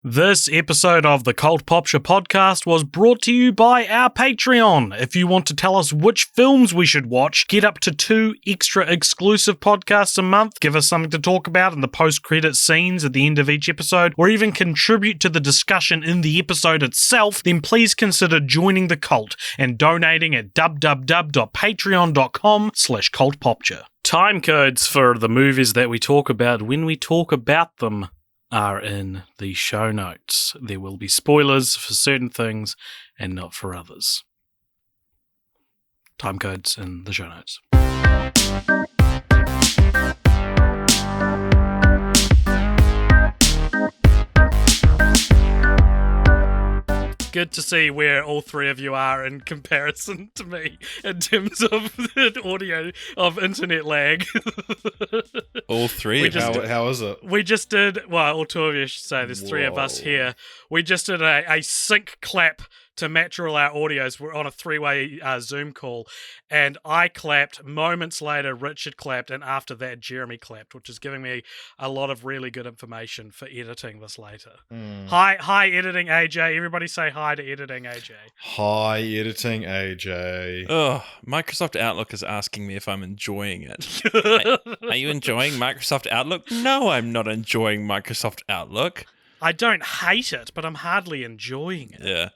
This episode of the Cult Popture podcast was brought to you by our Patreon. If you want to tell us which films we should watch, get up to 2 extra exclusive podcasts a month, give us something to talk about in the post-credit scenes at the end of each episode, or even contribute to the discussion in the episode itself, then please consider joining the cult and donating at www.patreon.com/cultpopture. Time codes for the movies that we talk about when we talk about them are in the show notes. There will be spoilers for certain things and not for others. Time codes in the show notes. Good to see where all three of you are in comparison to me in terms of audio, of internet lag. All three? How is it? We just did, well, all two of you, I should say, there's three of us here. We just did a sync clap to match all our audios. We're on a 3-way Zoom call, and I clapped. Moments later, Richard clapped, and after that, Jeremy clapped, which is giving me a lot of really good information for editing this later. Hi, editing AJ. Everybody say hi to editing AJ. Hi, editing AJ. Oh, Microsoft Outlook is asking me if I'm enjoying it. Are you enjoying Microsoft Outlook? No, I'm not enjoying Microsoft Outlook. I don't hate it, but I'm hardly enjoying it. Yeah.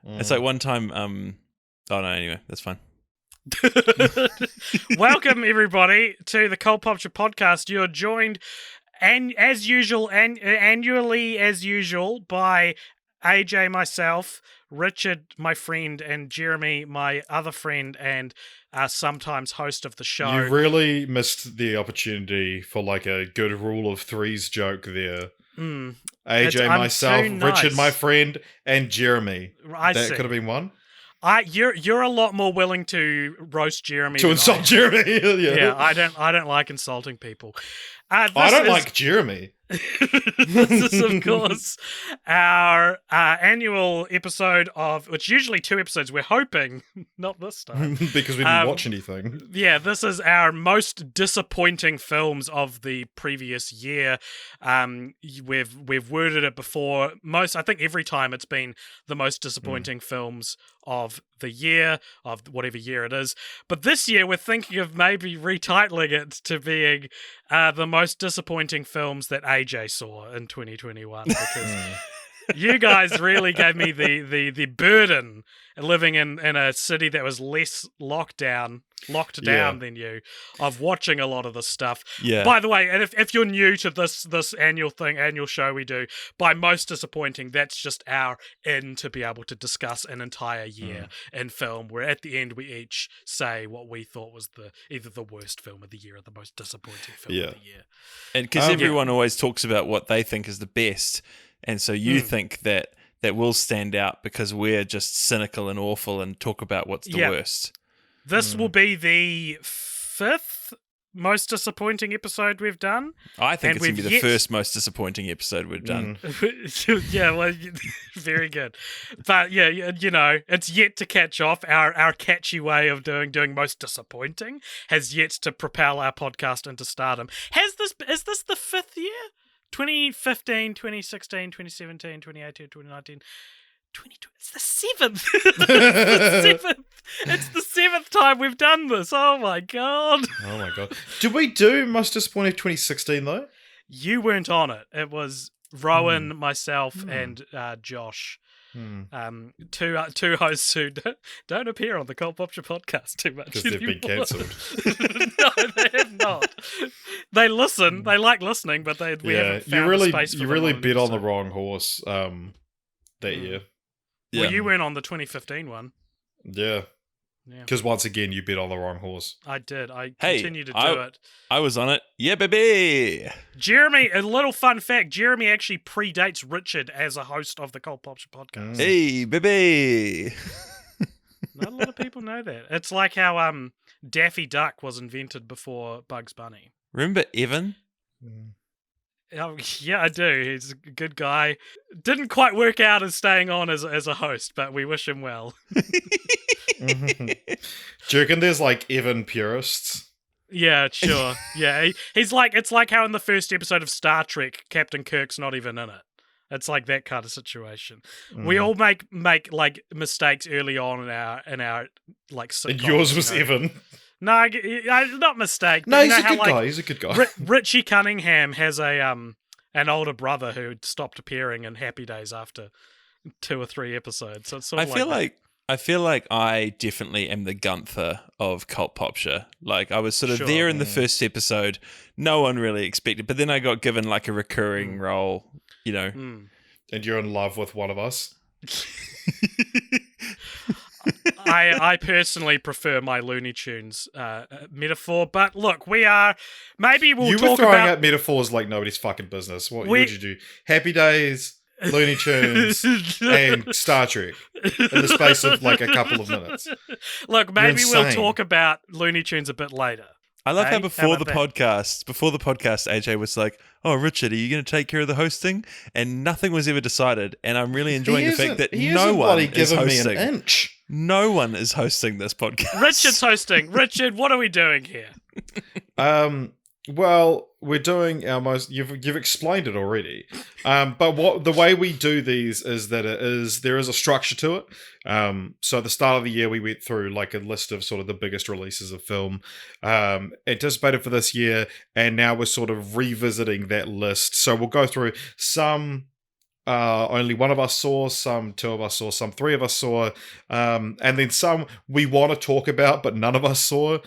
It's like one time, oh no, anyway, that's fine. Welcome, everybody, to the Cult Popture podcast. You're joined, annually as usual, by AJ, myself, Richard, my friend, and Jeremy, my other friend, and sometimes host of the show. You really missed the opportunity for like a good rule of threes joke there. AJ, myself, Richard, my friend, and Jeremy. That could have been one. You're a lot more willing to roast Jeremy to insult Jeremy. Yeah, I don't like insulting people. I don't like Jeremy. This is, of course, our annual episode of, which usually 2 episodes. We're hoping not this time because we didn't watch anything. Yeah, this is our most disappointing films of the previous year. We've worded it before. I think every time it's been the most disappointing films of the year, of whatever year it is. But this year we're thinking of maybe retitling it to being the most disappointing films that AJ saw in 2021, because you guys really gave me the burden of living in a city that was less locked down than you, of watching a lot of this stuff. Yeah. By the way, and if you're new to this annual show we do, by most disappointing, that's just our in to be able to discuss an entire year in film, where at the end we each say what we thought was either the worst film of the year or the most disappointing film of the year. And because everyone always talks about what they think is the best, and so you think that will stand out because we're just cynical and awful and talk about what's the worst. This will be the 5th most disappointing episode we've done. I think it's going to be the first most disappointing episode we've done. Yeah, well, very good. But yeah, it's yet to catch off. Our catchy way of doing most disappointing has yet to propel our podcast into stardom. Is this the 5th year? 2015, 2016, 2017, 2018, 2019... 2020. It's the 7th. It's the 7th time we've done this. Oh my god. Did we do most disappointing 2016 though? You weren't on it. It was Rowan, myself, and Josh. Two hosts who don't appear on the Cult Popture podcast too much because they've been cancelled. No, they have not. They listen. They like listening, but we haven't found the space for them. You really bet on the wrong horse that year. Yeah. Well, you weren't on the 2015 one. Yeah. Because once again, you bet on the wrong horse. I did. I continue to do it. I was on it. Yeah, baby. Jeremy, a little fun fact. Jeremy actually predates Richard as a host of the Cult Popture podcast. Hey, baby. Not a lot of people know that. It's like how Daffy Duck was invented before Bugs Bunny. Remember Evan? Oh, yeah, I do. He's a good guy. Didn't quite work out as staying on as a host, but we wish him well. Do you reckon there's like Evan purists? Yeah, sure. Yeah, he's like, it's like how in the first episode of Star Trek, Captain Kirk's not even in it. It's like that kind of situation. We all make like mistakes early on in our like sitcoms. And yours was Evan. No, not mistake. No, he's a good guy. He's a good guy. Richie Cunningham has an older brother who stopped appearing in Happy Days after 2 or 3 episodes. So it's sort of I feel like I definitely am the Gunther of Cult Popture. Like, I was sort of there in the first episode. No one really expected, but then I got given like a recurring role, you know. And you're in love with one of us. I personally prefer my Looney Tunes metaphor, but look, we are. Maybe we'll talk about. You were throwing out metaphors like nobody's fucking business. What did you do? Happy Days, Looney Tunes, and Star Trek in the space of like a couple of minutes. Look, maybe we'll talk about Looney Tunes a bit later. I love how before the podcast, AJ was like, "Oh, Richard, are you going to take care of the hosting?" And nothing was ever decided. And I'm really enjoying the fact that no one is hosting. Me an inch. No one is hosting this podcast. Richard's hosting. Richard, what are we doing here? Well, we're doing our most. You've explained it already, but the way we do these is that there is a structure to it. So at the start of the year, we went through like a list of sort of the biggest releases of film anticipated for this year, and now we're sort of revisiting that list. So we'll go through some. Only one of us saw, some 2 of us saw, some 3 of us saw, and then some we want to talk about, but none of us saw.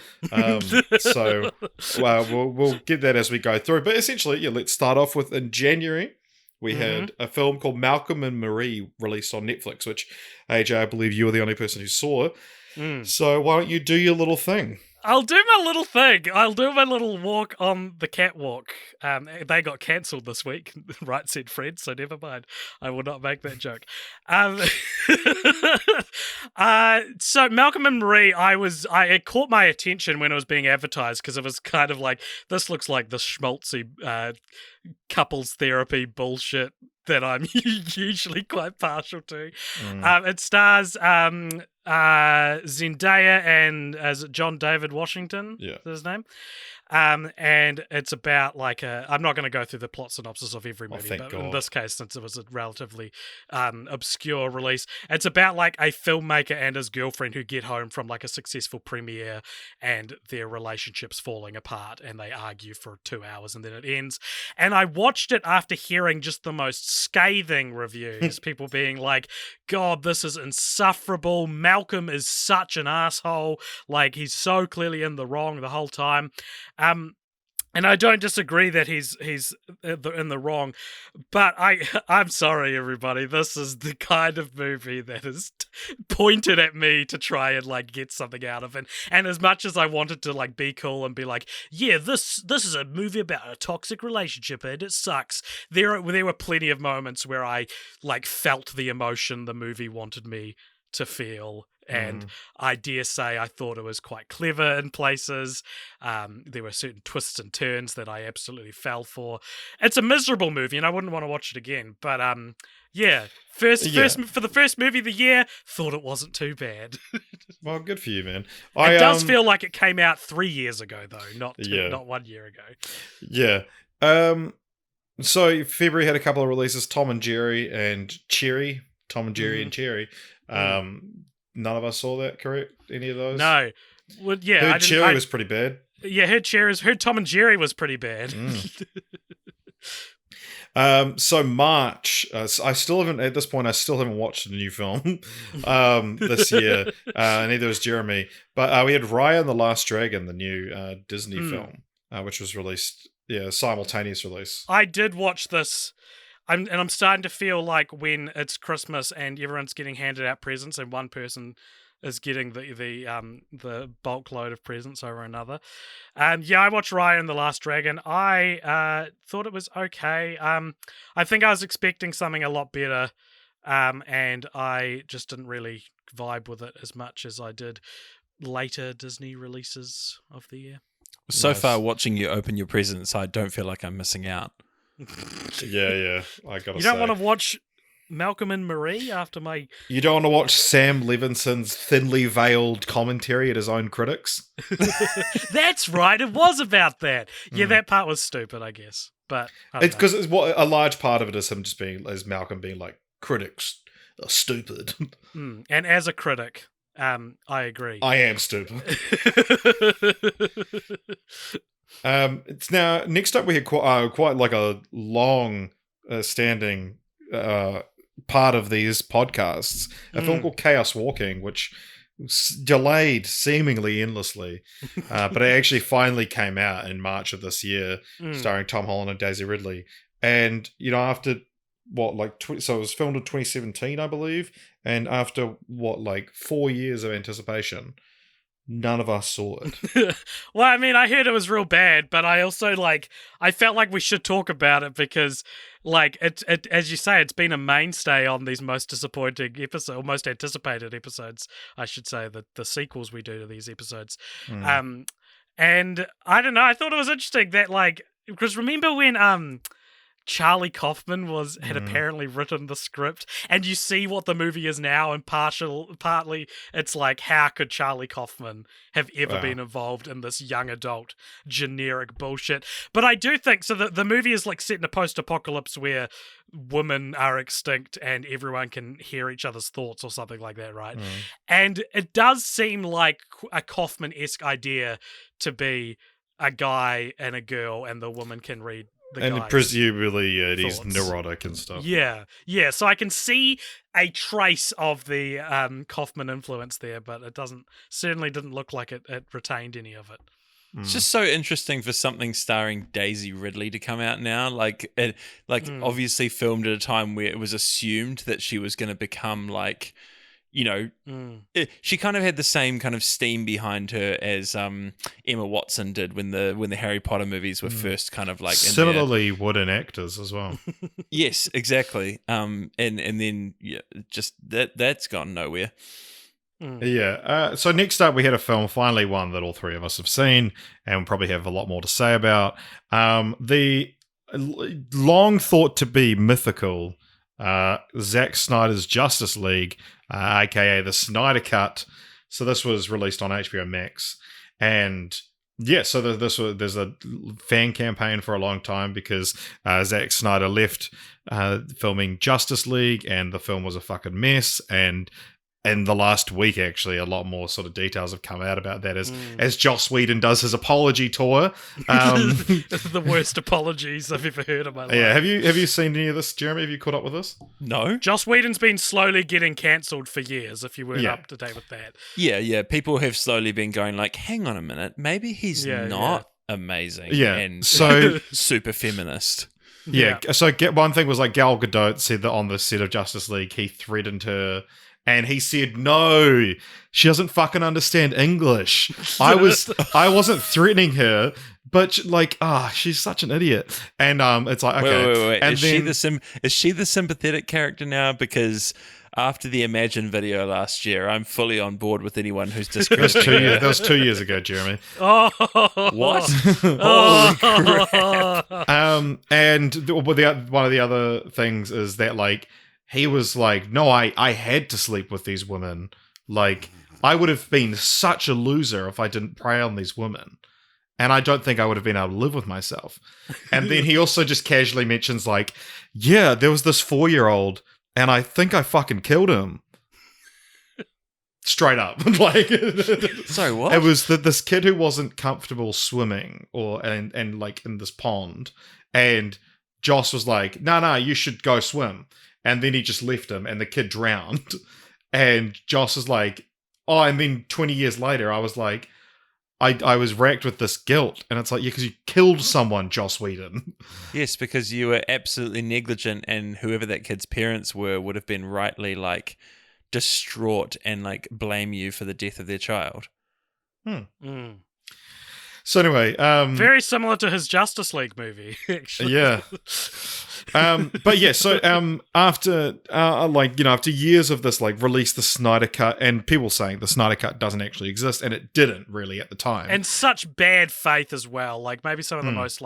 So we'll get that as we go through. But essentially, let's start off with in January, we had a film called Malcolm and Marie released on Netflix, which, AJ, I believe you were the only person who saw. So why don't you do your little thing? I'll do my little thing. I'll do my little walk on the catwalk. They got cancelled this week, right said Fred, so never mind. I will not make that joke. So Malcolm and Marie, it caught my attention when it was being advertised because it was kind of like, this looks like the schmaltzy couples therapy bullshit that I'm usually quite partial to. It stars Zendaya and John David Washington. Yeah, is his name. And it's about like I'm not going to go through the plot synopsis of every movie, but in this case, since it was a relatively obscure release, it's about like a filmmaker and his girlfriend who get home from like a successful premiere and their relationship's falling apart and they argue for 2 hours and then it ends. And I watched it after hearing just the most scathing reviews, people being like, God, this is insufferable. Malcolm is such an asshole. Like, he's so clearly in the wrong the whole time. And I don't disagree that he's in the wrong, but I'm sorry, everybody. This is the kind of movie that is pointed at me to try and like get something out of it. And as much as I wanted to like be cool and be like, yeah, this is a movie about a toxic relationship and it sucks. There were plenty of moments where I like felt the emotion the movie wanted me to feel. And I dare say I thought it was quite clever in places. There were certain twists and turns that I absolutely fell for. It's a miserable movie and I wouldn't want to watch it again. But first for the first movie of the year, thought it wasn't too bad. Well, good for you, man. It does feel like it came out 3 years ago, though, not 1 year ago. Yeah. So February had a couple of releases, Tom and Jerry and Cherry. And Cherry. None of us saw that, correct? Any of those? No. Well, yeah. Heard Cherry was pretty bad. Yeah, heard Tom and Jerry was pretty bad. So March, I still haven't watched a new film this year. Neither has Jeremy. But we had Raya and the Last Dragon, the new Disney film, which was released, simultaneous release. I did watch this. I'm starting to feel like when it's Christmas and everyone's getting handed out presents and one person is getting the bulk load of presents over another. I watched Raya and the Last Dragon. I thought it was okay. I think I was expecting something a lot better, and I just didn't really vibe with it as much as I did later Disney releases of the year. So far, watching you open your presents, I don't feel like I'm missing out. Yeah, I gotta say. You don't want to watch Malcolm and Marie after my... You don't want to watch Sam Levinson's thinly veiled commentary at his own critics? That's right, it was about that. Yeah, that part was stupid, I guess. But It's because what a large part of it is him just being, as Malcolm being like, critics are stupid. And as a critic, I agree. I am stupid. It's now next up we had quite like a long standing part of these podcasts, a film called Chaos Walking, which was delayed seemingly endlessly, but it actually finally came out in March of this year, starring Tom Holland and Daisy Ridley. And after so it was filmed in 2017, I believe, and after 4 years of anticipation, none of us saw it. Well, I mean, I heard it was real bad, but I also I felt like we should talk about it because, it as you say, it's been a mainstay on these most disappointing episodes, or most anticipated episodes, I should say, the sequels we do to these episodes. And I don't know, I thought it was interesting that because remember when Charlie Kaufman had apparently written the script, and you see what the movie is now, and partly it's how could Charlie Kaufman have ever been involved in this young adult generic bullshit? But I do think so. The movie is set in a post-apocalypse where women are extinct and everyone can hear each other's thoughts or something like that, right? And it does seem like a Kaufman-esque idea to be a guy and a girl, and the woman can read. And presumably he's neurotic and stuff. Yeah. So I can see a trace of the Kaufman influence there, but it certainly didn't look like it retained any of it. It's just so interesting for something starring Daisy Ridley to come out now. Obviously filmed at a time where it was assumed that she was going to become she kind of had the same kind of steam behind her as Emma Watson did when the Harry Potter movies were first kind of similarly wooden actors as well. Yes, exactly. And then just that's gone nowhere. Yeah. So next up, we had a film, finally one that all three of us have seen, and we'll probably have a lot more to say about. The long thought to be mythical Zack Snyder's Justice League, aka the Snyder Cut. So this was released on HBO Max, and so there's a fan campaign for a long time because Zack Snyder left filming Justice League, and the film was a fucking mess. And in the last week, actually, a lot more sort of details have come out about that as Joss Whedon does his apology tour. The worst apologies I've ever heard of my life. Yeah, have you seen any of this, Jeremy? Have you caught up with this? No. Joss Whedon's been slowly getting cancelled for years, if you weren't up to date with that. Yeah. People have slowly been going hang on a minute, maybe he's not amazing and so super feminist. Yeah. So one thing was Gal Gadot said that on the set of Justice League, he threatened her. And he said, "No, she doesn't fucking understand English. I wasn't threatening her, but she's such an idiot." And it's okay. Wait. And is she the sympathetic character now? Because after the Imagine video last year, I'm fully on board with anyone who's discrediting her. That was 2 years ago, Jeremy. Oh, what? Oh. Holy crap! And one of the other things is that he was no, I had to sleep with these women. I would have been such a loser if I didn't prey on these women. And I don't think I would have been able to live with myself. And then he also just casually mentions there was this 4-year-old and I think I fucking killed him. Straight up. Sorry, what? It was this kid who wasn't comfortable swimming and in this pond. And Joss was no, you should go swim. And then he just left him, and the kid drowned. And Joss is and then 20 years later, I was I was racked with this guilt. And it's because you killed someone, Joss Whedon. Yes, because you were absolutely negligent, and whoever that kid's parents would have been rightly, distraught and, blame you for the death of their child. So anyway, very similar to his Justice League movie, actually. Yeah. But yeah, so after after years of this release the Snyder Cut, and people saying the Snyder Cut doesn't actually exist, and it didn't really at the time, and such bad faith as well, maybe some of the most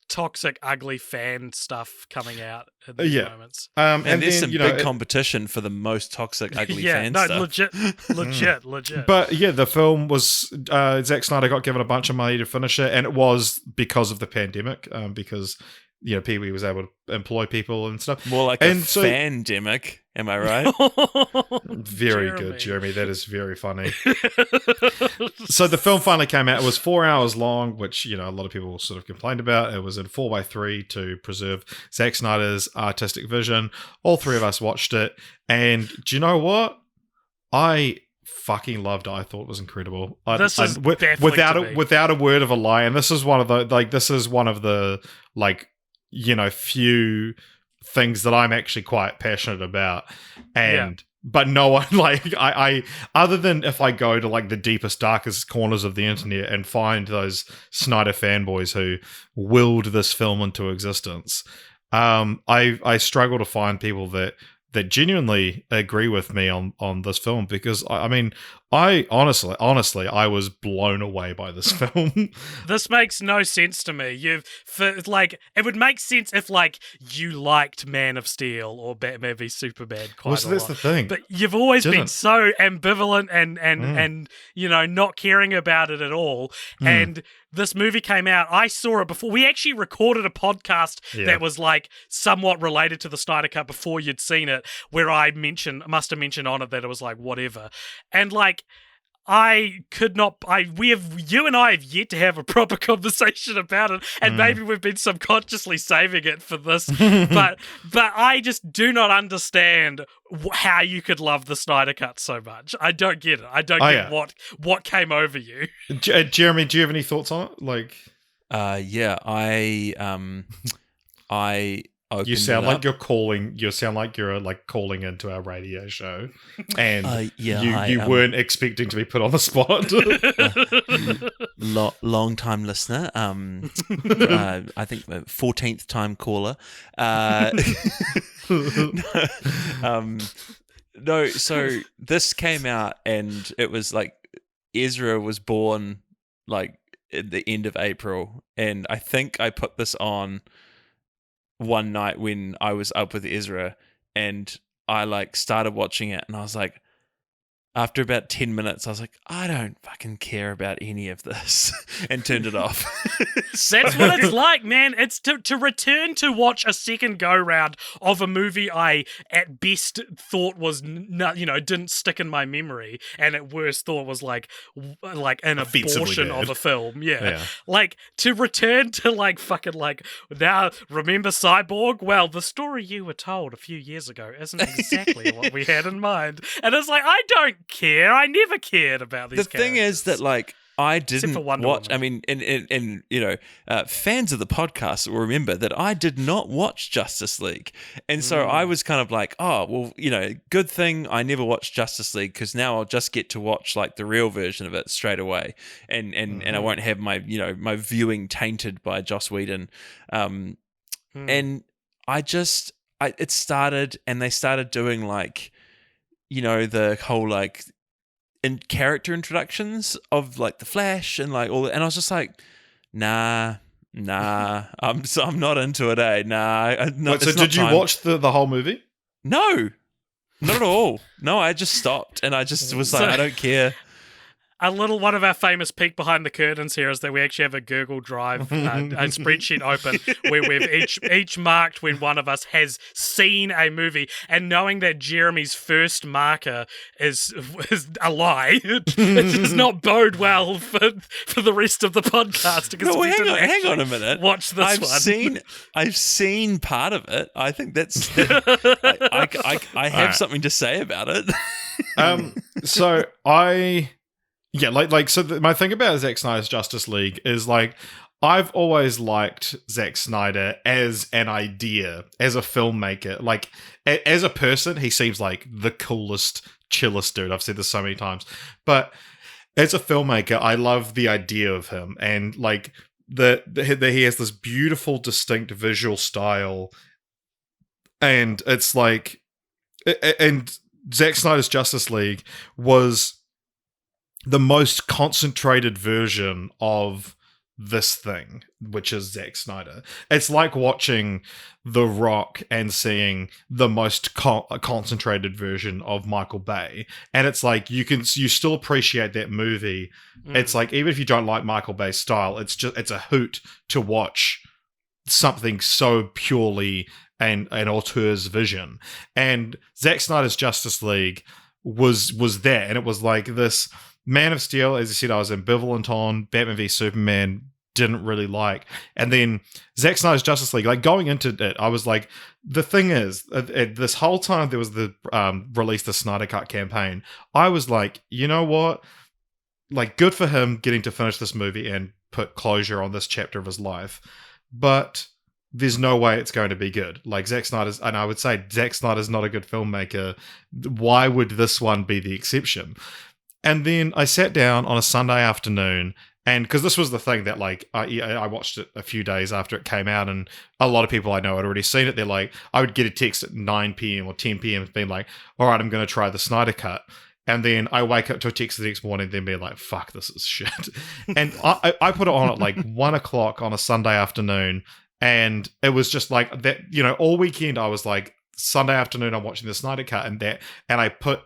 toxic, ugly fan stuff coming out at these moments. And there's some big competition for the most toxic, ugly fan stuff. Legit. But yeah, the film was Zack Snyder got given a bunch of money to finish it, and it was because of the pandemic, because people, he was able to employ people and stuff. More like a fandemic, am I right? Very good, Jeremy. That is very funny. So the film finally came out. It was 4 hours long, which, a lot of people sort of complained about. It was in 4:3 to preserve Zack Snyder's artistic vision. All three of us watched it. And do you know what? I fucking loved it. I thought it was incredible. Without a word of a lie. And this is one of the few things that I'm actually quite passionate about. And but no one I other than if I go to the deepest, darkest corners of the internet and find those Snyder fanboys who willed this film into existence, I struggle to find people that genuinely agree with me on this film, because I honestly I was blown away by this film. This makes no sense to me. It would make sense if you liked Man of Steel or Batman v Superman quite a lot. That's the thing. But you've always been so ambivalent and not caring about it at all. And this movie came out. I saw it before. We actually recorded a podcast that was somewhat related to the Snyder Cut before you'd seen it, where I must have mentioned on it that it was whatever. And you and I have yet to have a proper conversation about it, and maybe we've been subconsciously saving it for this, but I just do not understand how you could love the Snyder Cut so much. I don't get it. I don't get what came over you. Jeremy, do you have any thoughts on it? I you sound like you're calling. You sound like you're calling into our radio show, and you weren't expecting to be put on the spot. Long time listener. I think 14th time caller. No. So this came out, and it was Ezra was born at the end of April, and I think I put this on one night when I was up with Ezra, and I started watching it, and I was after about 10 minutes, I was I don't fucking care about any of this, and turned it off. That's what it's like, man. It's to return to watch a second go round of a movie I at best thought was didn't stick in my memory, and at worst thought was an abortion of a film. Yeah. To return to fucking now remember Cyborg? Well, the story you were told a few years ago isn't exactly what we had in mind, and it's I don't care. I never cared about these. The thing is that I didn't watch. Woman. I mean, and fans of the podcast will remember that I did not watch Justice League, and so I was kind of oh well, good thing I never watched Justice League, because now I'll just get to watch the real version of it straight away, and I won't have my my viewing tainted by Joss Whedon, and it started, and they started doing the whole in character introductions of the Flash and all that, and I was just nah, I'm not into it, No. So did you watch the whole movie? No, not at all. No, I just stopped, and I just was I don't care. One of our famous peek behind the curtains here is that we actually have a Google Drive, a spreadsheet open where we've each marked when one of us has seen a movie, and knowing that Jeremy's first marker is a lie, it does not bode well for the rest of the podcast. No, hang on a minute. Watch this I've seen part of it. I think that's I have something to say about it. So my thing about Zack Snyder's Justice League is I've always liked Zack Snyder as an idea, as a filmmaker. As a person, he seems like the coolest, chillest dude. I've said this so many times. But as a filmmaker, I love the idea of him, and that he has this beautiful, distinct visual style, and it's and Zack Snyder's Justice League was the most concentrated version of this thing, which is Zack Snyder. It's like watching The Rock and seeing the most concentrated version of Michael Bay, and it's you still appreciate that movie. It's even if you don't like Michael Bay's style, it's a hoot to watch something so purely an auteur's vision. And Zack Snyder's Justice League was that, and it was like this Man of Steel, as I said, I was ambivalent on. Batman v Superman, didn't really like. And then Zack Snyder's Justice League, like going into it, I was like, the thing is, this whole time there was the release the Snyder Cut campaign, I was like, you know what? Like, good for him getting to finish this movie and put closure on this chapter of his life. But there's no way it's going to be good. Like, Zack Snyder's, and I would say Zack Snyder's not a good filmmaker. Why would this one be the exception? And then I sat down on a Sunday afternoon, and because this was the thing that, like, I watched it a few days after it came out, and a lot of people I know had already seen it. They're like, I would get a text at 9 p.m. or 10 p.m. being like, all right, I'm going to try the Snyder Cut. And then I wake up to a text the next morning, then be like, fuck, this is shit. And I put it on at like 1 o'clock on a Sunday afternoon. And it was just like that, you know, all weekend I was like, Sunday afternoon, I'm watching the Snyder Cut and I put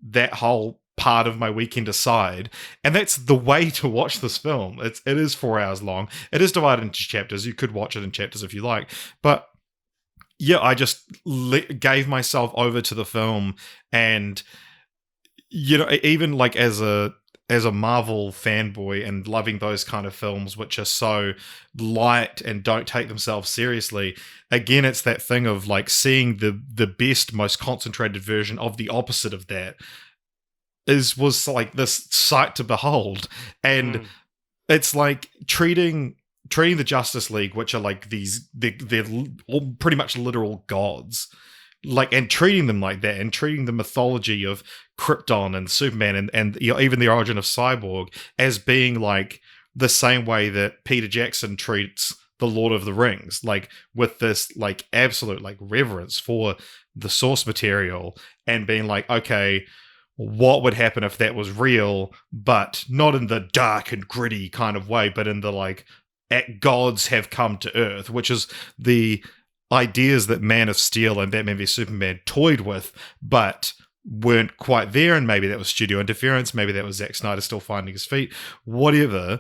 that whole part of my weekend aside. And that's the way to watch this film. It is 4 hours long. It is divided into chapters. You could watch it in chapters if you like. But yeah, I just gave myself over to the film. And you know, even like as a Marvel fanboy and loving those kind of films which are so light and don't take themselves seriously, again, it's that thing of like seeing the best, most concentrated version of the opposite of that was like this sight to behold. And it's like treating the Justice League, which are like they're all pretty much literal gods, like, and treating them like that, and treating the mythology of Krypton and Superman and you know, even the origin of Cyborg as being like the same way that Peter Jackson treats the Lord of the Rings, like with this like absolute like reverence for the source material, and being like, okay, what would happen if that was real, but not in the dark and gritty kind of way, but in the like gods have come to Earth, which is the ideas that Man of Steel and Batman v Superman toyed with, but weren't quite there. And maybe that was studio interference. Maybe that was Zack Snyder still finding his feet, whatever.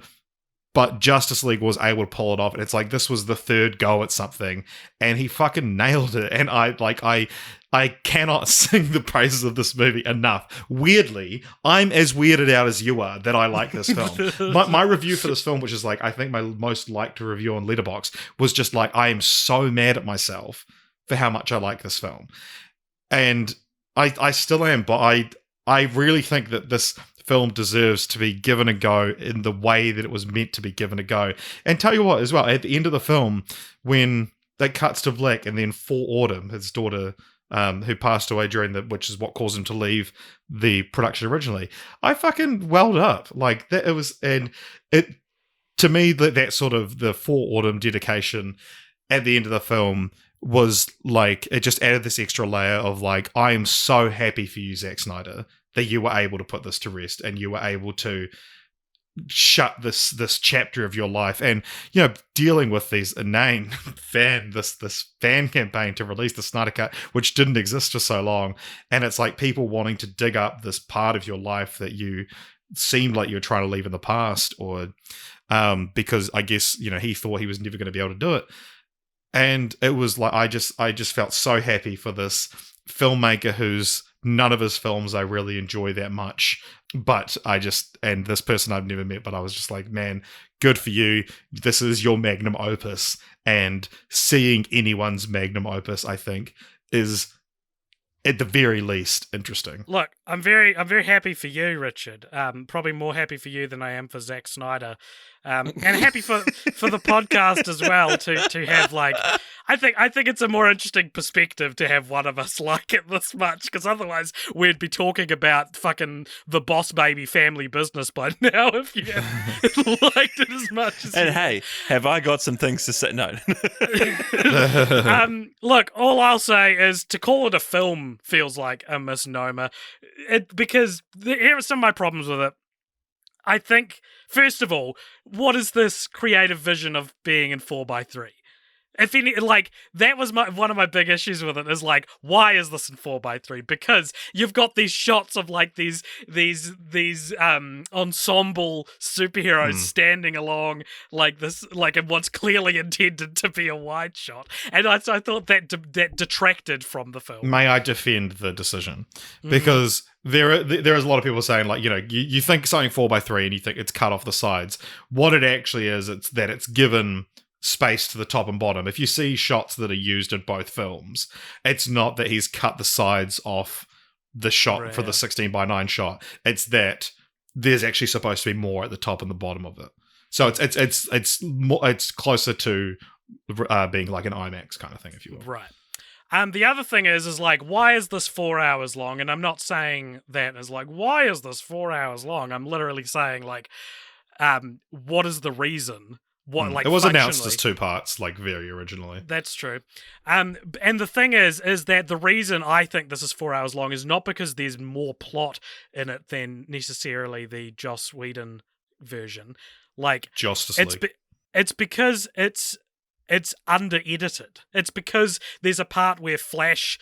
But Justice League was able to pull it off. And it's like, this was the third go at something, and he fucking nailed it. And I cannot sing the praises of this movie enough. Weirdly, I'm as weirded out as you are that I like this film. My review for this film, which is like, I think my most liked review on Letterboxd, was just like, I am so mad at myself for how much I like this film. And I still am, but I really think that this film deserves to be given a go in the way that it was meant to be given a go. And tell you what, as well, at the end of the film, when that cuts to black, and then For Autumn, his daughter, who passed away which is what caused him to leave the production originally, I fucking welled up like that. It was, and it to me that sort of the For Autumn dedication at the end of the film was like, it just added this extra layer of like, I am so happy for you, Zack Snyder, that you were able to put this to rest, and you were able to shut this chapter of your life. And you know, dealing with these inane this fan campaign to release the Snyder Cut, which didn't exist for so long, and it's like people wanting to dig up this part of your life that you seemed like you were trying to leave in the past, or because I guess, you know, he thought he was never going to be able to do it. And it was like, I just felt so happy for this filmmaker whose none of his films I really enjoy that much, but and this person I've never met, but I was just like, man, good for you. This is your magnum opus, and seeing anyone's magnum opus, I think, is at the very least interesting. Look, I'm very happy for you, Richard. Probably more happy for you than I am for Zack Snyder. And happy for the podcast as well to have like, I think it's a more interesting perspective to have one of us like it this much, because otherwise we'd be talking about fucking the Boss Baby family business by now if you liked it as much as and hey, have I got some things to say? No. Look, all I'll say is to call it a film feels like a misnomer, because here are some of my problems with it. I think, first of all, what is this creative vision of being in 4x3? If any, like that was one of my big issues with it is like, why is this in 4:3? Because you've got these shots of like these ensemble superheroes standing along like this, like in what's clearly intended to be a wide shot, and I thought that that detracted from the film. May I defend the decision? Because there is a lot of people saying like, you think something 4:3 and you think it's cut off the sides. What it actually is, it's that it's given space to the top and bottom. If you see shots that are used in both films, it's not that he's cut the sides off the shot for the 16:9 shot. It's that there's actually supposed to be more at the top and the bottom of it. So it's closer to being like an IMAX kind of thing, if you will. Right. The other thing is like, why is this 4 hours long? And I'm not saying that as like, why is this 4 hours long? I'm literally saying like, what is the reason? What like it was announced as 2 parts, like very originally. That's true. And the thing is that the reason I think this is 4 hours long is not because there's more plot in it than necessarily the Joss Whedon version. Like Justice League. It's because it's under-edited. It's because there's a part where Flash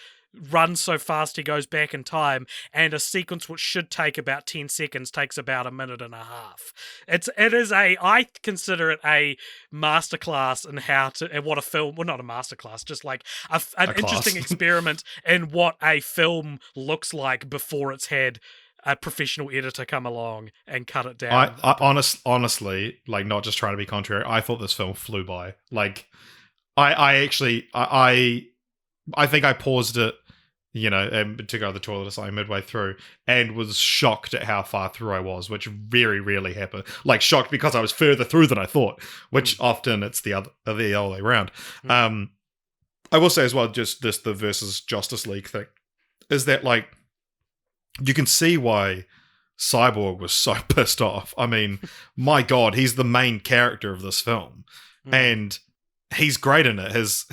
runs so fast he goes back in time, and a sequence which should take about 10 seconds takes about a minute and a half. I consider it a masterclass in how to, and what a film, well, not a masterclass, just like an interesting experiment in what a film looks like before it's had a professional editor come along and cut it down. I honestly, like, not just trying to be contrary, I thought this film flew by. Like, I think I paused it, and to go to the toilet or something midway through, and was shocked at how far through I was, which very rarely happened. Like, shocked because I was further through than I thought, which often it's the other way around. I will say as well, just the versus Justice League thing, is that, like, you can see why Cyborg was so pissed off. I mean, my God, he's the main character of this film, and he's great in it. His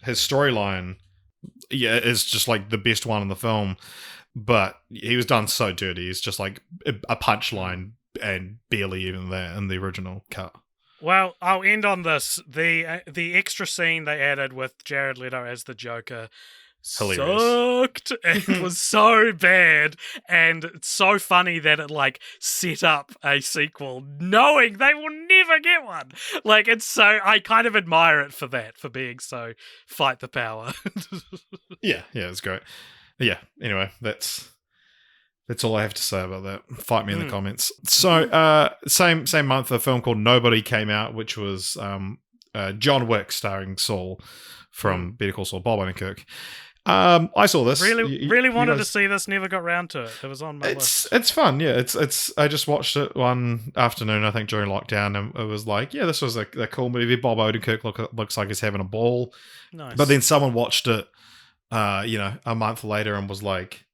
storyline, is just like the best one in the film, but he was done so dirty. He's just like a punchline, and barely even that in the original cut. Well, I'll end on this. The extra scene they added with Jared Leto as the Joker sucked. It was so bad, and it's so funny that it like set up a sequel knowing they will never get one. Like, it's so, I kind of admire it for that, for being so fight the power. yeah, it's great. Yeah, anyway, that's all I have to say about that. Fight me in the comments. So, same month, a film called Nobody came out, which was John Wick starring Saul from Better Call Saul, Bob Odenkirk. I saw this. Really wanted to see this. Never got round to it. It was on my list. It's fun. Yeah, it's. I just watched it one afternoon, I think, during lockdown, and it was like, yeah, this was a cool movie. Bob Odenkirk looks like he's having a ball. Nice. But then someone watched it, a month later, and was like,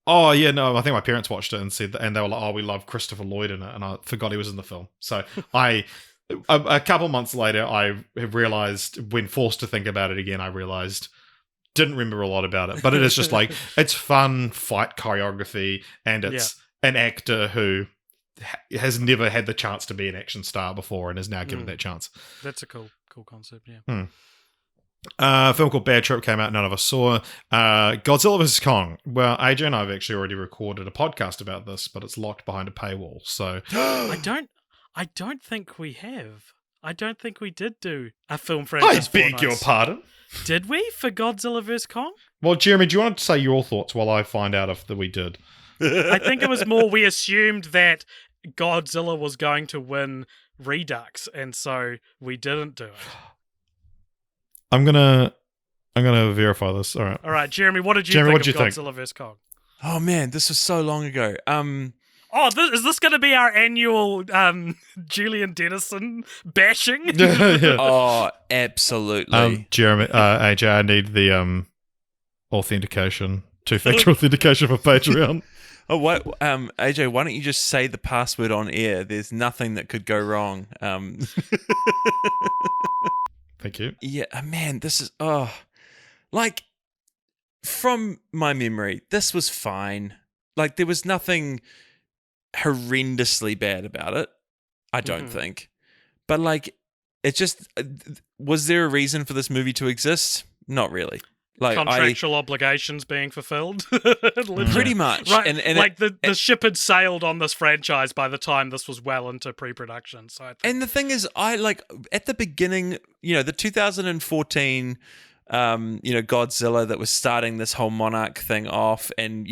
oh yeah, no, I think my parents watched it and said, and they were like, oh, we love Christopher Lloyd in it, and I forgot he was in the film. So a couple months later, I have realized, when forced to think about it again, I realized. Didn't remember a lot about it, but it is just like, it's fun fight choreography, and it's an actor who has never had the chance to be an action star before and is now given that chance. That's a cool concept, yeah. A film called Bad Trip came out, none of us saw. Godzilla vs. Kong. Well, AJ and I have actually already recorded a podcast about this, but it's locked behind a paywall, so... I don't think we have. I don't think we did do a film franchise. I beg your pardon? Did we, for Godzilla vs. Kong? Well, Jeremy, do you want to say your thoughts while I find out if we did? I think it was more we assumed that Godzilla was going to win Redux, and so we didn't do it. I'm gonna verify this. All right, Jeremy, what did you think of Godzilla vs. Kong? Oh man, this was so long ago. Is this going to be our annual Julian Dennison bashing? Yeah. Oh, absolutely. Jeremy, AJ, I need the authentication, 2-factor authentication for Patreon. Oh, what, AJ? Why don't you just say the password on air? There's nothing that could go wrong. Thank you. Yeah, man, this is like, from my memory, this was fine. Like, there was nothing horrendously bad about it, I don't think. But like, it just, was there a reason for this movie to exist? Not really. Like contractual obligations being fulfilled. Pretty much. Right, and like the ship had sailed on this franchise by the time this was well into pre-production. So and the thing is, I like at the beginning, the 2014 Godzilla that was starting this whole Monarch thing off, and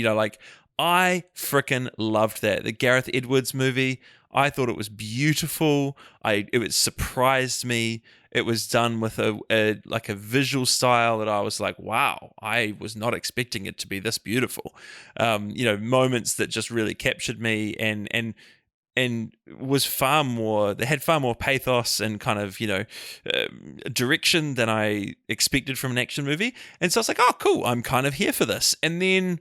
I freaking loved that. The Gareth Edwards movie, I thought it was beautiful. It surprised me. It was done with a visual style that I was like, wow, I was not expecting it to be this beautiful. Moments that just really captured me and was far more. They had far more pathos and kind of direction than I expected from an action movie. And so I was like, oh, cool, I'm kind of here for this. And then,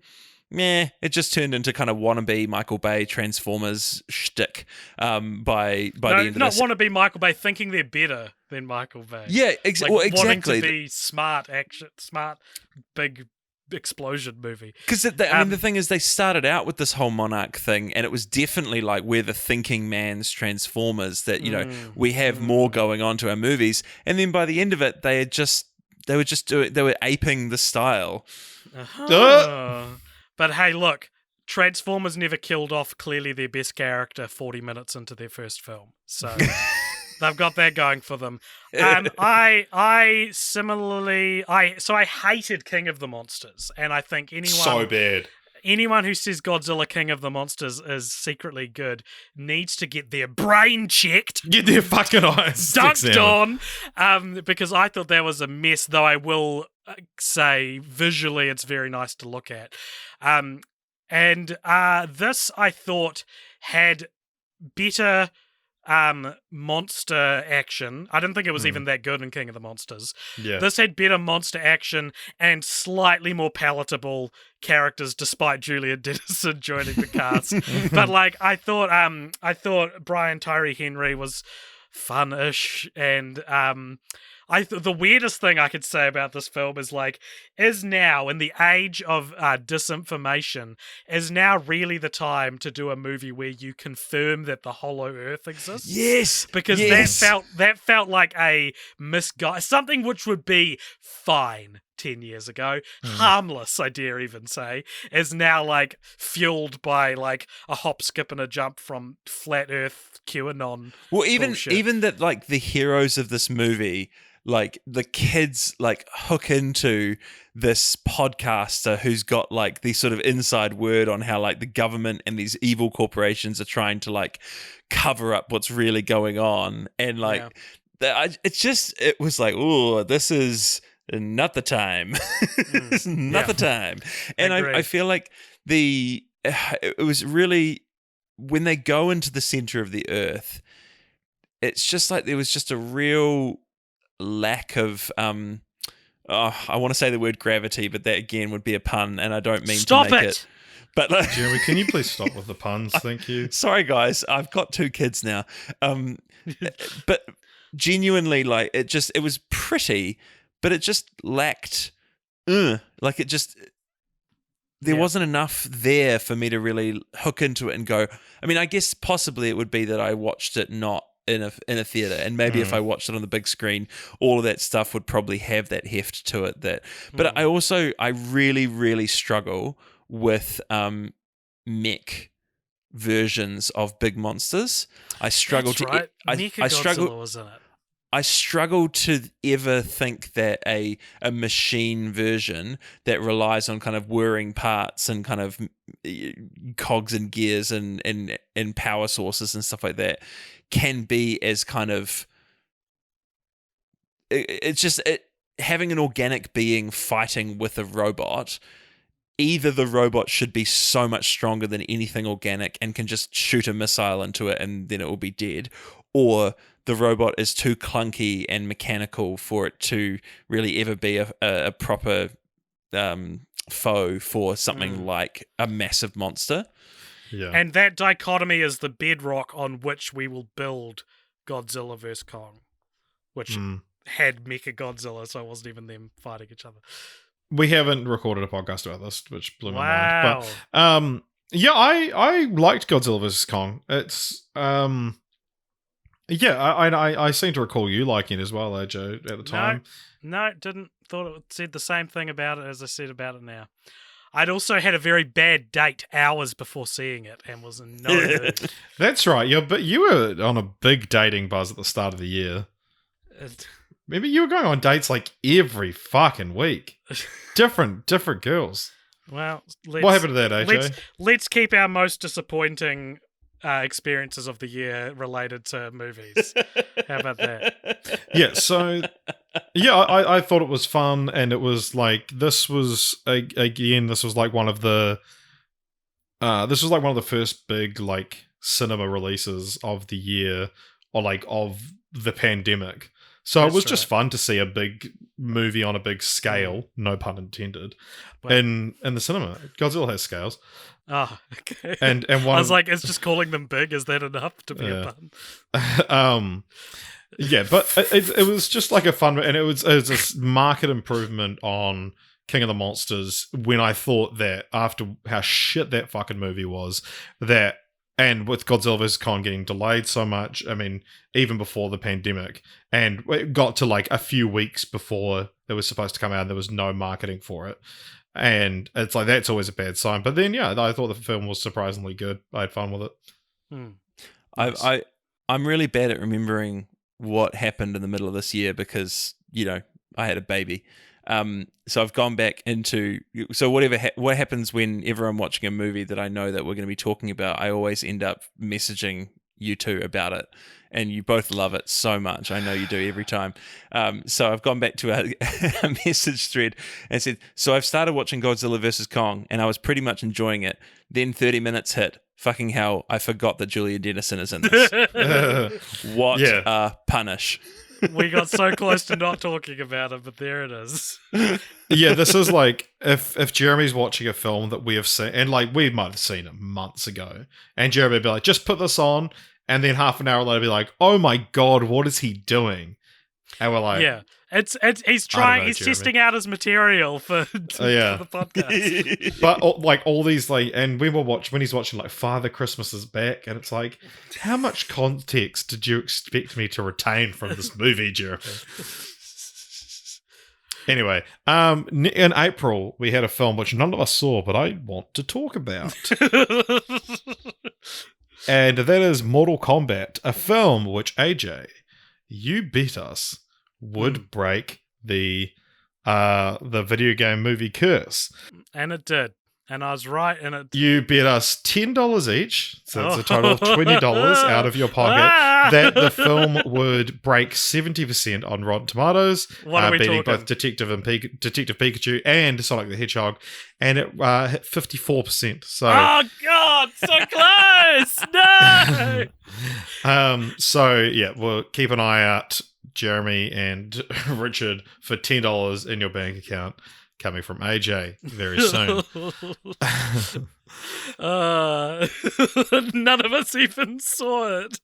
it just turned into kind of wannabe Michael Bay Transformers shtick by the end of this. Not wannabe Michael Bay thinking they're better than Michael Bay. Yeah, exactly. Wanting to be smart big explosion movie. Because the thing is, they started out with this whole Monarch thing, and it was definitely like we're the thinking man's Transformers. That we have more going on to our movies, and then by the end of it, they were aping the style. But hey, look, Transformers never killed off clearly their best character 40 minutes into their first film. So they've got that going for them. I similarly, I hated King of the Monsters, and I think so bad. Anyone who says Godzilla King of the Monsters is secretly good needs to get their brain checked. Get their fucking eyes dunked on. Because I thought that was a mess, though I will say visually it's very nice to look at. And this I thought had better monster action. I didn't think it was even that good in King of the Monsters. Yeah. This had better monster action and slightly more palatable characters, despite Julia Dennison joining the cast. But I thought Brian Tyree Henry was fun-ish, and the weirdest thing I could say about this film is now, in the age of disinformation, is now really the time to do a movie where you confirm that the Hollow Earth exists. Yes! Because that felt like a misguide, something which would be fine 10 years ago, harmless, I dare even say, is now fueled by a hop, skip, and a jump from flat Earth QAnon. Well, bullshit. even that the heroes of this movie, the kids hook into this podcaster who's got the sort of inside word on how the government and these evil corporations are trying to cover up what's really going on, and it was oh, this is not the time. It's not the time. And I feel like it was really, when they go into the center of the earth, it's just there was just a real lack of I want to say the word gravity, but that again would be a pun, and I don't mean to make it. But Jeremy, can you please stop with the puns? Thank you. Sorry, guys, I've got 2 kids now. But genuinely, it was pretty, but it just lacked. There wasn't enough there for me to really hook into it and go. I mean, I guess possibly it would be that I watched it not in a theater, and maybe if I watched it on the big screen, all of that stuff would probably have that heft to it. But I really, really struggle with mech versions of big monsters. I struggle Mechagodzilla was in it. I struggle to ever think that a machine version that relies on kind of whirring parts and kind of cogs and gears and power sources and stuff like that can be as kind of, it's just having an organic being fighting with a robot. Either the robot should be so much stronger than anything organic and can just shoot a missile into it and then it will be dead, or the robot is too clunky and mechanical for it to really ever be a proper foe for something like a massive monster. Yeah. And that dichotomy is the bedrock on which we will build Godzilla vs. Kong, which had Mechagodzilla, so it wasn't even them fighting each other. We haven't recorded a podcast about this, which blew my mind. But I liked Godzilla vs. Kong. It's Yeah, I seem to recall you liking it as well, AJ, at the time. No, didn't. Thought it said the same thing about it as I said about it now. I'd also had a very bad date hours before seeing it and was in no mood. That's right. But you were on a big dating buzz at the start of the year. Maybe you were going on dates like every fucking week. Different girls. Well, what happened to that, AJ? Let's keep our most disappointing experiences of the year related to movies. How about that? Yeah, so I thought it was fun, and it was like this was like one of the first big like cinema releases of the year, or like of the pandemic. So it was just fun to see a big movie on a big scale, no pun intended, in the cinema. Godzilla has scales. Oh, okay. And one, I was like, it's just calling them big. Is that enough to be a pun? Yeah, but it was just like a fun, and it was a market improvement on King of the Monsters when I thought that after how shit that fucking movie was, that, and with Godzilla vs. Kong getting delayed so much, I mean, even before the pandemic, and it got to like a few weeks before it was supposed to come out, and there was no marketing for it. And it's like, that's always a bad sign. But then, yeah, I thought the film was surprisingly good. I had fun with it. Nice. I'm really bad at remembering what happened in the middle of this year because, I had a baby. So I've gone back into, so what happens whenever I'm watching a movie that I know that we're going to be talking about, I always end up messaging you two about it, and you both love it so much. I know you do every time. So I've gone back to a message thread and said, so I've started watching Godzilla vs. Kong, and I was pretty much enjoying it. Then 30 minutes hit. Fucking hell, I forgot that Julia Dennison is in this. What a punish. We got so close to not talking about it, but there it is. Yeah, this is like if Jeremy's watching a film that we have seen, and like we might have seen it months ago, and Jeremy would be like, just put this on, and then half an hour later be like, oh my god, what is he doing? And we're like, yeah, he's testing out his material for the podcast. But all these like, and when he's watching like Father Christmas is Back, and it's like, how much context did you expect me to retain from this movie, Jeremy? Anyway, in April we had a film which none of us saw, but I want to talk about. And that is Mortal Kombat, a film which, AJ, you bet us would break the video game movie curse. And it did. And I was right, and it... You bet us $10 each, so it's a total of $20 out of your pocket, that the film would break 70% on Rotten Tomatoes, beating both Detective Pikachu and Sonic the Hedgehog, and it hit 54%. So, oh god, so close! No! So yeah, we'll keep an eye out, Jeremy and Richard, for $10 in your bank account, coming from AJ very soon. None of us even saw it.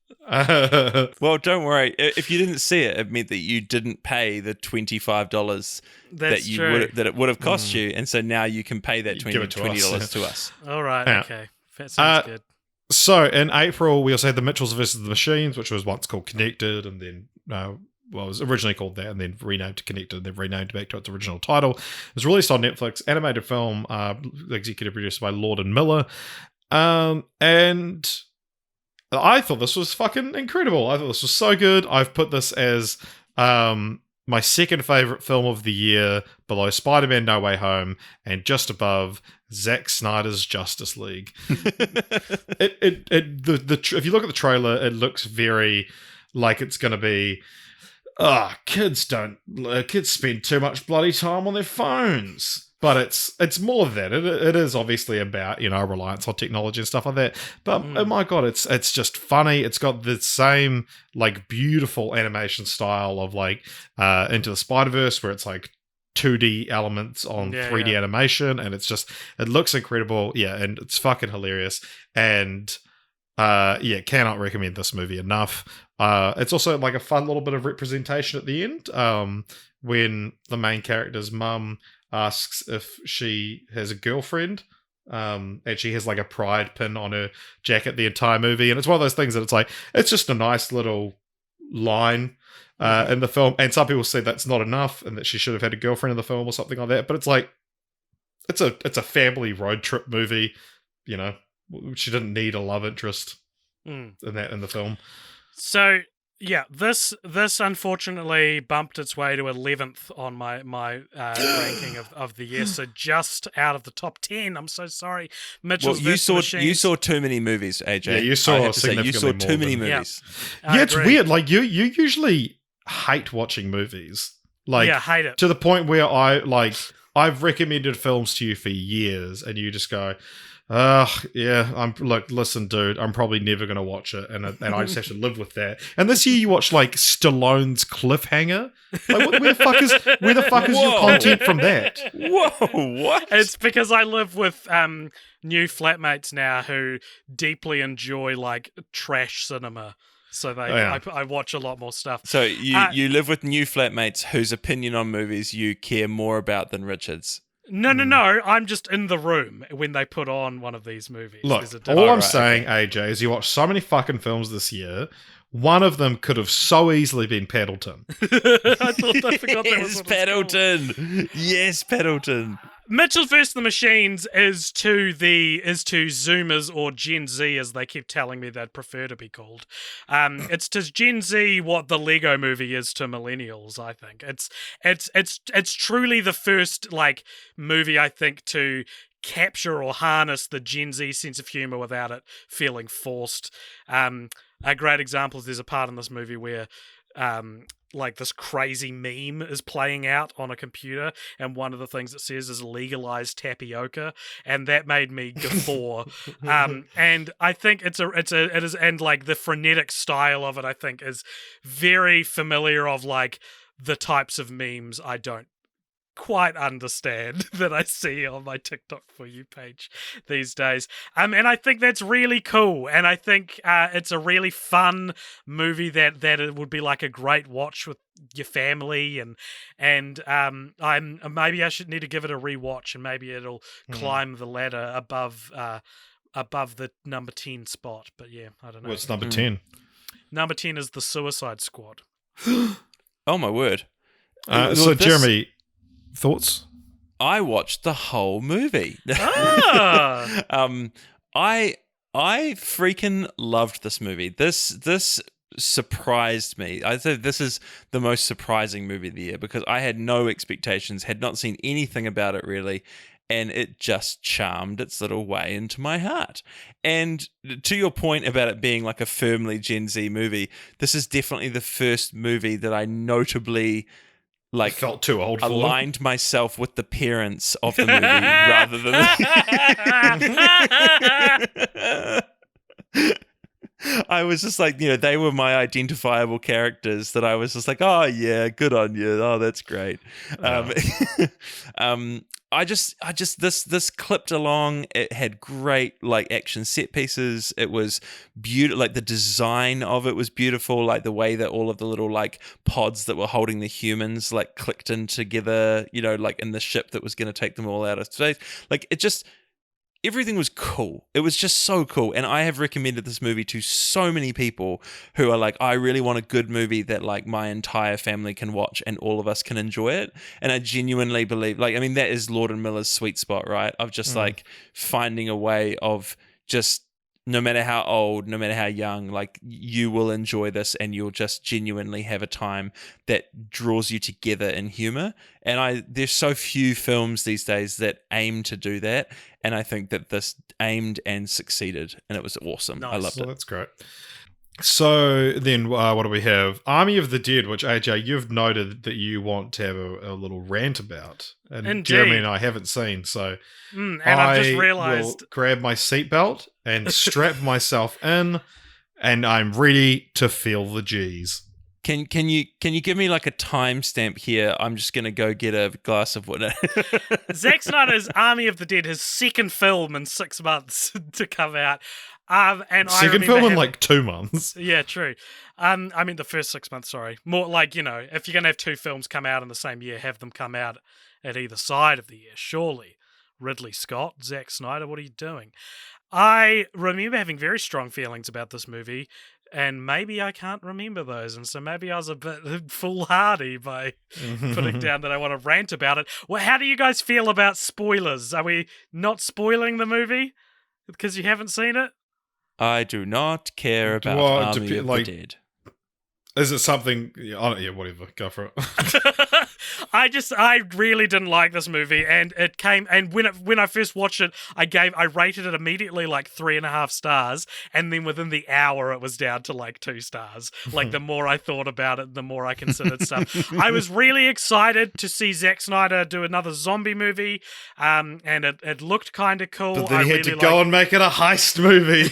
Well, don't worry. If you didn't see it, it meant that you didn't pay the $25 that it would have cost you, and so now you can pay that $20 to us. All right, okay. That sounds good. So in April, we also had The Mitchells vs. the Machines, which was once called Connected, and then it was originally called that, and then renamed to Connected, and then renamed back to its original title. It was released on Netflix, animated film, executive produced by Lord and Miller. And I thought this was fucking incredible. I thought this was so good. I've put this as my second favorite film of the year, below Spider-Man No Way Home, and just above Zack Snyder's Justice League. If you look at the trailer, it looks very like it's going to be, kids spend too much bloody time on their phones. But it's more than that. It is obviously about, reliance on technology and stuff like that. But oh my god, it's just funny. It's got the same like beautiful animation style of like Into the Spider-Verse, where it's like 2D elements on 3D animation, and it looks incredible. Yeah, and it's fucking hilarious. And cannot recommend this movie enough. It's also like a fun little bit of representation at the end, when the main character's mum asks if she has a girlfriend, and she has like a pride pin on her jacket the entire movie, and it's one of those things that it's like, it's just a nice little line in the film, and some people say that's not enough and that she should have had a girlfriend in the film or something like that. But it's like it's a family road trip movie, you know. She didn't need a love interest in the film. So yeah, this unfortunately bumped its way to 11th on my ranking of the year. So just out of the top 10. I'm so sorry, Mitchell's you saw too many movies, AJ. Yeah, you saw significantly too many movies. Yeah, it's weird. Like you usually hate watching movies. Like hate it to the point where I've recommended films to you for years, and you just go, listen, dude, I'm probably never going to watch it, and I just have to live with that. And this year you watched, like, Stallone's Cliffhanger? Like, where the fuck is your content from that? Whoa, what? It's because I live with new flatmates now who deeply enjoy, like, trash cinema. So I watch a lot more stuff. So you live with new flatmates whose opinion on movies you care more about than Richard's. No. I'm just in the room when they put on one of these movies. Look, all I'm saying, AJ, is you watched so many fucking films this year. One of them could have so easily been Paddleton. I forgot that was what Paddleton. Yes, Paddleton. Mitchell vs. the Machines is to Zoomers or Gen Z, as they keep telling me they'd prefer to be called. It's to Gen Z what the Lego Movie is to millennials. I think it's truly the first like movie I think to capture or harness the Gen Z sense of humor without it feeling forced. A great example is there's a part in this movie where like this crazy meme is playing out on a computer, and one of the things it says is legalized tapioca, and that made me guffaw. And I think it is, and like the frenetic style of it, I think is very familiar of like the types of memes I don't quite understand that I see on my TikTok For You page these days. And I think that's really cool. And I think it's a really fun movie that it would be like a great watch with your family. And maybe I should need to give it a rewatch, and maybe it'll climb the ladder above the number 10 spot. But yeah, I don't know. What's number 10? Number 10 is The Suicide Squad. Oh my word. Jeremy, thoughts? I watched the whole movie. Ah! I freaking loved this movie. This surprised me. I think this is the most surprising movie of the year because I had no expectations, had not seen anything about it really, and it just charmed its little way into my heart. And to your point about it being like a firmly Gen Z movie, this is definitely the first movie that I notably like felt too old for aligned myself with the parents of the movie rather than I was just like, they were my identifiable characters that I was just like, oh yeah, good on you. Oh, that's great. This clipped along. It had great like action set pieces. It was beautiful. Like the design of it was beautiful. Like the way that all of the little like pods that were holding the humans like clicked in together, like in the ship that was going to take them all out of space. Like it just, everything was cool. It was just so cool. And I have recommended this movie to so many people who are like, I really want a good movie that like my entire family can watch and all of us can enjoy it. And I genuinely believe, that is Lord and Miller's sweet spot, right? Of just like finding a way of just, no matter how old, no matter how young, like you will enjoy this and you'll just genuinely have a time that draws you together in humor. And there's so few films these days that aim to do that. And I think that this aimed and succeeded, and it was awesome. Nice. I loved it. That's great. So then what do we have? Army of the Dead, which AJ, you've noted that you want to have a little rant about. And Indeed. Jeremy and I haven't seen, so and I've just realised, will grab my seatbelt and strap myself in, and I'm ready to feel the G's. Can you give me like a timestamp here? I'm just gonna go get a glass of water. Zack Snyder's Army of the Dead, his second film in 6 months to come out. And second film in like 2 months. Yeah, true. I mean the first 6 months, sorry. More like, if you're going to have 2 films come out in the same year, have them come out at either side of the year, surely. Ridley Scott, Zack Snyder, what are you doing? I remember having very strong feelings about this movie and maybe I can't remember those, and so maybe I was a bit foolhardy by putting down that I want to rant about it. Well, how do you guys feel about spoilers? Are we not spoiling the movie because you haven't seen it? I do not care about Army of the Dead. Is it something? Yeah, whatever. Go for it. I really didn't like this movie, and it came, and when I first watched it, I rated it immediately like 3.5 stars, and then within the hour it was down to like 2 stars. Like the more I thought about it, the more I considered stuff. I was really excited to see Zack Snyder do another zombie movie, and it looked kind of cool. But then he had to go and make it a heist movie.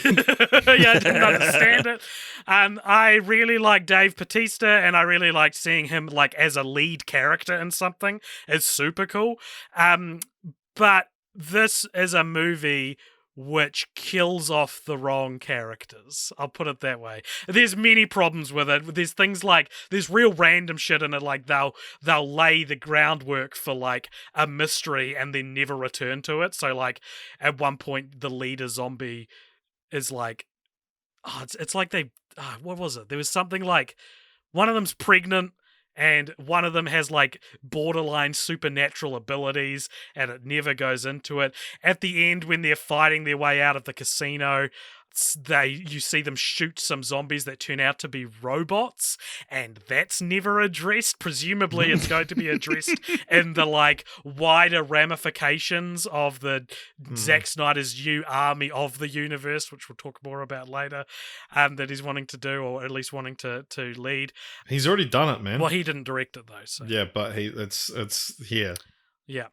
Yeah, I didn't understand it. I really like Dave Bautista, and I really liked seeing him like as a lead character in something. It's super cool. But this is a movie which kills off the wrong characters. I'll put it that way. There's many problems with it. There's things like there's real random shit in it, like they'll lay the groundwork for like a mystery and then never return to it. So like at one point the leader zombie is like, it's like they what was it? There was something like one of them's pregnant and one of them has like borderline supernatural abilities, and it never goes into it. At the end, when they're fighting their way out of the casino, you see them shoot some zombies that turn out to be robots, and that's never addressed. Presumably it's going to be addressed in the like wider ramifications of the Zack Snyder's new army of the universe, which we'll talk more about later, that he's wanting to do, or at least wanting to lead. He's already done it, man. Well, he didn't direct it though, so. Yeah, but it's here. Yeah.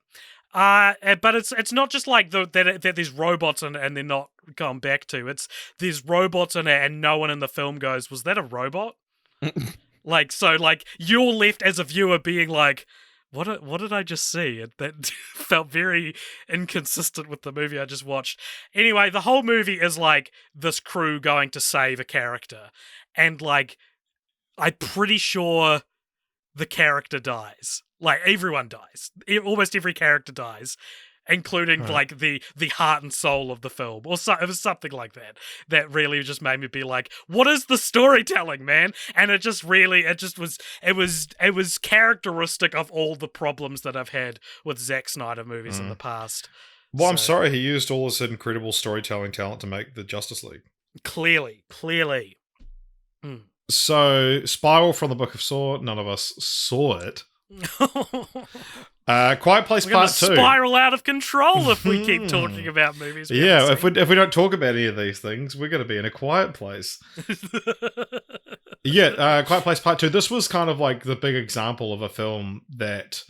But it's not just like that there's robots in it and they're not going back to. There's robots in it and no one in the film goes, was that a robot? So you're left as a viewer being like, what did I just see? That felt very inconsistent with the movie I just watched. Anyway, the whole movie is like this crew going to save a character, and like I'm pretty sure the character dies. Like, everyone dies. Almost every character dies, including, like, the heart and soul of the film. Or it was something like that. That really just made me be like, what is the storytelling, man? And it was characteristic of all the problems that I've had with Zack Snyder movies in the past. Well, I'm sorry he used all this incredible storytelling talent to make the Justice League. Clearly. So, Spiral from the Book of Saw, none of us saw it. Quiet Place Part 2. Spiral out of control if we keep talking about movies. Yeah, if we don't talk about any of these things, we're going to be in a quiet place. Quiet Place Part 2. This was kind of like the big example of a film that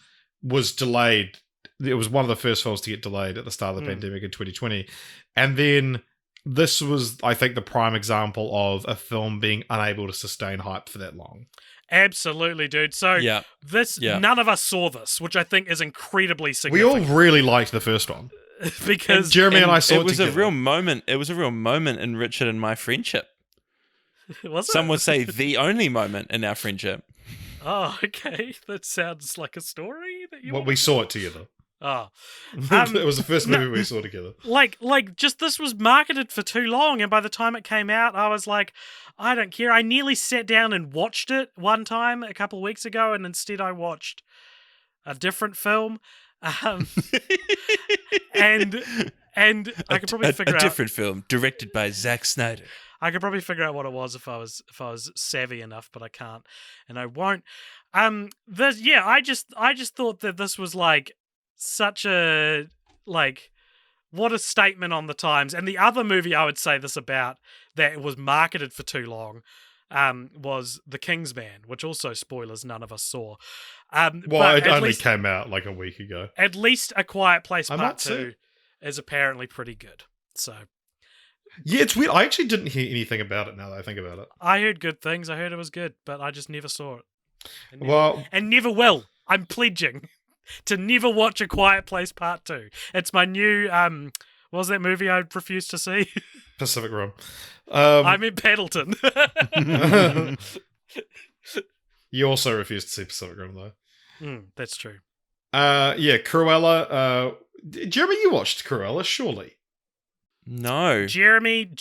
was delayed. It was one of the first films to get delayed at the start of the pandemic in 2020. And then this was, I think, the prime example of a film being unable to sustain hype for that long. Absolutely, dude. So none of us saw this, which I think is incredibly significant. We all really liked the first one. Because Jeremy and I saw it was together. A real moment. It was a real moment in Richard and my friendship. Was it? Some would say the only moment in our friendship. Oh, okay. That sounds like a story that you we saw it together. Oh. It was the first movie we saw together. Just this was marketed for too long, and by the time it came out, I was like, I don't care. I nearly sat down and watched it one time a couple of weeks ago, and instead I watched a different film. And I could probably figure out a different film directed by Zack Snyder. I could probably figure out what it was if I was savvy enough, but I can't, and I won't. I just thought that this was like such a what a statement on the times. And the other movie I would say this about that was marketed for too long was The Kingsman, which also, spoilers, none of us saw. It only came out like a week ago. At least A Quiet Place Part 2 is apparently pretty good. So yeah, it's weird. I actually didn't hear anything about it now that I think about it. I heard good things. I heard it was good, but I just never saw it. And never will. I'm pledging to never watch A Quiet Place Part 2. It's my new, what was that movie I refused to see? Pacific Rim. I'm in Paddleton. You also refused to see Pacific Rim, though. That's true. Cruella. Jeremy, you watched Cruella, surely? No. Jeremy.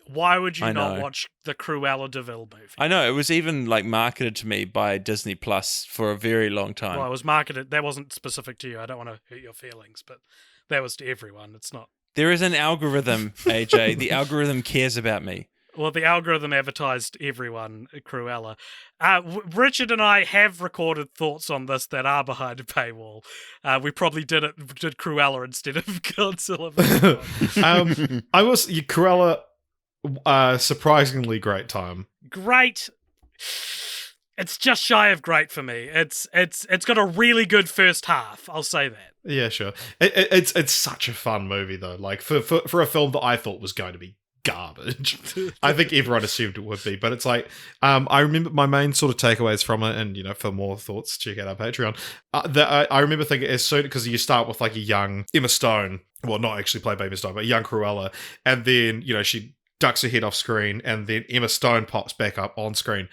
Why would you I not know. watch the Cruella de Vil movie? I know, it was even like marketed to me by Disney Plus for a very long time. Well, it was marketed. That wasn't specific to you. I don't want to hurt your feelings, but that was to everyone. It's not. There is an algorithm, AJ. The algorithm cares about me. Well, the algorithm advertised everyone Cruella. Richard and I have recorded thoughts on this that are behind a paywall. We probably did Cruella instead of Godzilla. Cruella, surprisingly great time. Great. It's just shy of great for me. It's got a really good first half. I'll say that. Yeah, sure. It's such a fun movie though. Like for a film that I thought was going to be garbage. I think everyone assumed it would be, but it's like I remember my main sort of takeaways from it, and for more thoughts, check out our Patreon. I remember thinking as soon, because you start with like a young Emma Stone, well, not actually played by Emma Stone, but a young Cruella, and then she ducks her head off screen, and then Emma Stone pops back up on screen,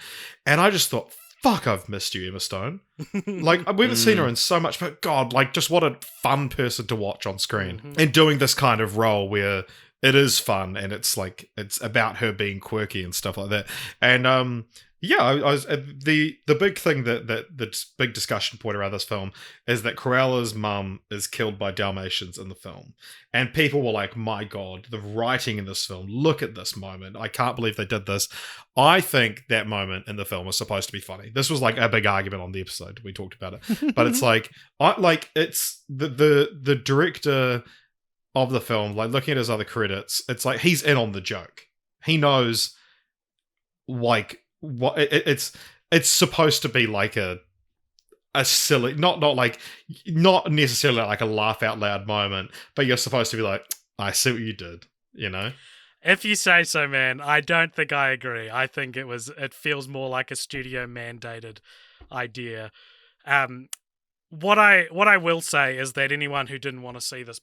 and I just thought, fuck, I've missed you, Emma Stone. Like, we haven't seen her in so much, but God, like, just what a fun person to watch on screen, and doing this kind of role where it is fun, and it's like it's about her being quirky and stuff like that. And I was the big thing that the big discussion point around this film is that Cruella's mum is killed by Dalmatians in the film, and people were like, "My God, the writing in this film! Look at this moment! I can't believe they did this." I think that moment in the film was supposed to be funny. This was like a big argument on the episode. We talked about it, but it's like it's the director of the film, like looking at his other credits, it's like he's in on the joke. He knows, like, what it's supposed to be like a silly, not necessarily like a laugh out loud moment, but you're supposed to be like, I see what you did, If you say so, man. I don't think I agree. I think it feels more like a studio mandated idea. What I will say is that anyone who didn't want to see this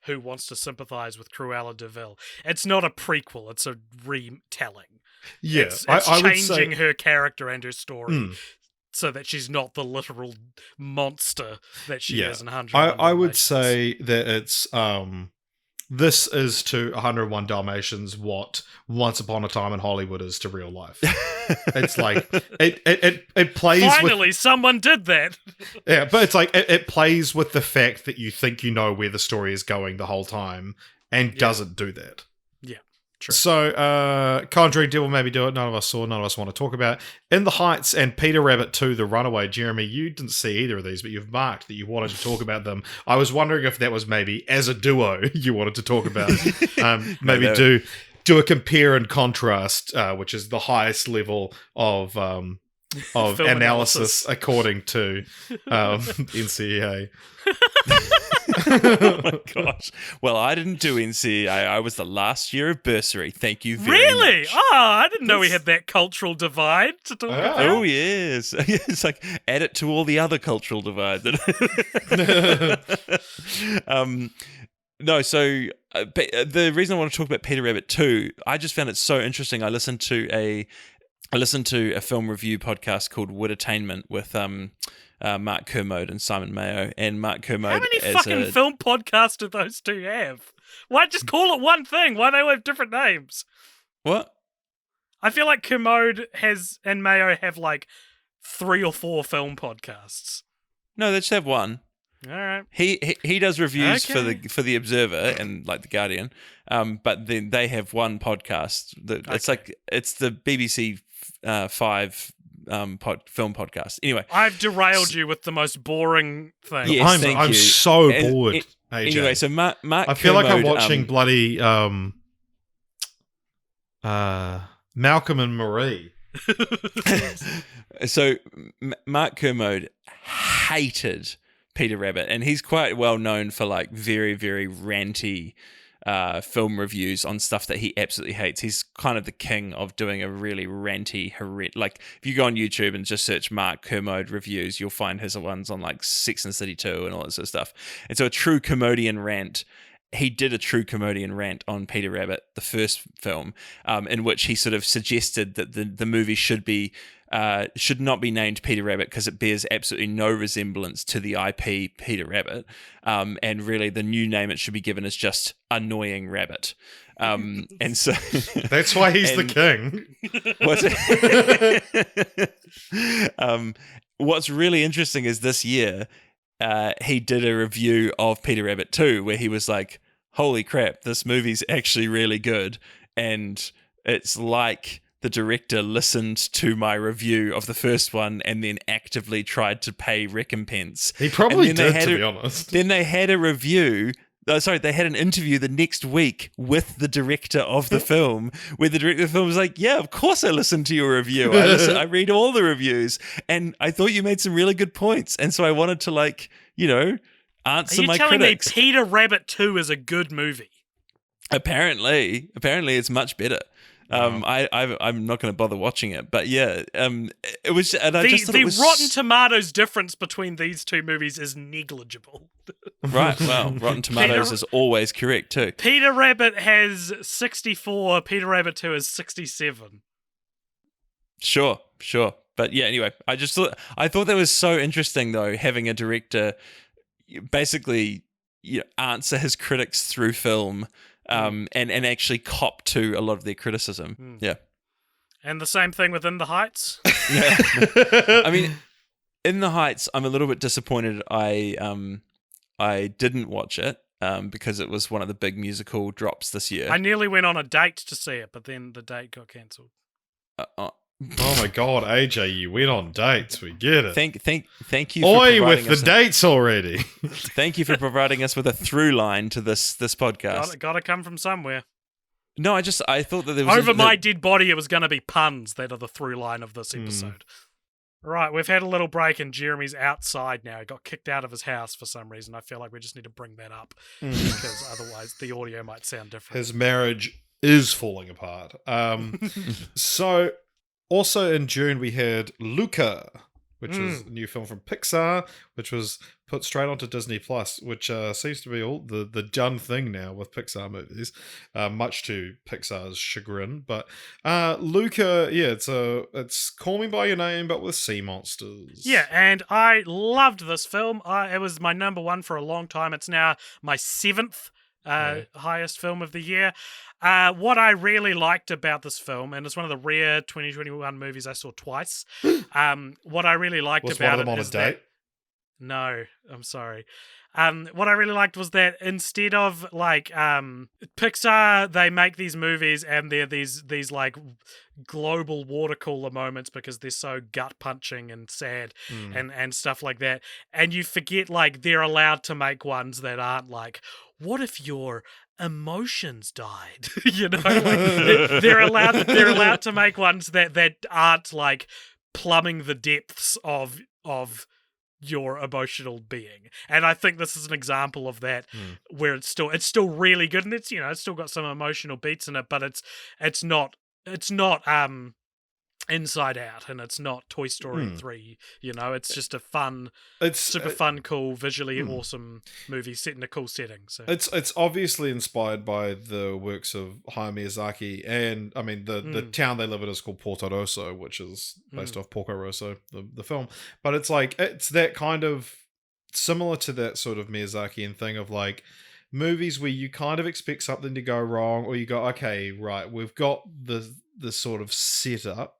who wants to sympathize with Cruella de Vil, it's not a prequel, it's a retelling. Yeah, it's I would changing say her character and her story so that she's not the literal monster that she is in 101 I would say that it's this is to 101 Dalmatians what Once Upon a Time in Hollywood is to real life. It's like it plays. Finally, someone did that. Yeah, but it's like it plays with the fact that you think you know where the story is going the whole time, and doesn't do that. Yeah, true. So, Conjuring, Devil Maybe Do It. None of us saw. None of us want to talk about. In the Heights and Peter Rabbit 2: The Runaway. Jeremy, you didn't see either of these, but you've marked that you wanted to talk about them. I was wondering if that was maybe as a duo you wanted to talk about. Maybe do a compare and contrast, which is the highest level of analysis according to NCEA. Oh my gosh. Well, I didn't do NCEA. I was the last year of bursary. Thank you very really? much. Oh, I didn't know we had that cultural divide to talk about. Oh, yes. It's like, add it to all the other cultural divides. No, so the reason I want to talk about Peter Rabbit 2, I just found it so interesting. I listened to a film review podcast called Woodattainment with Mark Kermode and Simon Mayo. And Mark Kermode, how many fucking film podcasts do those two have? Why just call it one thing? Why do they all have different names? What? I feel like Kermode and Mayo have like 3 or 4 film podcasts. No, they just have one. All right. He does reviews for the Observer and like the Guardian, but then they have one podcast. It's the BBC 5 film podcast. Anyway, I've derailed you with the most boring thing. Yes, I'm so bored. AJ. Anyway, so Mark I feel like I'm watching bloody Malcolm and Marie. So Mark Kermode hated Peter Rabbit, and he's quite well known for like very, very ranty film reviews on stuff that he absolutely hates. He's kind of the king of doing a really ranty, like if you go on YouTube and just search Mark Kermode reviews, you'll find his ones on like Sex and the City 2 and all that sort of stuff. And so a true Kermodian rant. he did a true comedian rant on Peter Rabbit, the first film, in which he sort of suggested that the movie should not be named Peter Rabbit because it bears absolutely no resemblance to the IP Peter Rabbit, and really the new name it should be given is just Annoying Rabbit. And so that's why he's the king. What's really interesting is this year he did a review of Peter Rabbit 2 where he was like, holy crap, this movie's actually really good, and it's like the director listened to my review of the first one and then actively tried to pay recompense. He probably did, to be honest. Then they had a review. They had an interview the next week with the director of the film, where the director of the film was like, yeah, of course I listened to your review. I read all the reviews, and I thought you made some really good points. And so I wanted to, like, you know, answer my critics. Are you telling me Peter Rabbit 2 is a good movie? Apparently it's much better. I'm not going to bother watching it, but yeah, it was. And I just thought the it was Rotten Tomatoes difference between these two movies is negligible. Right. Well, Rotten Tomatoes is always correct too. Peter Rabbit has 64. Peter Rabbit 2 is 67. Sure. But yeah, anyway, I thought that was so interesting though, having a director basically answer his critics through film. And actually cop to a lot of their criticism. Yeah. And the same thing with In the Heights? Yeah. I mean, In the Heights, I'm a little bit disappointed I didn't watch it because it was one of the big musical drops this year. I nearly went on a date to see it, but then the date got cancelled. Oh my God, AJ, you went on dates. We get it. Thank you. Oi, with the dates already. Thank you for providing us with a through line to this podcast. Got to come from somewhere. No, I thought that there was over my dead body. It was going to be puns that are the through line of this episode. Right, we've had a little break, and Jeremy's outside now. He got kicked out of his house for some reason. I feel like we just need to bring that up because otherwise the audio might sound different. His marriage is falling apart. So. Also in June, we had LUCA, which was a new film from Pixar, which was put straight onto Disney Plus, which seems to be all the done thing now with Pixar movies, much to Pixar's chagrin. But LUCA, yeah, it's Call Me by Your Name, but with sea monsters. Yeah, and I loved this film. It was my number one for a long time. It's now my 7th highest film of the year. What I really liked about this film, and it's one of the rare 2021 movies I saw twice. What I really liked was about one of them it on is a date? No, I'm sorry. What I really liked was that instead of like Pixar, they make these movies and they're these like global water cooler moments because they're so gut punching and sad and stuff like that. And you forget like they're allowed to make ones that aren't like, what if your emotions died? You know, like, they're allowed to make ones that aren't like plumbing the depths of your emotional being. And I think this is an example of that where it's still really good, and it's it's still got some emotional beats in it, but it's not Inside Out, and it's not Toy Story 3. It's just a fun, super fun, cool, visually awesome movie set in a cool setting. So it's obviously inspired by the works of Hayao Miyazaki, and I mean the town they live in is called Porto Rosso, which is based off Porco Rosso, the film. But it's like it's that kind of similar to that sort of Miyazakian thing of like movies where you kind of expect something to go wrong, or you go, okay, right, we've got the sort of setup.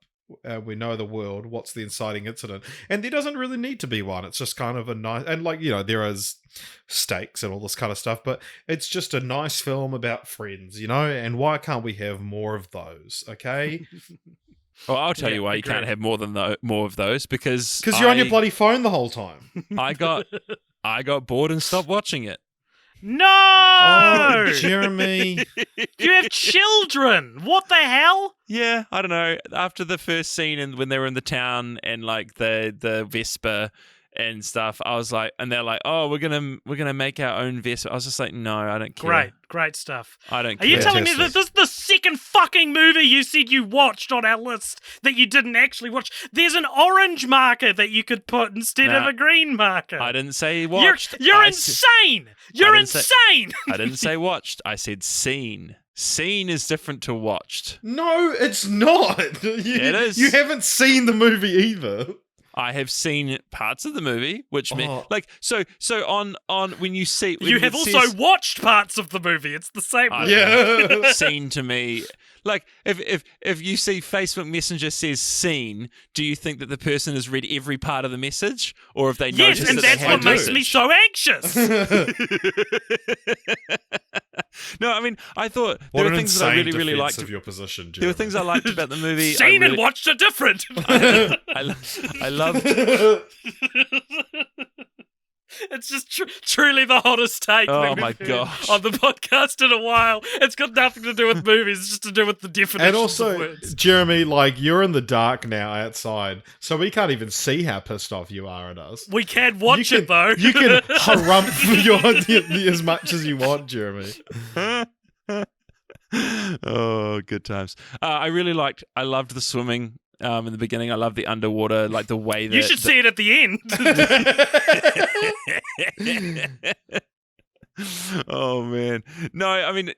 We know the world. What's the inciting incident? And there doesn't really need to be one. It's just kind of a nice, and like, there is stakes and all this kind of stuff, but it's just a nice film about friends, and why can't we have more of those? Okay. Well, I'll tell you why you can't have more of those, because you're on your bloody phone the whole time. I got bored and stopped watching it. No! Oh, Jeremy. You have children! What the hell? Yeah, I don't know. After the first scene and when they were in the town and like the Vespa and stuff. I was like, and they're like, oh, we're gonna make our own vessel. I was just like, no, I don't care. Great stuff. I don't Are care. you telling me that this is the second fucking movie you said you watched on our list that you didn't actually watch? There's an orange marker that you could put instead of a green marker. I didn't say watched. You're insane. You're insane. I didn't say watched. I said seen. Seen is different to watched. No, it's not. It is. You haven't seen the movie either. I have seen parts of the movie, which so on when you see you have also watched parts of the movie. It's the same. Yeah, seen to me. Like if you see Facebook Messenger says seen, do you think that the person has read every part of the message, or have they noticed? Yes, and that's what makes me so anxious. No, I mean, I thought there were things that I really liked of your position. There were things I liked about the movie. Seen and watched are different. I loved. It's just truly the hottest take my gosh. on the podcast in a while. It's got nothing to do with movies. It's just to do with the definitions and also, of words. Jeremy, like, you're in the dark now outside, so we can't even see how pissed off you are at us. We can watch it, though. You can harumph as much as you want, Jeremy. Oh, good times. I loved the swimming. In the beginning, I love the underwater, like the way that... You should see it at the end. Oh, man. No, I mean,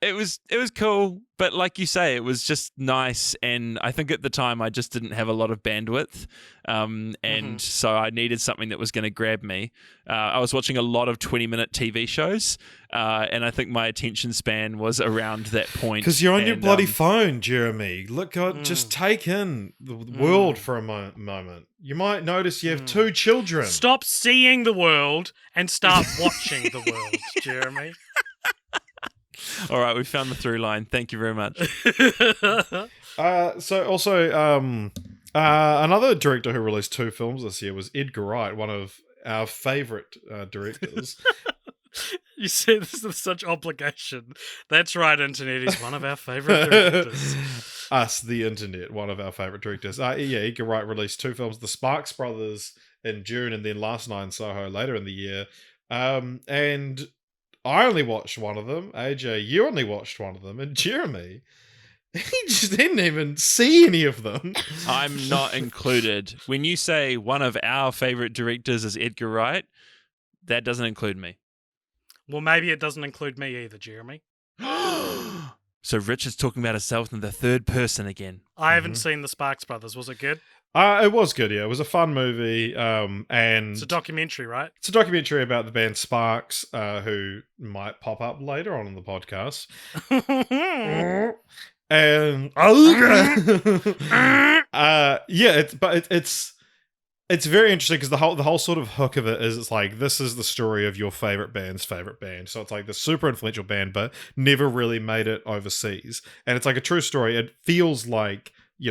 it was cool, but like you say, it was just nice, and I think at the time I just didn't have a lot of bandwidth, and so I needed something that was going to grab me. I was watching a lot of 20-minute TV shows, and I think my attention span was around that point. Because you're on your bloody phone, Jeremy. Look, just take in the world for a moment. You might notice you have 2 children. Stop seeing the world and start watching the world, Jeremy. All right, we found the through line. Thank you very much. So also, another director who released 2 films this year was Edgar Wright, one of our favourite directors. You say this with such obligation. That's right, Internet. He's one of our favourite directors. Us, the Internet, one of our favourite directors. Edgar Wright released 2 films, The Sparks Brothers in June, and then Last Night in Soho later in the year. And I only watched one of them. AJ, you only watched one of them. And Jeremy, he just didn't even see any of them. I'm not included. When you say one of our favourite directors is Edgar Wright, that doesn't include me. Well, maybe it doesn't include me either, Jeremy. So Richard's talking about himself in the third person again. I haven't seen The Sparks Brothers. Was it good? It was good, yeah. It was a fun movie, and it's a documentary, right? It's a documentary about the band Sparks, who might pop up later on in the podcast. And it's very interesting because the whole sort of hook of it is it's like, this is the story of your favorite band's favorite band. So it's like this super influential band, but never really made it overseas. And it's like a true story. It feels like,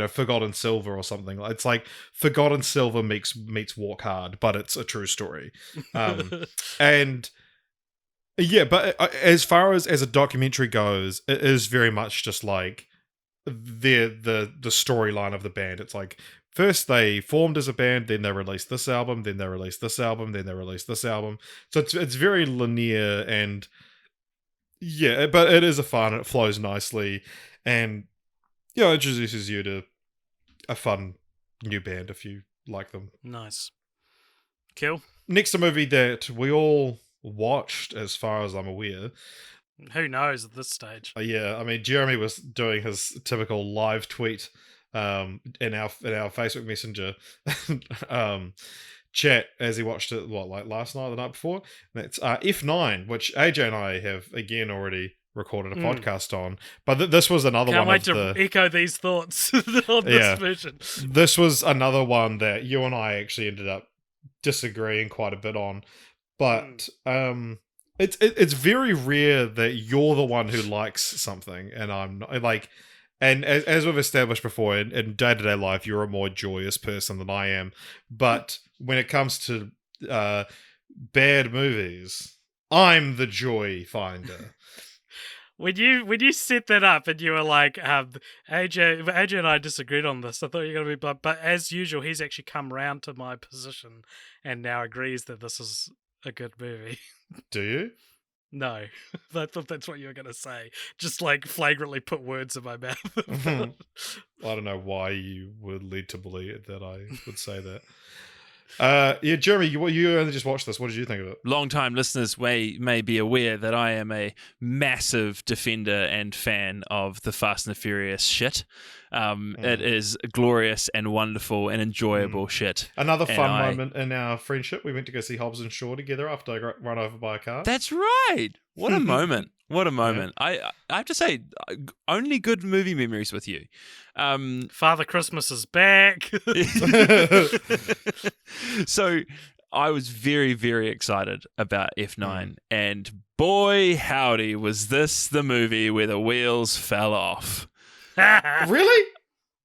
Forgotten Silver or something. It's like Forgotten Silver meets Walk Hard, but it's a true story. And yeah, but as far as a documentary goes, it is very much just like the storyline of the band. It's like, first they formed as a band, then they released this album, then they released this album, then they released this album. So it's very linear, and yeah, but it is fun. It flows nicely, and introduces you to a fun new band if you like them. Nice. Cool. Next, a movie that we all watched, as far as I'm aware. Who knows at this stage? Yeah, I mean, Jeremy was doing his typical live tweet in our Facebook Messenger chat as he watched it, last night or the night before? That's F9, which AJ and I have, again, already recorded a podcast on, but this was another Can't one wait to echo these thoughts on this version. This was another one that you and I actually ended up disagreeing quite a bit on, but it's very rare that you're the one who likes something and I'm not. Like, and as we've established before, in day-to-day life, you're a more joyous person than I am, but when it comes to bad movies, I'm the joy finder. when you set that up and you were like, AJ and I disagreed on this. I thought you were gonna be, but as usual, he's actually come round to my position and now agrees that this is a good movie. Do you? No, I thought that's what you were gonna say. Just like flagrantly put words in my mouth. I don't know why you would lead to believe that I would say that. Yeah, Jeremy, you only just watched this. What did you think of it? Long-time listeners may be aware that I am a massive defender and fan of the Fast and the Furious shit. It is glorious and wonderful and enjoyable shit. Another fun moment in our friendship. We went to go see Hobbs and Shaw together after I got run over by a car. That's right. What a moment. What a moment. Yeah. I have to say, only good movie memories with you. Father Christmas is back. So I was very, very excited about F9. And boy, howdy, was this the movie where the wheels fell off. Really?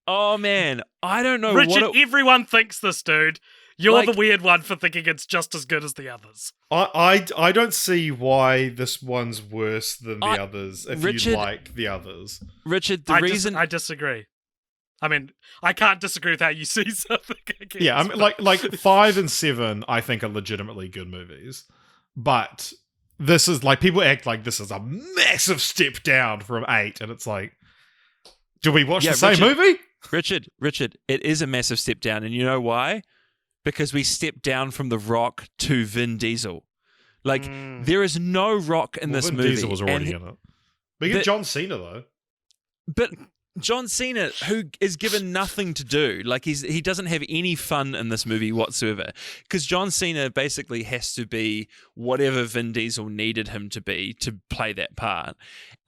Oh, man. I don't know Richard, everyone thinks this, dude. You're the weird one for thinking it's just as good as the others. I don't see why this one's worse than the others if you like the others. Richard, I disagree. I mean, I can't disagree with how you see something. Yeah, I mean, like 5 and 7, I think are legitimately good movies, but this is like people act like this is a massive step down from 8, and it's like, do we watch the same movie? Richard, it is a massive step down, and you know why? Because we stepped down from The Rock to Vin Diesel. Like, there is no Rock in this movie. Vin Diesel was already in it. We get John Cena, though. But John Cena, who is given nothing to do, like he doesn't have any fun in this movie whatsoever, because John Cena basically has to be whatever Vin Diesel needed him to be to play that part.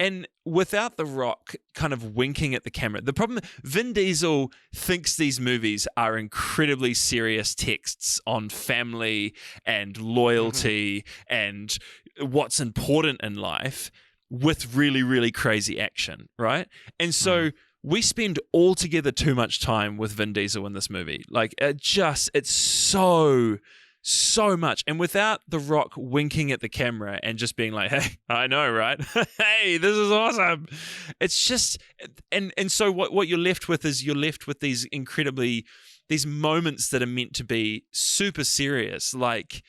And without The Rock kind of winking at the camera, the problem, Vin Diesel thinks these movies are incredibly serious texts on family and loyalty and what's important in life, with really, really crazy action, right? And so we spend altogether too much time with Vin Diesel in this movie. Like, it's so much. And without The Rock winking at the camera and just being like, hey, I know, right? Hey, this is awesome. It's just, and so what you're left with is these these moments that are meant to be super serious. Like,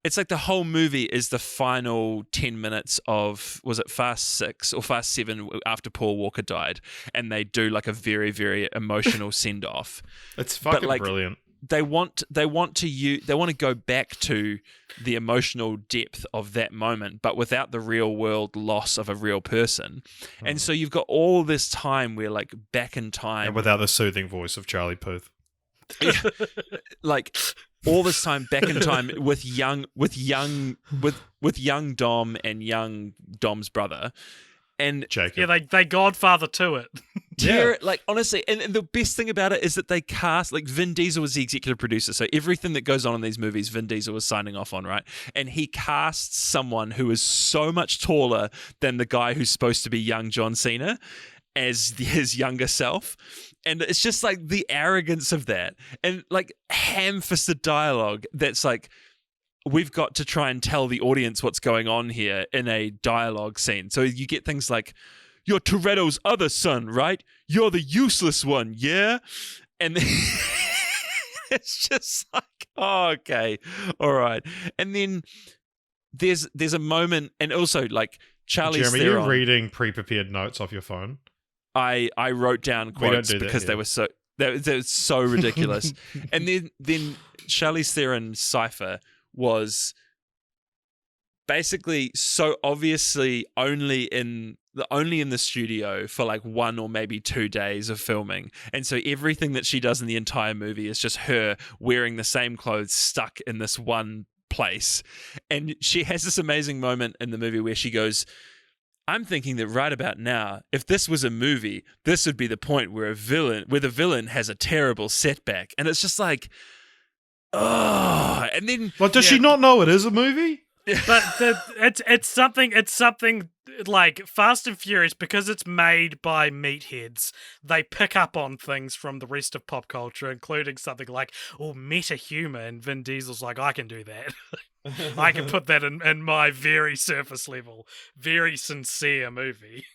it's like the whole movie is the final 10 minutes of, was it Fast 6 or Fast 7 after Paul Walker died, and they do like a very, very emotional send off. It's fucking brilliant. They want to go back to the emotional depth of that moment, but without the real world loss of a real person. And so you've got all this time where, like, back in time, and without the soothing voice of Charlie Puth. Like, all this time back in time with young Dom and young Dom's brother, and Jacob. Yeah, they godfather to it. Yeah, like, honestly, and the best thing about it is that they cast, like, Vin Diesel was the executive producer, so everything that goes on in these movies, Vin Diesel was signing off on, right? And he casts someone who is so much taller than the guy who's supposed to be young John Cena as his younger self. And it's just like the arrogance of that, and like ham-fisted dialogue that's like, we've got to try and tell the audience what's going on here in a dialogue scene. So you get things like, you're Toretto's other son, right? You're the useless one, yeah? And it's just like, oh, okay, all right. And then there's a moment, and also, like, Charlie's Jeremy, Theron, you're reading pre-prepared notes off your phone. I wrote down quotes because they were so ridiculous. And then Charlize Theron's cipher was basically so obviously only in the studio for like 1 or maybe 2 days of filming, and so everything that she does in the entire movie is just her wearing the same clothes stuck in this one place. And she has this amazing moment in the movie where she goes, I'm thinking that right about now, if this was a movie, this would be the point where the villain has a terrible setback. And it's just like, oh, and then, well, does she not know it is a movie? But it's something like Fast and Furious, because it's made by meatheads. They pick up on things from the rest of pop culture, including something like, oh, meta humor, and Vin Diesel's like, I can do that. I can put that in my very surface level, very sincere movie.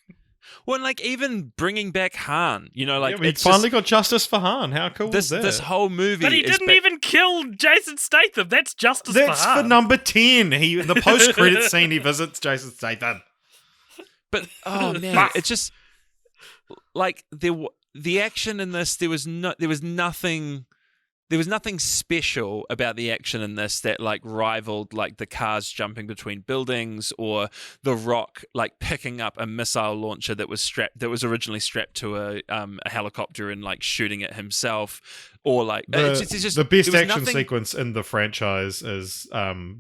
Well, and like even bringing back Han, like we it's finally got justice for Han. How cool this is that? this whole movie. But he didn't even kill Jason Statham. That's justice That's for Han. for number 10. The post-credit scene, he visits Jason Statham. But oh man, it's just like the action in this. There was nothing special about the action in this that like rivaled like the cars jumping between buildings or the Rock like picking up a missile launcher that was originally strapped to a helicopter and like shooting it himself, or like it's just the best action sequence in the franchise is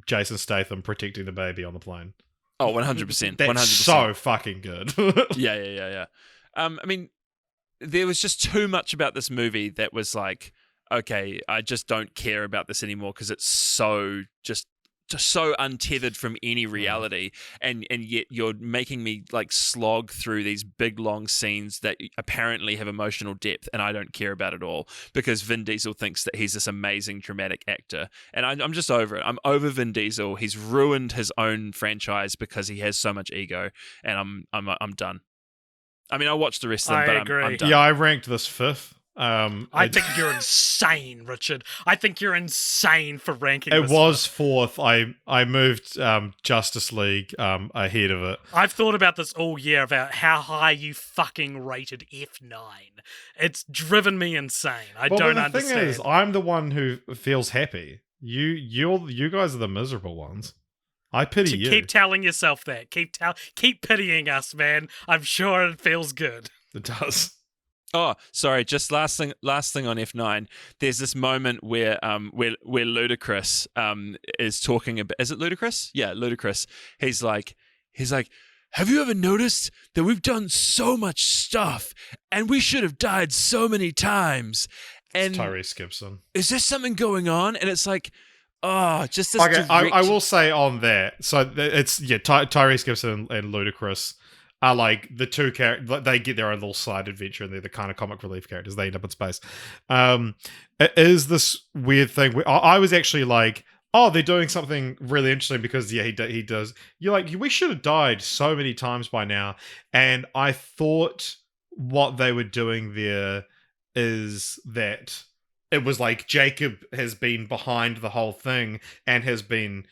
Jason Statham protecting the baby on the plane. Oh, 100%. That's 100%. so fucking good. Yeah. I mean, there was just too much about this movie that was like, okay, I just don't care about this anymore because it's so just so untethered from any reality, and yet you're making me like slog through these big long scenes that apparently have emotional depth, and I don't care about it all because Vin Diesel thinks that he's this amazing dramatic actor, and I'm just over it. I'm over Vin Diesel. He's ruined his own franchise because he has so much ego, and I'm done. I mean, I watched the rest of them, but agree. I'm done. Yeah, I ranked this 5th. I think you're insane, Richard. I think you're insane for ranking it this. Was 4th. I moved Justice League ahead of it. I've thought about this all year about how high you fucking rated F9. It's driven me insane. I don't understand. The thing is, I'm the one who feels happy. You guys are the miserable ones. I pity you. Keep telling yourself that. Keep pitying us, man. I'm sure it feels good. It does. Oh, sorry. Just last thing on F9. There's this moment where Ludacris is talking about. Is it Ludacris? Yeah, Ludacris. He's like, have you ever noticed that we've done so much stuff and we should have died so many times? And it's Tyrese Gibson. Is there something going on? And it's like, oh, just this. Okay, I will say on that. So it's Tyrese Gibson and Ludacris are like the two characters. They get their own little side adventure, and they're the kind of comic relief characters. They end up in space. It is this weird thing where I was actually like, oh, they're doing something really interesting because he does. You're like, we should have died so many times by now, and I thought what they were doing there is that it was like Jacob has been behind the whole thing and has been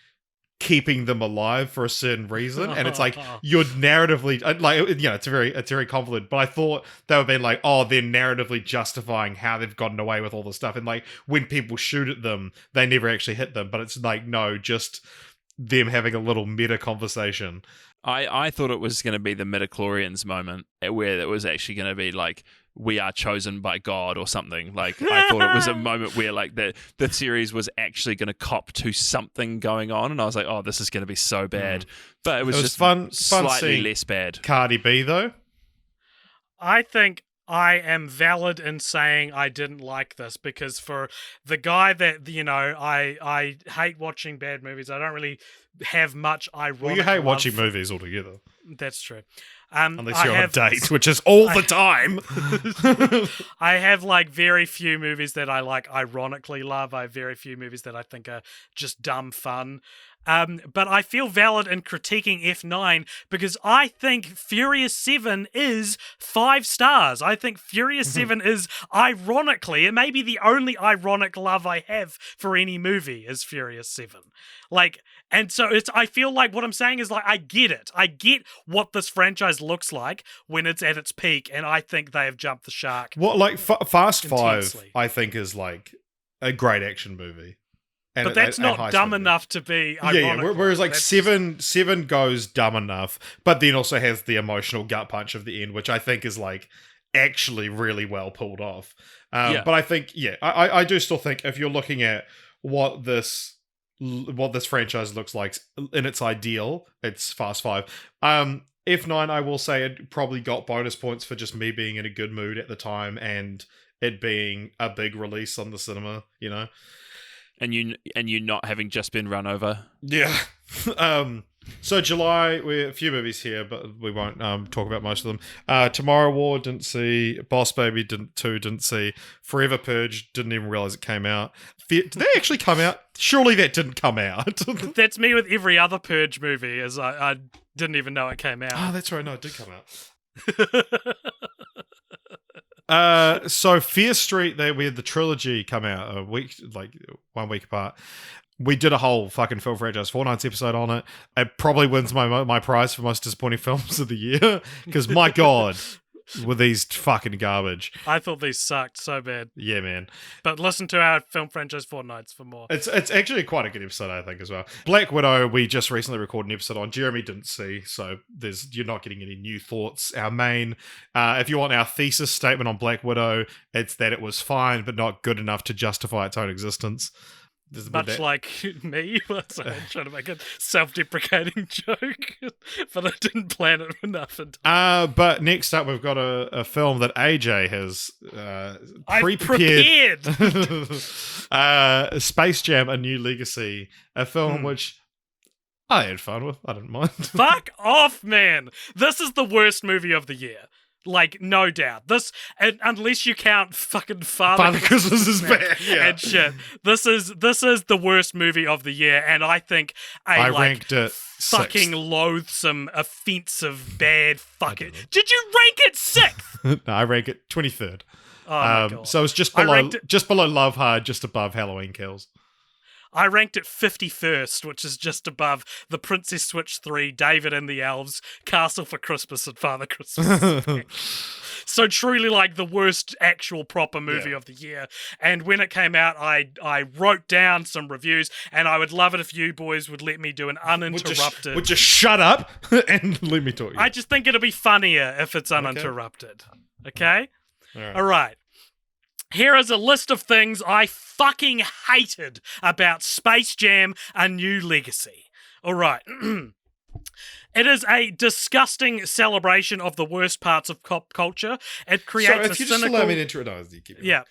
keeping them alive for a certain reason, and it's like you're narratively like, it's very convoluted, but I thought they were being like, oh, they're narratively justifying how they've gotten away with all this stuff, and like when people shoot at them they never actually hit them, but it's like, no, just them having a little meta conversation. I thought it was going to be the midichlorians moment where it was actually going to be like, we are chosen by God or something. Like, I thought it was a moment where like the series was actually going to cop to something going on, and I was like, oh, this is going to be so bad. But it was just fun slightly less bad. Cardi B though, I think I am valid in saying I didn't like this because for the guy that, I hate watching bad movies. I don't really have much ironic Well, you hate love. watching movies altogether. That's true. Unless you're on a date, which is all the time. I have like very few movies that I like ironically love. I have very few movies that I think are just dumb fun. But I feel valid in critiquing F9 because I think Furious 7 is 5 stars. I think Furious 7 is, ironically, it may be the only ironic love I have for any movie is Furious 7. Like, and so I feel like what I'm saying is like, I get it. I get what this franchise looks like when it's at its peak, and I think they have jumped the shark. Well, like Fast intensely. 5, I think is like a great action movie. And but that's not dumb enough to be ironic. Yeah. Whereas like seven goes dumb enough, but then also has the emotional gut punch of the end, which I think is like actually really well pulled off. But I think, I do still think if you're looking at what this franchise looks like in its ideal, it's Fast 5. F9, I will say, it probably got bonus points for just me being in a good mood at the time and it being a big release on the cinema, And you not having just been run over. Yeah. So July, we're a few movies here, but we won't talk about most of them. Tomorrow War, didn't see. Boss Baby, didn't see. Forever Purge, didn't even realize it came out. Did they actually come out? Surely that didn't come out. That's me with every other Purge movie, as I didn't even know it came out. Oh, that's right. No, it did come out. So Fear Street, we had the trilogy come out a week, like 1 week apart. We did a whole fucking Film Franchise Fortnights episode on it. It probably wins my prize for most disappointing films of the year, because my god, were these fucking garbage. I thought these sucked so bad. Yeah, man. But listen to our Film Franchise Fortnights for more. It's actually quite a good episode, I think, as well. Black Widow, we just recently recorded an episode on. Jeremy didn't see, so you're not getting any new thoughts. Our main, if you want our thesis statement on Black Widow, it's that it was fine, but not good enough to justify its own existence. Much like me, so I'm trying to make a self-deprecating joke, but I didn't plan it enough. But next up, we've got a film that AJ has prepared. Space Jam: A New Legacy, a film which I had fun with. I didn't mind. Fuck off, man! This is the worst movie of the year. Like, no doubt. This, unless you count fucking Father Christmas is bad, yeah. And shit. This is the worst movie of the year, and I think I ranked it fucking 6th. Loathsome, offensive, bad fucking. Did you rank it 6th? No, I rank it 23rd. Oh my God. So it's just below Love Hard, just above Halloween Kills. I ranked it 51st, which is just above The Princess Switch 3, David and the Elves, Castle for Christmas, and Father Christmas. So truly like the worst actual proper movie of the year. And when it came out, I wrote down some reviews, and I would love it if you boys would let me do an uninterrupted... Would you shut up and let me talk? I just think it'll be funnier if it's uninterrupted. Okay? All right. Here is a list of things I fucking hated about Space Jam: A New Legacy. All right. It is a disgusting celebration of the worst parts of pop culture. It creates if you just allow me to introduce you, keep it. Yeah.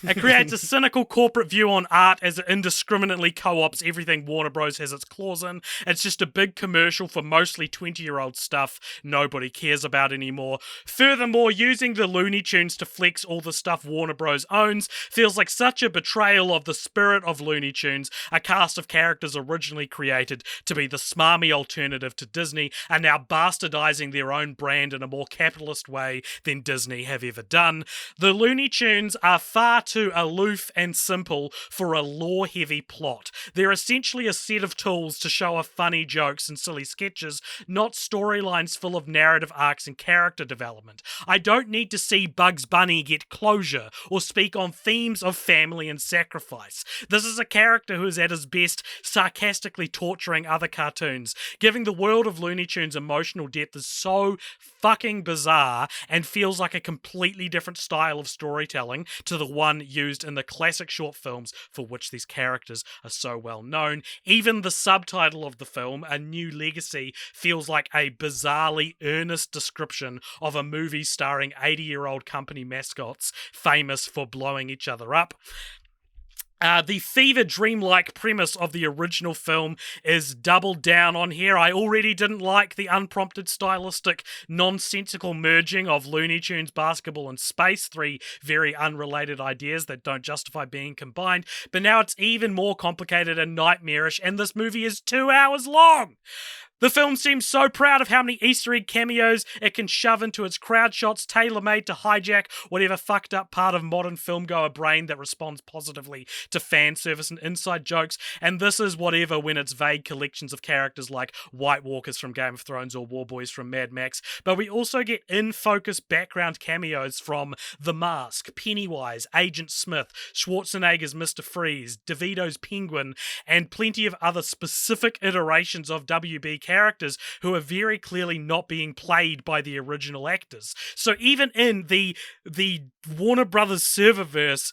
It creates a cynical corporate view on art as it indiscriminately co-ops everything Warner Bros. Has its claws in. It's just a big commercial for mostly 20-year-old stuff nobody cares about anymore. Furthermore, using the Looney Tunes to flex all the stuff Warner Bros. Owns feels like such a betrayal of the spirit of Looney Tunes, a cast of characters originally created to be the smarmy alternative to Disney, are now bastardizing their own brand in a more capitalist way than Disney have ever done. The Looney Tunes are far too aloof and simple for a lore-heavy plot. They're essentially a set of tools to show off funny jokes and silly sketches, not storylines full of narrative arcs and character development. I don't need to see Bugs Bunny get closure or speak on themes of family and sacrifice. This is a character who is at his best sarcastically torturing other cartoons. Giving the world of Looney Tunes emotional depth is so fucking bizarre and feels like a completely different style of storytelling to the one used in the classic short films for which these characters are so well known. Even the subtitle of the film, A New Legacy, feels like a bizarrely earnest description of a movie starring 80-year-old company mascots famous for blowing each other up. The fever dreamlike premise of the original film is doubled down on here. I already didn't like the unprompted stylistic nonsensical merging of Looney Tunes, basketball, and space, three very unrelated ideas that don't justify being combined, but now it's even more complicated and nightmarish, and this movie is 2 hours long! The film seems so proud of how many Easter egg cameos it can shove into its crowd shots, tailor-made to hijack whatever fucked up part of modern filmgoer brain that responds positively to fan service and inside jokes, and this is whatever when it's vague collections of characters like White Walkers from Game of Thrones or War Boys from Mad Max, but we also get in-focus background cameos from The Mask, Pennywise, Agent Smith, Schwarzenegger's Mr. Freeze, DeVito's Penguin, and plenty of other specific iterations of WB characters who are very clearly not being played by the original actors. So even in the Warner Brothers serververse,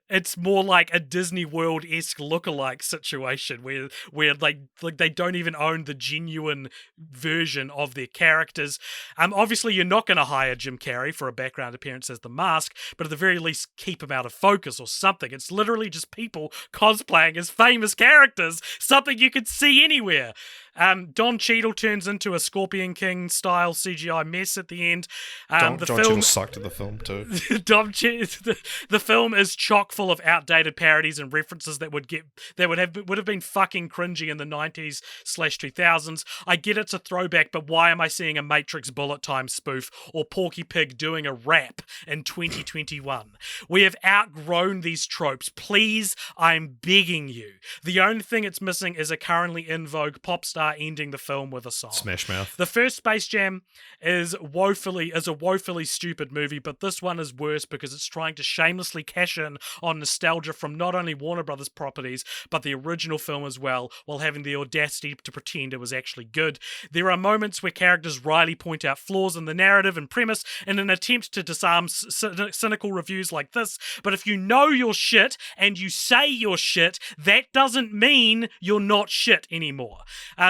it's more like a Disney World-esque lookalike situation where they don't even own the genuine version of their characters. Obviously, you're not going to hire Jim Carrey for a background appearance as the Mask, but at the very least, keep him out of focus or something. It's literally just people cosplaying as famous characters, something you could see anywhere. Don Cheadle turns into a Scorpion King style CGI mess at the end. John The Cheadle sucked at the film too. The film is chock full of outdated parodies and references that would have been fucking cringy in the 90s/2000s. I get it's a throwback, but why am I seeing a Matrix bullet time spoof or Porky Pig doing a rap in 2021? We have outgrown these tropes. Please, I'm begging you. The only thing it's missing is a currently in vogue pop star ending the film with a song. Smash Mouth. The first Space Jam is a woefully stupid movie, but this one is worse because it's trying to shamelessly cash in on nostalgia from not only Warner Brothers properties, but the original film as well, while having the audacity to pretend it was actually good. There are moments where characters wryly point out flaws in the narrative and premise in an attempt to disarm cynical reviews like this, but if you know your shit and you say your shit, that doesn't mean you're not shit anymore.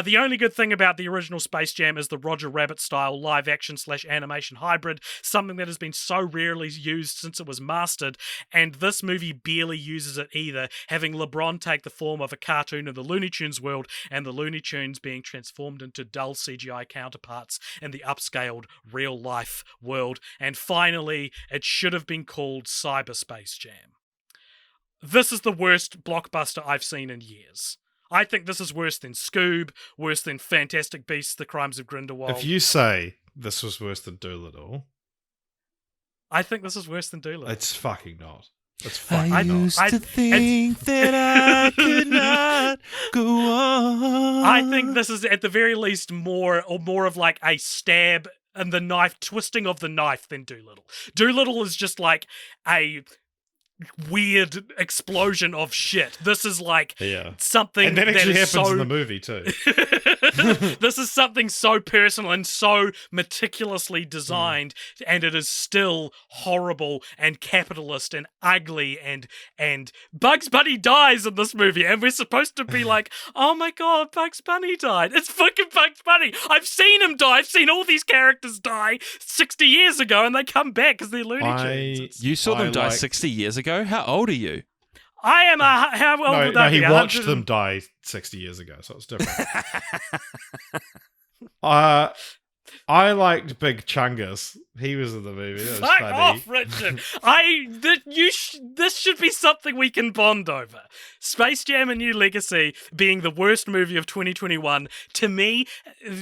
The only good thing about the original Space Jam is the Roger Rabbit style live action / animation hybrid, something that has been so rarely used since it was mastered, and this movie barely uses it either, having LeBron take the form of a cartoon in the Looney Tunes world and the Looney Tunes being transformed into dull CGI counterparts in the upscaled real life world. And finally, it should have been called Cyberspace Jam. This is the worst blockbuster I've seen in years. I think this is worse than Scoob, worse than Fantastic Beasts: The Crimes of Grindelwald. If you say this was worse than Doolittle, I think this is worse than Doolittle. it's fucking not. It's fucking I not. used to think that I could not go on. I think this is at the very least more of like a stab and the knife, twisting of the knife than Doolittle. Doolittle is just like a weird explosion of shit. This is like something and that that actually is happens so... in the movie too. This is something so personal and so meticulously designed, and it is still horrible and capitalist and ugly, and Bugs Bunny dies in this movie, and we're supposed to be like, oh my god, Bugs Bunny died. It's fucking Bugs Bunny. I've seen him die. I've seen all these characters die 60 years ago, and they come back because they're Looney Tunes. You saw them die 60 years ago? How old are you? I am how old would that be? He watched them die 60 years ago, so it's different. I liked Big Chungus. He was in the movie. That was Fuck funny. off, Richard. This should be something we can bond over. Space Jam: A New Legacy being the worst movie of 2021, to me,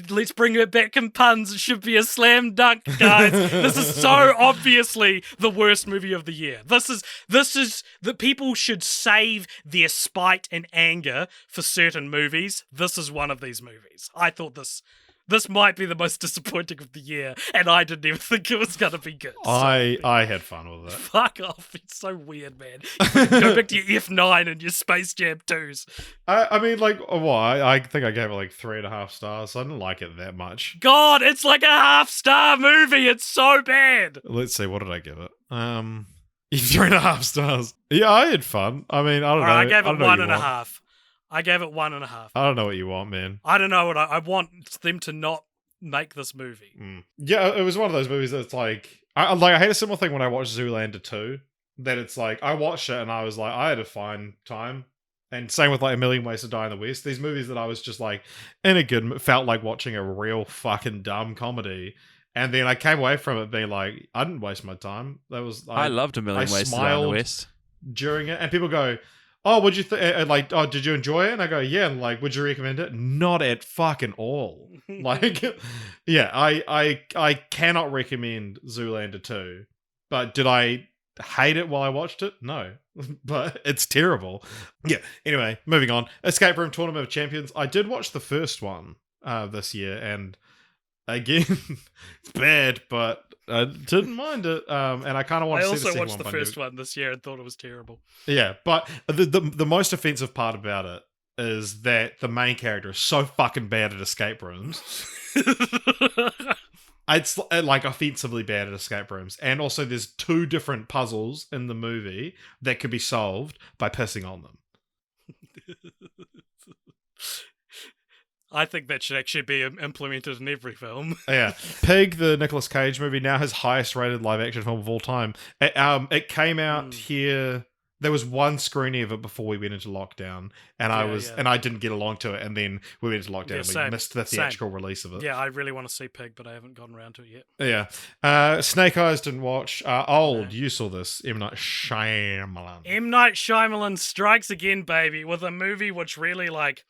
let's bring it back in puns, it should be a slam dunk, guys. This is so obviously the worst movie of the year. This is that people should save their spite and anger for certain movies. This is one of these movies. I thought this might be the most disappointing of the year, and I didn't even think it was going to be good. I had fun with it. Fuck off. It's so weird, man. Go back to your F9 and your Space Jam 2s. I mean, like, I think I gave it like 3.5 stars. So I didn't like it that much. God, it's like a half-star movie. It's so bad. Let's see, what did I give it? 3.5 stars. Yeah, I had fun. I mean, I don't know. I gave it I don't know 1.5. I gave it 1.5. I don't know what you want, man. I don't know what I want them to not make this movie. Yeah, it was one of those movies that's like I had a similar thing when I watched Zoolander 2. That it's like I watched it and I was like, I had a fine time. And same with like A Million Ways to Die in the West. These movies that I was just like felt like watching a real fucking dumb comedy. And then I came away from it being like, I didn't waste my time. I loved A Million Ways to Die in the West during it, and people go, oh, what'd you think? Oh, did you enjoy it? And I go, yeah. And like, would you recommend it? Not at fucking all. Like, yeah, I cannot recommend Zoolander 2. But did I hate it while I watched it? No. But it's terrible. Yeah. Anyway, moving on. Escape Room Tournament of Champions. I did watch the first one this year, and again, it's bad, but I didn't mind it, and I kind of want to see the second one. I also watched the first one this year and thought it was terrible. Yeah, but the most offensive part about it is that the main character is so fucking bad at escape rooms. It's like offensively bad at escape rooms, and also there's 2 different puzzles in the movie that could be solved by pissing on them. I think that should actually be implemented in every film. Yeah. Pig, the Nicolas Cage movie, now his highest rated live action film of all time. It came out here there was one screening of it before we went into lockdown, and I didn't get along to it, and then we went into lockdown and we missed the theatrical release of it. Yeah, I really want to see Pig, but I haven't gotten around to it yet. Yeah. Snake Eyes didn't watch. You saw this. M. Night Shyamalan. M. Night Shyamalan strikes again, baby, with a movie which really, like,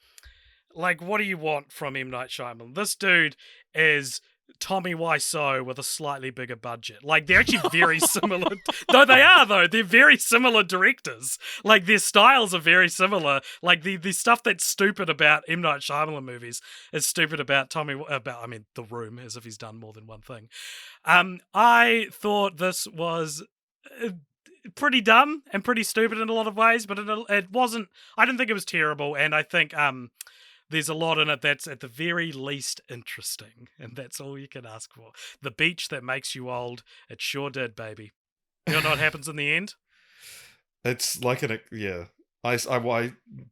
what do you want from M. Night Shyamalan? This dude is Tommy Wiseau with a slightly bigger budget. Like, they're actually very similar. No, they are, though. They're very similar directors. Like, their styles are very similar. Like, the stuff that's stupid about M. Night Shyamalan movies is stupid about The Room, as if he's done more than one thing. I thought this was pretty dumb and pretty stupid in a lot of ways, but it wasn't. I didn't think it was terrible, and I think there's a lot in it that's at the very least interesting, and that's all you can ask for. The beach that makes you old, it sure did, baby. You know what happens in the end? It's like I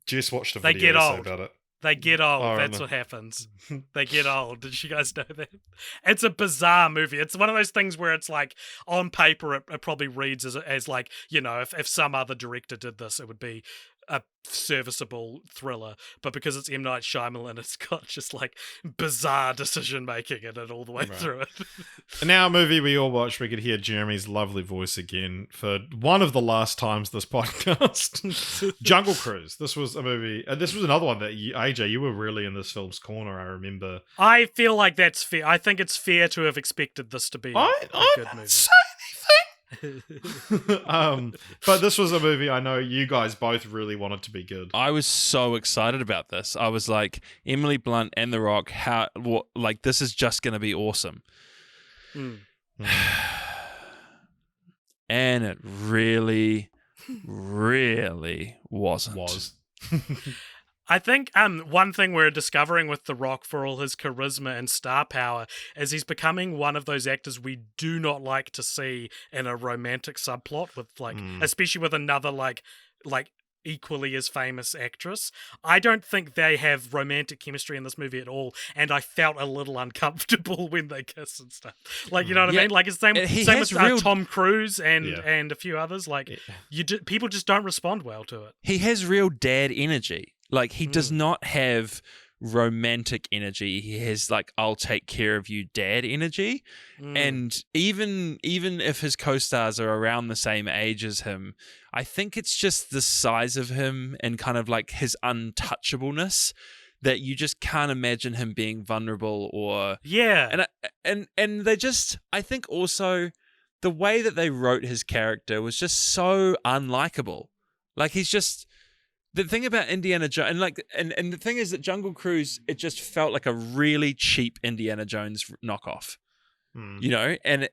just watched a They video get old. about it. They get old. Oh, That's what happens. They get old. Did you guys know that? It's a bizarre movie. It's one of those things where it's like, on paper, it probably reads as like, you know, if some other director did this, it would be a serviceable thriller, but because it's M. Night Shyamalan, it's got just like bizarre decision making in it all the way through it. And now, a movie we all watched, we could hear Jeremy's lovely voice again for one of the last times this podcast. Jungle Cruise. This was a movie, and this was another one that AJ, you were really in this film's corner. I remember. I feel like that's fair. I think it's fair to have expected this to be a good movie. But this was a movie I know you guys both really wanted to be good. I was so excited about this. I was like, Emily Blunt and The Rock, this is just going to be awesome. And it really, really wasn't. I think one thing we're discovering with The Rock, for all his charisma and star power, is he's becoming one of those actors we do not like to see in a romantic subplot with, like, especially with another like equally as famous actress. I don't think they have romantic chemistry in this movie at all, and I felt a little uncomfortable when they kiss and stuff. Like, you know what I mean? Like, it's same with Tom Cruise and a few others. Like, people just don't respond well to it. He has real dad energy. Like, he does not have romantic energy. He has, like, I'll take care of you dad energy. And even if his co-stars are around the same age as him, I think it's just the size of him and kind of like his untouchableness that you just can't imagine him being vulnerable or... Yeah. And they just... I think also the way that they wrote his character was just so unlikable. Like, he's just... The thing about Indiana Jones, and the thing is that Jungle Cruise, it just felt like a really cheap Indiana Jones knockoff, you know, and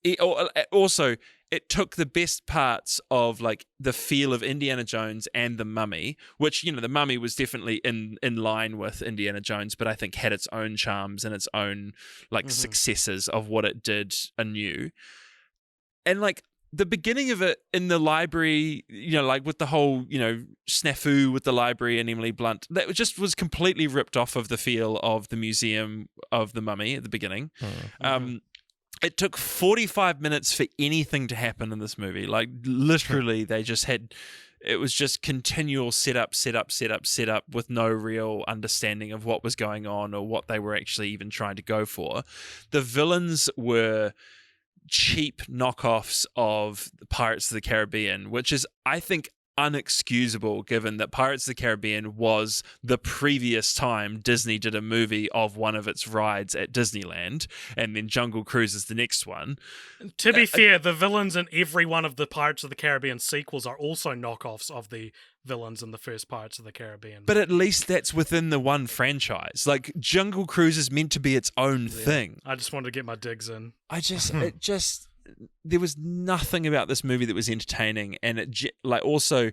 it took the best parts of like the feel of Indiana Jones and The Mummy, which, you know, The Mummy was definitely in line with Indiana Jones, but I think had its own charms and its own like successes of what it did anew, and like. The beginning of it in the library, you know, like with the whole, you know, snafu with the library and Emily Blunt, that just was completely ripped off of the feel of the Museum of the Mummy at the beginning. It took 45 minutes for anything to happen in this movie. Like, literally, they just had... It was just continual setup with no real understanding of what was going on or what they were actually even trying to go for. The villains were... cheap knockoffs of Pirates of the Caribbean, which is, I think, unexcusable given that Pirates of the Caribbean was the previous time Disney did a movie of one of its rides at Disneyland, and then Jungle Cruise is the next one. To be fair, the villains in every one of the Pirates of the Caribbean sequels are also knockoffs of the villains in the first Pirates of the Caribbean. But at least that's within the one franchise. Like, Jungle Cruise is meant to be its own thing. I just wanted to get my digs in. There was nothing about this movie that was entertaining, and it also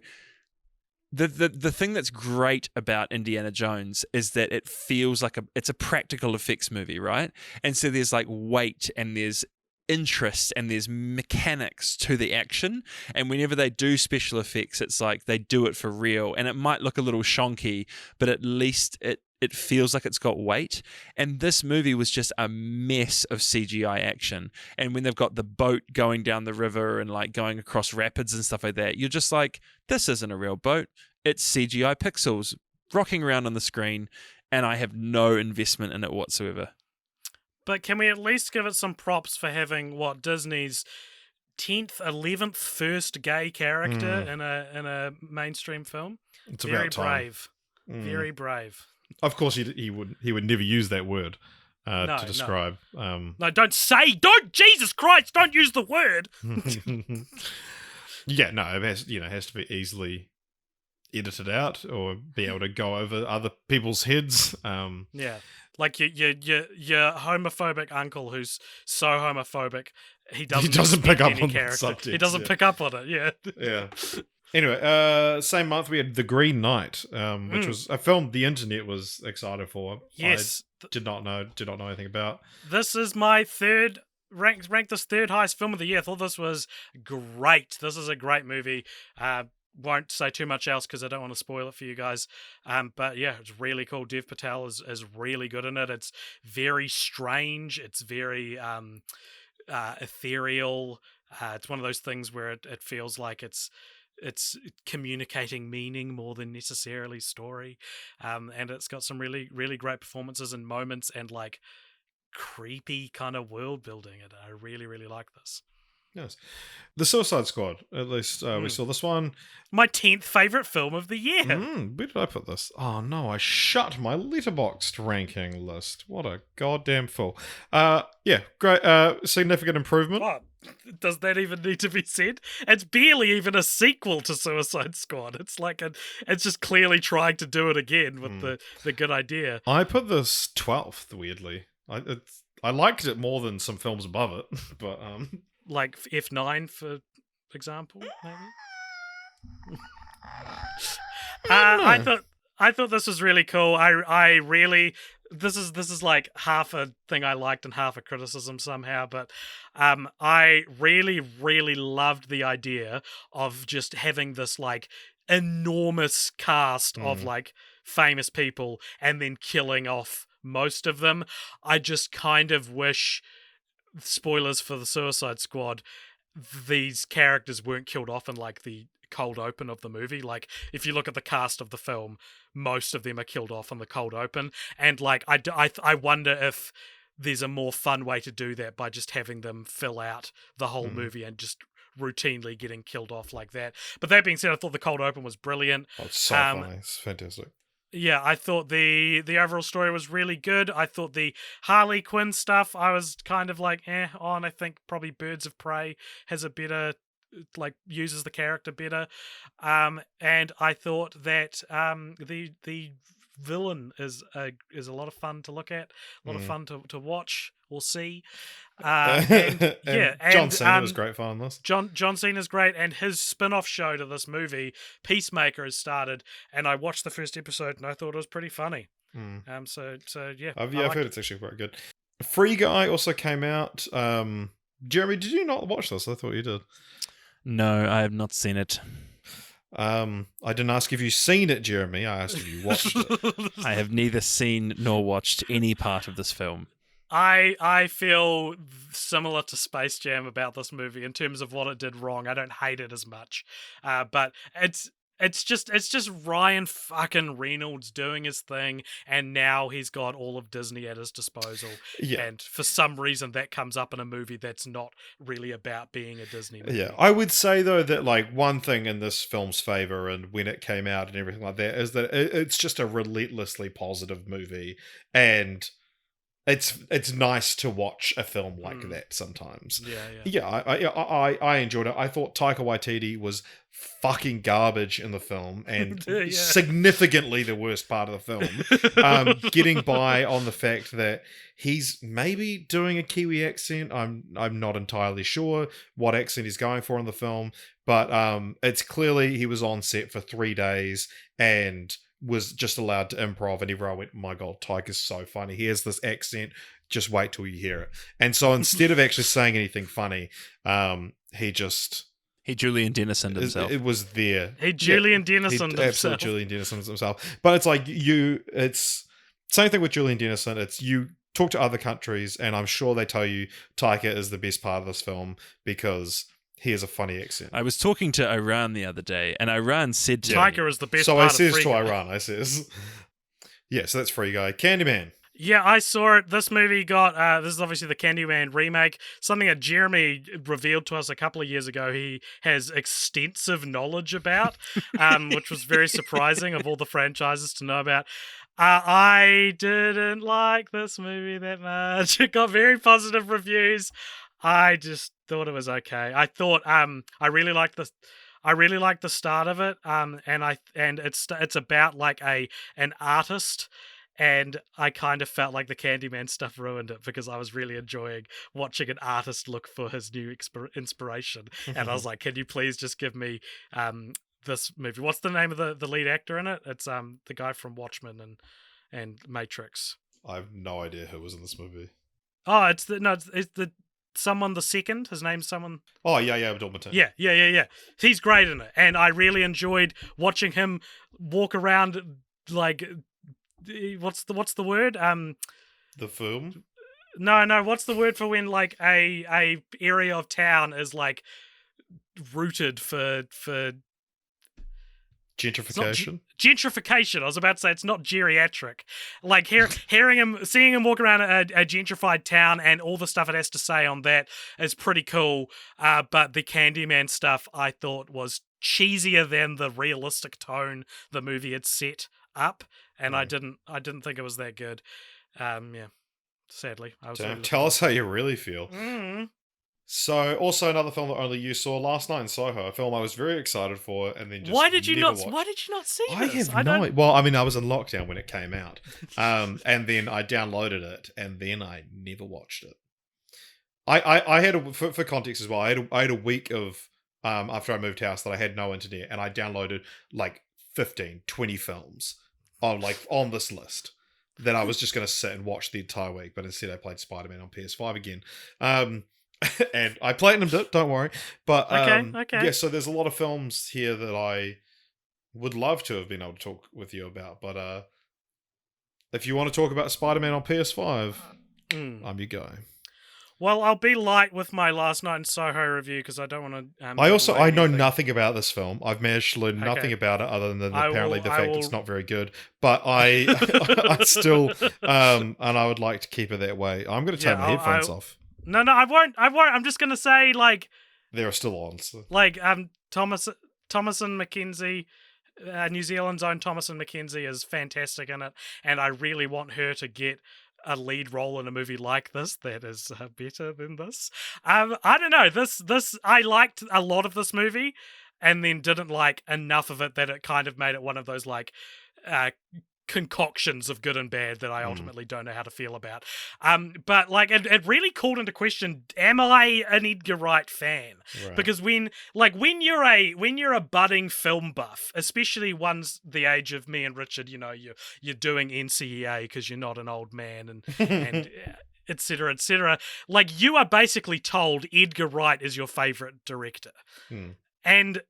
the thing that's great about Indiana Jones is that it feels like it's a practical effects movie, right? And so there's like weight and there's interest and there's mechanics to the action, and whenever they do special effects, it's like they do it for real, and it might look a little shonky, but at least it feels like it's got weight. And this movie was just a mess of CGI action. And when they've got the boat going down the river and like going across rapids and stuff like that, you're just like, this isn't a real boat. It's CGI pixels rocking around on the screen, and I have no investment in it whatsoever. But can we at least give it some props for having Disney's 10th, 11th first gay character in a mainstream film? It's very about time. Brave. Very brave. Of course, he would never use that word to describe. No, don't, Jesus Christ, don't use the word. Yeah, no, it has to be easily edited out or be able to go over other people's heads. Yeah, like your homophobic uncle who's so homophobic he doesn't pick up on the subject. He doesn't pick up on it. Yeah. Yeah. Anyway, same month we had The Green Knight, which was a film the internet was excited for. Yes, I did not know anything about. This is my third ranked this third highest film of the year. I thought this was great. This is a great movie. Won't say too much else because I don't want to spoil it for you guys. But yeah, it's really cool. Dev Patel is really good in it. It's very strange. It's very ethereal. It's one of those things where it feels like it's communicating meaning more than necessarily story. And it's got some really, really great performances and moments and like creepy kind of world building. And I really, really like this. Yes. The Suicide Squad, at least we saw this one. My 10th favourite film of the year. Where did I put this? Oh no, I shut my Letterboxd ranking list. What a goddamn fool. Yeah, great, significant improvement. What? Does that even need to be said? It's barely even a sequel to Suicide Squad. It's like it's just clearly trying to do it again with the good idea. I put this 12th, weirdly. I liked it more than some films above it, but like F9, for example, maybe. I thought this was really cool. I really this is like half a thing I liked and half a criticism somehow, but I really, really loved the idea of just having this like enormous cast of like famous people and then killing off most of them. I just kind of wish, spoilers for the Suicide Squad, these characters weren't killed off in like the cold open of the movie. Like if you look at the cast of the film, most of them are killed off in the cold open, and like I wonder if there's a more fun way to do that by just having them fill out the whole movie and just routinely getting killed off like that. But that being said, I thought the cold open was brilliant. Oh, it's so funny. It's fantastic. Yeah, I thought the overall story was really good. I thought the Harley Quinn stuff, I was kind of like, on. I think probably Birds of Prey has a better, like, uses the character better. And I thought that the villain is a lot of fun to look at, a lot of fun to watch or see. And John Cena was great fun on this. John Cena's great, and his spin-off show to this movie, Peacemaker, has started, and I watched the first episode and I thought it was pretty funny. So yeah. I've heard it's actually quite good. Free Guy also came out. Jeremy, did you not watch this? I thought you did. No, I have not seen it. I didn't ask if you've seen it, Jeremy. I asked if you watched it. I have neither seen nor watched any part of this film. I feel similar to Space Jam about this movie in terms of what it did wrong. I don't hate it as much, but it's just Ryan fucking Reynolds doing his thing, and now he's got all of Disney at his disposal. Yeah. And for some reason that comes up in a movie that's not really about being a Disney movie. Yeah, I would say though that like one thing in this film's favor and when it came out and everything like that is that it's just a relentlessly positive movie, and it's nice to watch a film like that sometimes. Yeah, I enjoyed it. I thought Taika Waititi was fucking garbage in the film, and significantly the worst part of the film. Getting by on the fact that he's maybe doing a Kiwi accent. I'm not entirely sure what accent he's going for in the film, but it's clearly he was on set for 3 days and was just allowed to improv, and everyone went, my God, Tyke is so funny. He has this accent. Just wait till you hear it. And so instead of actually saying anything funny, he Julian Dennisoned himself. It was there. He Julian Dennisoned himself. Absolutely Julian Dennisoned himself. But it's like Same thing with Julian Dennison. It's you talk to other countries, and I'm sure they tell you Taika is the best part of this film because he has a funny accent. I was talking to Iran the other day, and Iran said to me, Taika is the best so part I says of Free to Guy. Iran, I says, yeah, so that's Free Guy. Candyman. Yeah, I saw it. This movie got, this is obviously the Candyman remake, something that Jeremy revealed to us a couple of years ago he has extensive knowledge about, which was very surprising of all the franchises to know about. I didn't like this movie that much. It got very positive reviews. I just thought it was okay. I thought, I really liked the start of it, and it's about like an artist. And I kind of felt like the Candyman stuff ruined it because I was really enjoying watching an artist look for his new inspiration. And I was like, can you please just give me this movie? What's the name of the lead actor in it? It's the guy from Watchmen and Matrix. I have no idea who was in this movie. Oh, it's the someone the second. His name's someone. Oh, yeah, Abdul-Mateen. Yeah. He's great in it. And I really enjoyed watching him walk around like... What's the word? The film? No. What's the word for when like a area of town is like rooted for Gentrification. Gentrification. I was about to say it's not geriatric. Like seeing him walk around a gentrified town and all the stuff it has to say on that is pretty cool. But the Candyman stuff I thought was cheesier than the realistic tone the movie had set up. And I didn't think it was that good. Yeah, sadly. Damn, tell us how you really feel. Mm. So, also another film that only you saw last night in Soho, a film I was very excited for, and then just Why did you not see I this? have no. Well, I mean, I was in lockdown when it came out, and then I downloaded it, and then I never watched it. I had for context as well. I had a week of after I moved house that I had no internet, and I downloaded like 15, 20 films on this list that I was just going to sit and watch the entire week, but instead I played Spider-Man on PS5 again. And I platinumed it, don't worry. But okay. yeah, so there's a lot of films here that I would love to have been able to talk with you about, but if you want to talk about Spider-Man on PS5, I'm your guy. Well, I'll be light with my last night in Soho review because I don't want to. I know nothing about this film. I've managed to learn nothing about it other than apparently the fact it's not very good. But I still, and I would like to keep it that way. I'm going to turn my headphones off. No, I won't. I'm just going to say like they're still on. So. Like Thomasin McKenzie. New Zealand's own Thomasin McKenzie is fantastic in it, and I really want her to get a lead role in a movie like this that is better than this. I don't know. This I liked a lot of this movie, and then didn't like enough of it that it kind of made it one of those like concoctions of good and bad that I ultimately don't know how to feel about. But like it really called into question: am I an Edgar Wright fan? Right. Because when you're a budding film buff, especially ones the age of me and Richard, you know, you're doing NCEA because you're not an old man and etc. etc. Like you are basically told Edgar Wright is your favorite director, and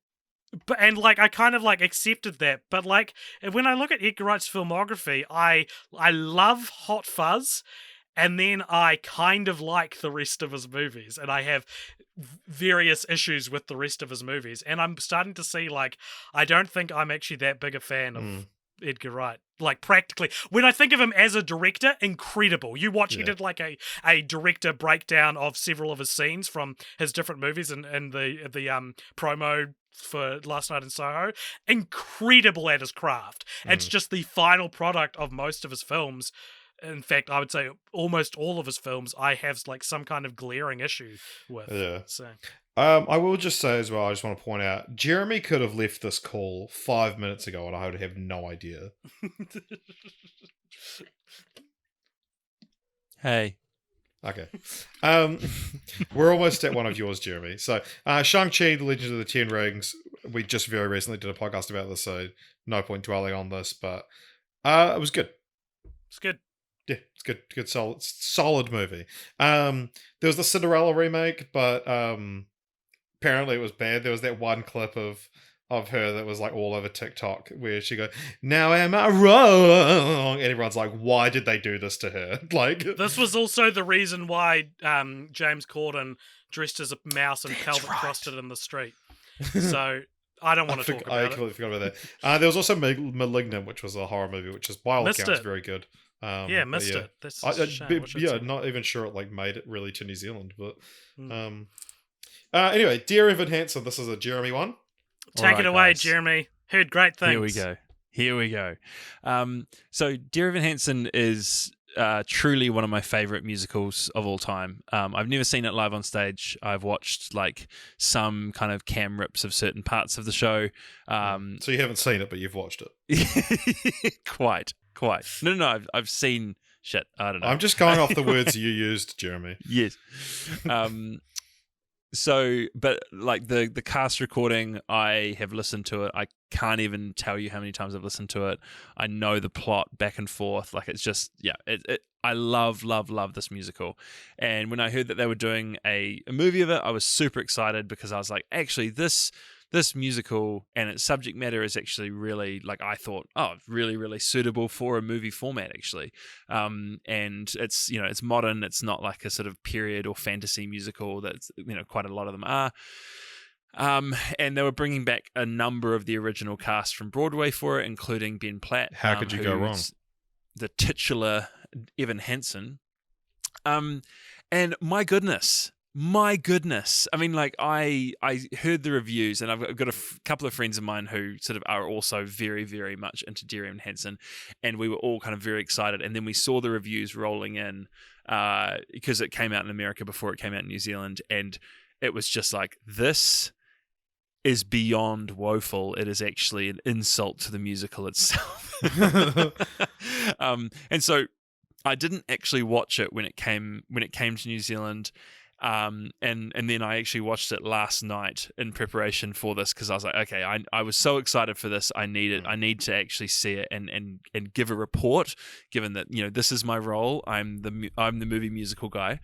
like I kind of like accepted that, but like when I look at Edgar Wright's filmography, I love Hot Fuzz, and then I kind of like the rest of his movies, and I have various issues with the rest of his movies, and I'm starting to see like I don't think I'm actually that big a fan of Edgar Wright. Like practically, when I think of him as a director, incredible. You watch, he did like a director breakdown of several of his scenes from his different movies and the promo for Last Night in Soho. Incredible at his craft. It's just the final product of most of his films. In fact, I would say almost all of his films I have like some kind of glaring issue with. Yeah. So. I will just say as well, I just want to point out, Jeremy could have left this call 5 minutes ago and I would have no idea. Hey. Okay. We're almost at one of yours, Jeremy. So, Shang-Chi, The Legend of the Ten Rings, we just very recently did a podcast about this, so no point dwelling on this, but it was good. It's good. Yeah, it's good. Good, solid movie. There was the Cinderella remake, but apparently it was bad. There was that one clip of of her that was like all over TikTok, where she goes, "Now am I wrong?" And everyone's like, "Why did they do this to her?" Like, this was also the reason why James Corden dressed as a mouse and pelvic thrusted in the street. So I don't want to talk about I it. completely forgot about that. There was also Malignant, which was a horror movie, which is by all accounts very good. Missed it. That's a shame. Not even sure it like made it really to New Zealand, but anyway, Dear Evan Hansen, this is a Jeremy one. Take it away, guys. Jeremy. Heard great things. Here we go. So Dear Evan Hansen is truly one of my favorite musicals of all time. I've never seen it live on stage. I've watched like some kind of cam rips of certain parts of the show. So you haven't seen it, but you've watched it. Quite. No. I've seen shit. I don't know. I'm just going off the words you used, Jeremy. Yes. So, but like the cast recording, I have listened to it. I can't even tell you how many times I've listened to it. I know the plot back and forth. Like it's just, I love this musical. And when I heard that they were doing a movie of it, I was super excited because I was like, actually, this musical and its subject matter is actually really, like, I thought, really, really suitable for a movie format, actually. And it's, it's modern. It's not like a sort of period or fantasy musical that's, quite a lot of them are. And they were bringing back a number of the original cast from Broadway for it, including Ben Platt. How could you go wrong? The titular Evan Hansen. And my goodness. I mean, like, I heard the reviews, and I've got a couple of friends of mine who sort of are also very, very much into Dear Evan Hansen, and we were all kind of very excited. And then we saw the reviews rolling in because it came out in America before it came out in New Zealand, and it was just like, this is beyond woeful. It is actually an insult to the musical itself. And so I didn't actually watch it when it came to New Zealand. And then I actually watched it last night in preparation for this because I was like, okay, I was so excited for this. I need to actually see it and give a report, given that this is my role. I'm the movie musical guy.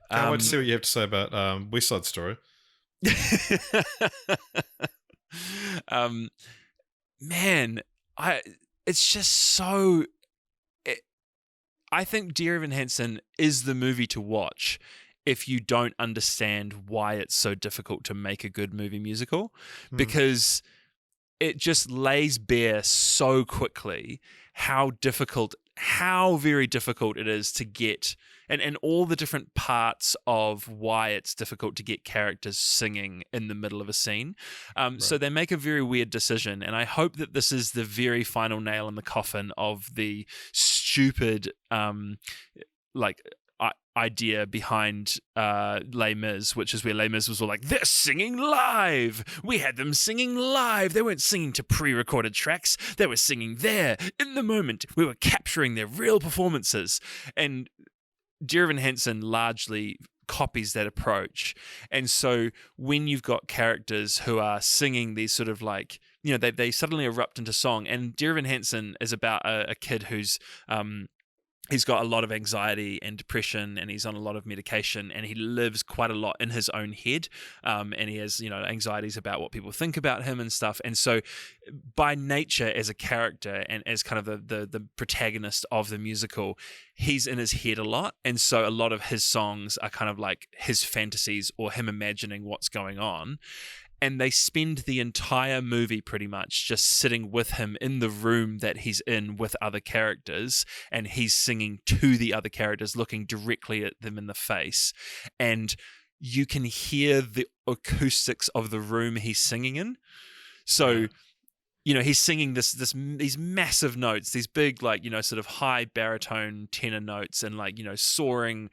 Can't wait to see what you have to say about West Side Story. Man, it's just so. I think Dear Evan Hansen is the movie to watch if you don't understand why it's so difficult to make a good movie musical, because it just lays bare so quickly how very difficult it is to get, and all the different parts of why it's difficult to get characters singing in the middle of a scene. So they make a very weird decision, and I hope that this is the very final nail in the coffin of the stupid, idea behind Les Mis, which is where Les Mis was all like, they're singing live. We had them singing live. They weren't singing to pre-recorded tracks. They were singing there in the moment. We were capturing their real performances. And Dear Evan Hansen largely copies that approach. And so when you've got characters who are singing these sort of like, they suddenly erupt into song. And Dear Evan Hansen is about a kid who's he's got a lot of anxiety and depression, and he's on a lot of medication, and he lives quite a lot in his own head, and he has, anxieties about what people think about him and stuff. And so by nature, as a character and as kind of the protagonist of the musical, he's in his head a lot. And so a lot of his songs are kind of like his fantasies or him imagining what's going on. And they spend the entire movie pretty much just sitting with him in the room that he's in with other characters, and he's singing to the other characters, looking directly at them in the face. And you can hear the acoustics of the room he's singing in. So, he's singing these massive notes, these big, sort of high baritone tenor notes, and soaring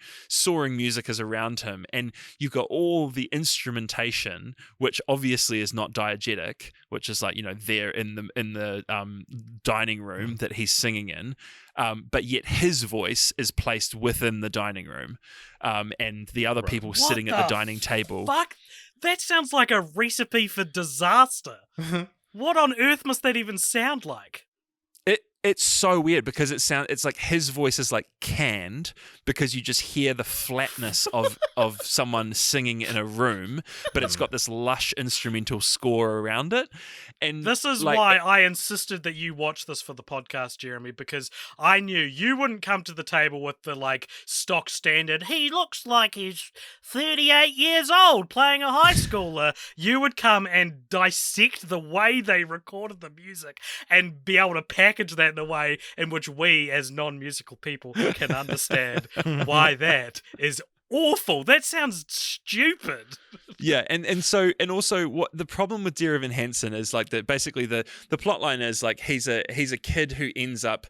music is around him. And you've got all the instrumentation, which obviously is not diegetic, which is there in the dining room that he's singing in. But yet his voice is placed within the dining room, and the other people sitting at the dining table. Fuck, that sounds like a recipe for disaster. What on earth must that even sound like? It's so weird because it's like his voice is like canned because you just hear the flatness of someone singing in a room, but it's got this lush instrumental score around it. And this is like, why I insisted that you watch this for the podcast, Jeremy, because I knew you wouldn't come to the table with the like stock standard, he looks like he's 38 years old playing a high schooler. You would come and dissect the way they recorded the music and be able to package that in a way in which we, as non-musical people, can understand why that is awful. That sounds stupid. Yeah, and also what the problem with Dear Evan Hansen is like that basically the plot line is like he's a kid who ends up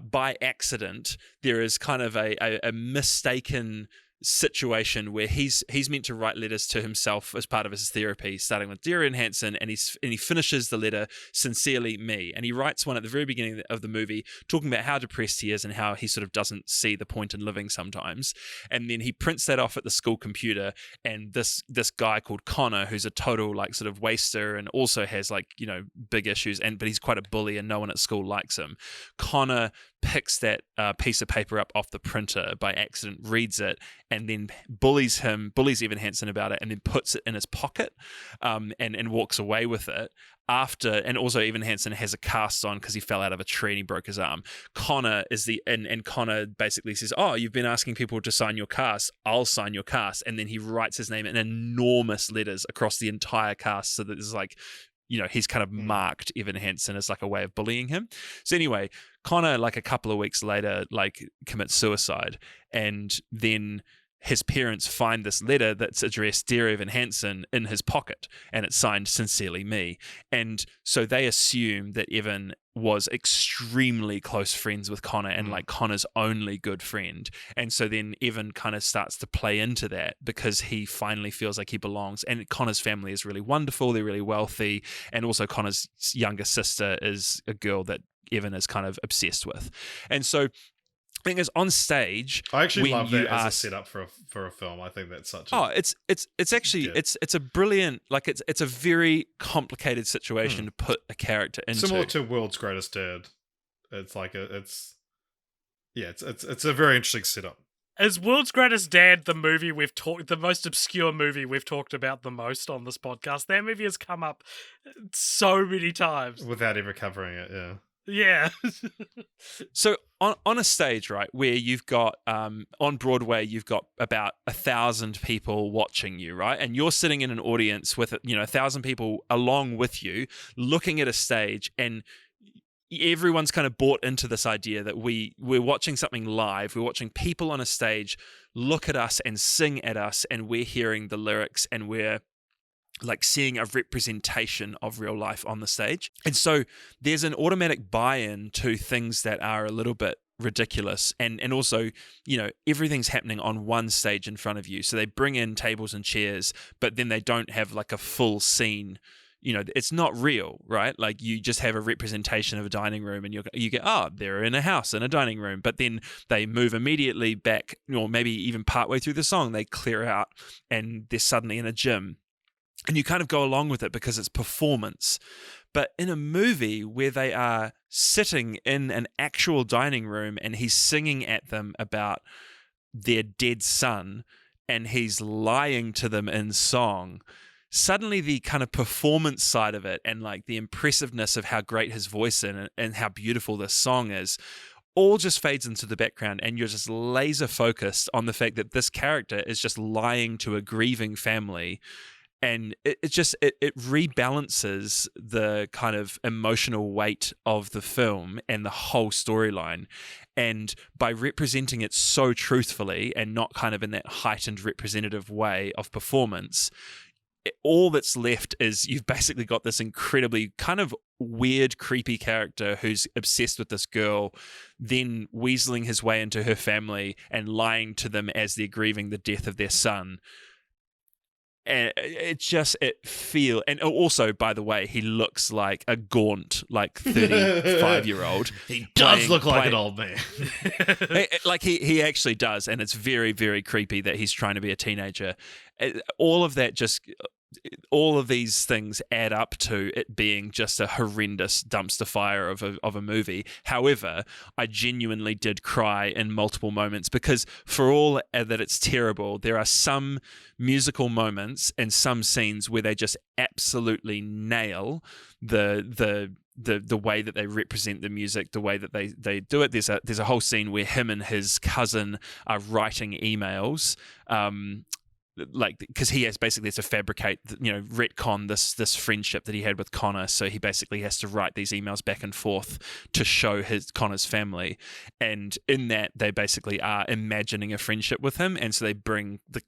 by accident. There is kind of a mistaken situation where he's meant to write letters to himself as part of his therapy, starting with Dear Evan Hansen, and he finishes the letter, Sincerely Me, and he writes one at the very beginning of the movie talking about how depressed he is and how he sort of doesn't see the point in living sometimes, and then he prints that off at the school computer, and this guy called Connor, who's a total like sort of waster and also has like, you know, big issues, but he's quite a bully and no one at school likes him. Connor picks that piece of paper up off the printer by accident, reads it, and then bullies Evan Hansen about it, and then puts it in his pocket and walks away with it. And also Evan Hansen has a cast on because he fell out of a tree and he broke his arm. Connor and Connor basically says, "Oh, you've been asking people to sign your cast. I'll sign your cast." And then he writes his name in enormous letters across the entire cast, so that there's like, you know, he's kind of marked Evan Hansen as like a way of bullying him. So anyway, Connor, like a couple of weeks later, like commits suicide, and then his parents find this letter that's addressed Dear Evan Hansen in his pocket, and it's signed Sincerely Me. And so they assume that Evan was extremely close friends with Connor and like Connor's only good friend. And so then Evan kind of starts to play into that because he finally feels like he belongs. And Connor's family is really wonderful. They're really wealthy. And also Connor's younger sister is a girl that Evan is kind of obsessed with. And so the thing is, on stage, I actually love that as a setup for a film. I think that's such a it's actually it's a brilliant, like it's a very complicated situation to put a character into. Similar to World's Greatest Dad. It's like it's a very interesting setup. Is World's Greatest Dad the most obscure movie we've talked about the most on this podcast? That movie has come up so many times without ever covering it. Yeah. Yeah. So on a stage, right, where you've got on Broadway, you've got about 1,000 people watching you, right, and you're sitting in an audience with 1,000 people along with you, looking at a stage, and everyone's kind of bought into this idea that we're watching something live. We're watching people on a stage look at us and sing at us, and we're hearing the lyrics, and we're like seeing a representation of real life on the stage. And so there's an automatic buy-in to things that are a little bit ridiculous, and also, you know, everything's happening on one stage in front of you. So they bring in tables and chairs, but then they don't have like a full scene. You know, it's not real, right? Like you just have a representation of a dining room, and you get, oh, they're in a house in a dining room, but then they move immediately back, or maybe even partway through the song, they clear out and they're suddenly in a gym. And you kind of go along with it because it's performance. But in a movie where they are sitting in an actual dining room and he's singing at them about their dead son and he's lying to them in song, suddenly the kind of performance side of it and like the impressiveness of how great his voice is and how beautiful this song is all just fades into the background, and you're just laser focused on the fact that this character is just lying to a grieving family. And it rebalances the kind of emotional weight of the film and the whole storyline. And by representing it so truthfully and not kind of in that heightened representative way of performance, all that's left is you've basically got this incredibly kind of weird, creepy character who's obsessed with this girl, then weaseling his way into her family and lying to them as they're grieving the death of their son. And and also, by the way, he looks like a gaunt, like 35-year-old. He does look like an old man. Like he actually does, and it's very, very creepy that he's trying to be a teenager. All of that just all of these things add up to it being just a horrendous dumpster fire of a movie. However, I genuinely did cry in multiple moments because for all that it's terrible, there are some musical moments and some scenes where they just absolutely nail the way that they represent the music, the way that they do it. There's a whole scene where him and his cousin are writing emails, like because he has to fabricate, retcon this friendship that he had with Connor. So he basically has to write these emails back and forth to show Connor's family, and in that they basically are imagining a friendship with him, and so they bring the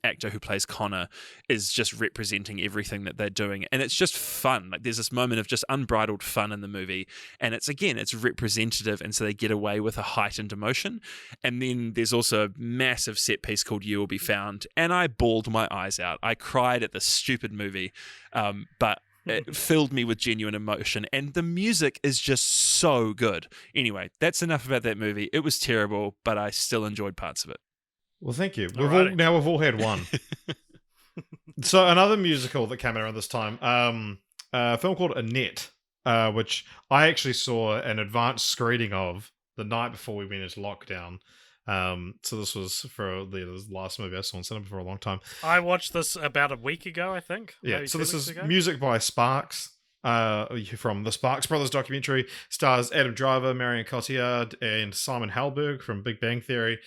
actor who plays Connor is just representing everything that they're doing, and it's just fun. Like there's this moment of just unbridled fun in the movie, and it's representative, and so they get away with a heightened emotion. And then there's also a massive set piece called "You Will Be Found," and I bawled my eyes out. I cried at this stupid movie, but it filled me with genuine emotion, and the music is just so good. Anyway, that's enough about that movie. It was terrible, but I still enjoyed parts of it. Well, thank you. We've all had one. So another musical that came out around this time, a film called Annette, which I actually saw an advanced screening of the night before we went into lockdown. So this was for the last movie I saw in cinema for a long time. I watched this about a week ago, I think. Yeah, so this is music by Sparks, from the Sparks Brothers documentary. Stars Adam Driver, Marion Cotillard, and Simon Helberg from Big Bang Theory.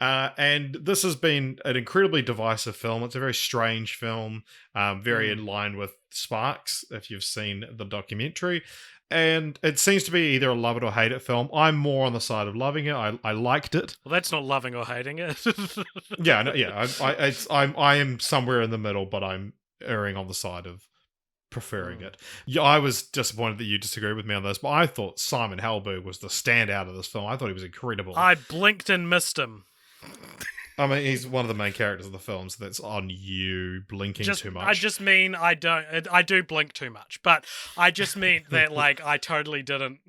And this has been an incredibly divisive film. It's a very strange film, very in line with Sparks, if you've seen the documentary. And it seems to be either a love it or hate it film. I'm more on the side of loving it. I liked it. Well, that's not loving or hating it. I am somewhere in the middle, but I'm erring on the side of preferring it. Yeah, I was disappointed that you disagree with me on this, but I thought Simon Helberg was the standout of this film. I thought he was incredible. I blinked and missed him. I mean, he's one of the main characters of the film, so that's on you blinking too much. I just mean I do blink too much, but I just mean that I totally didn't.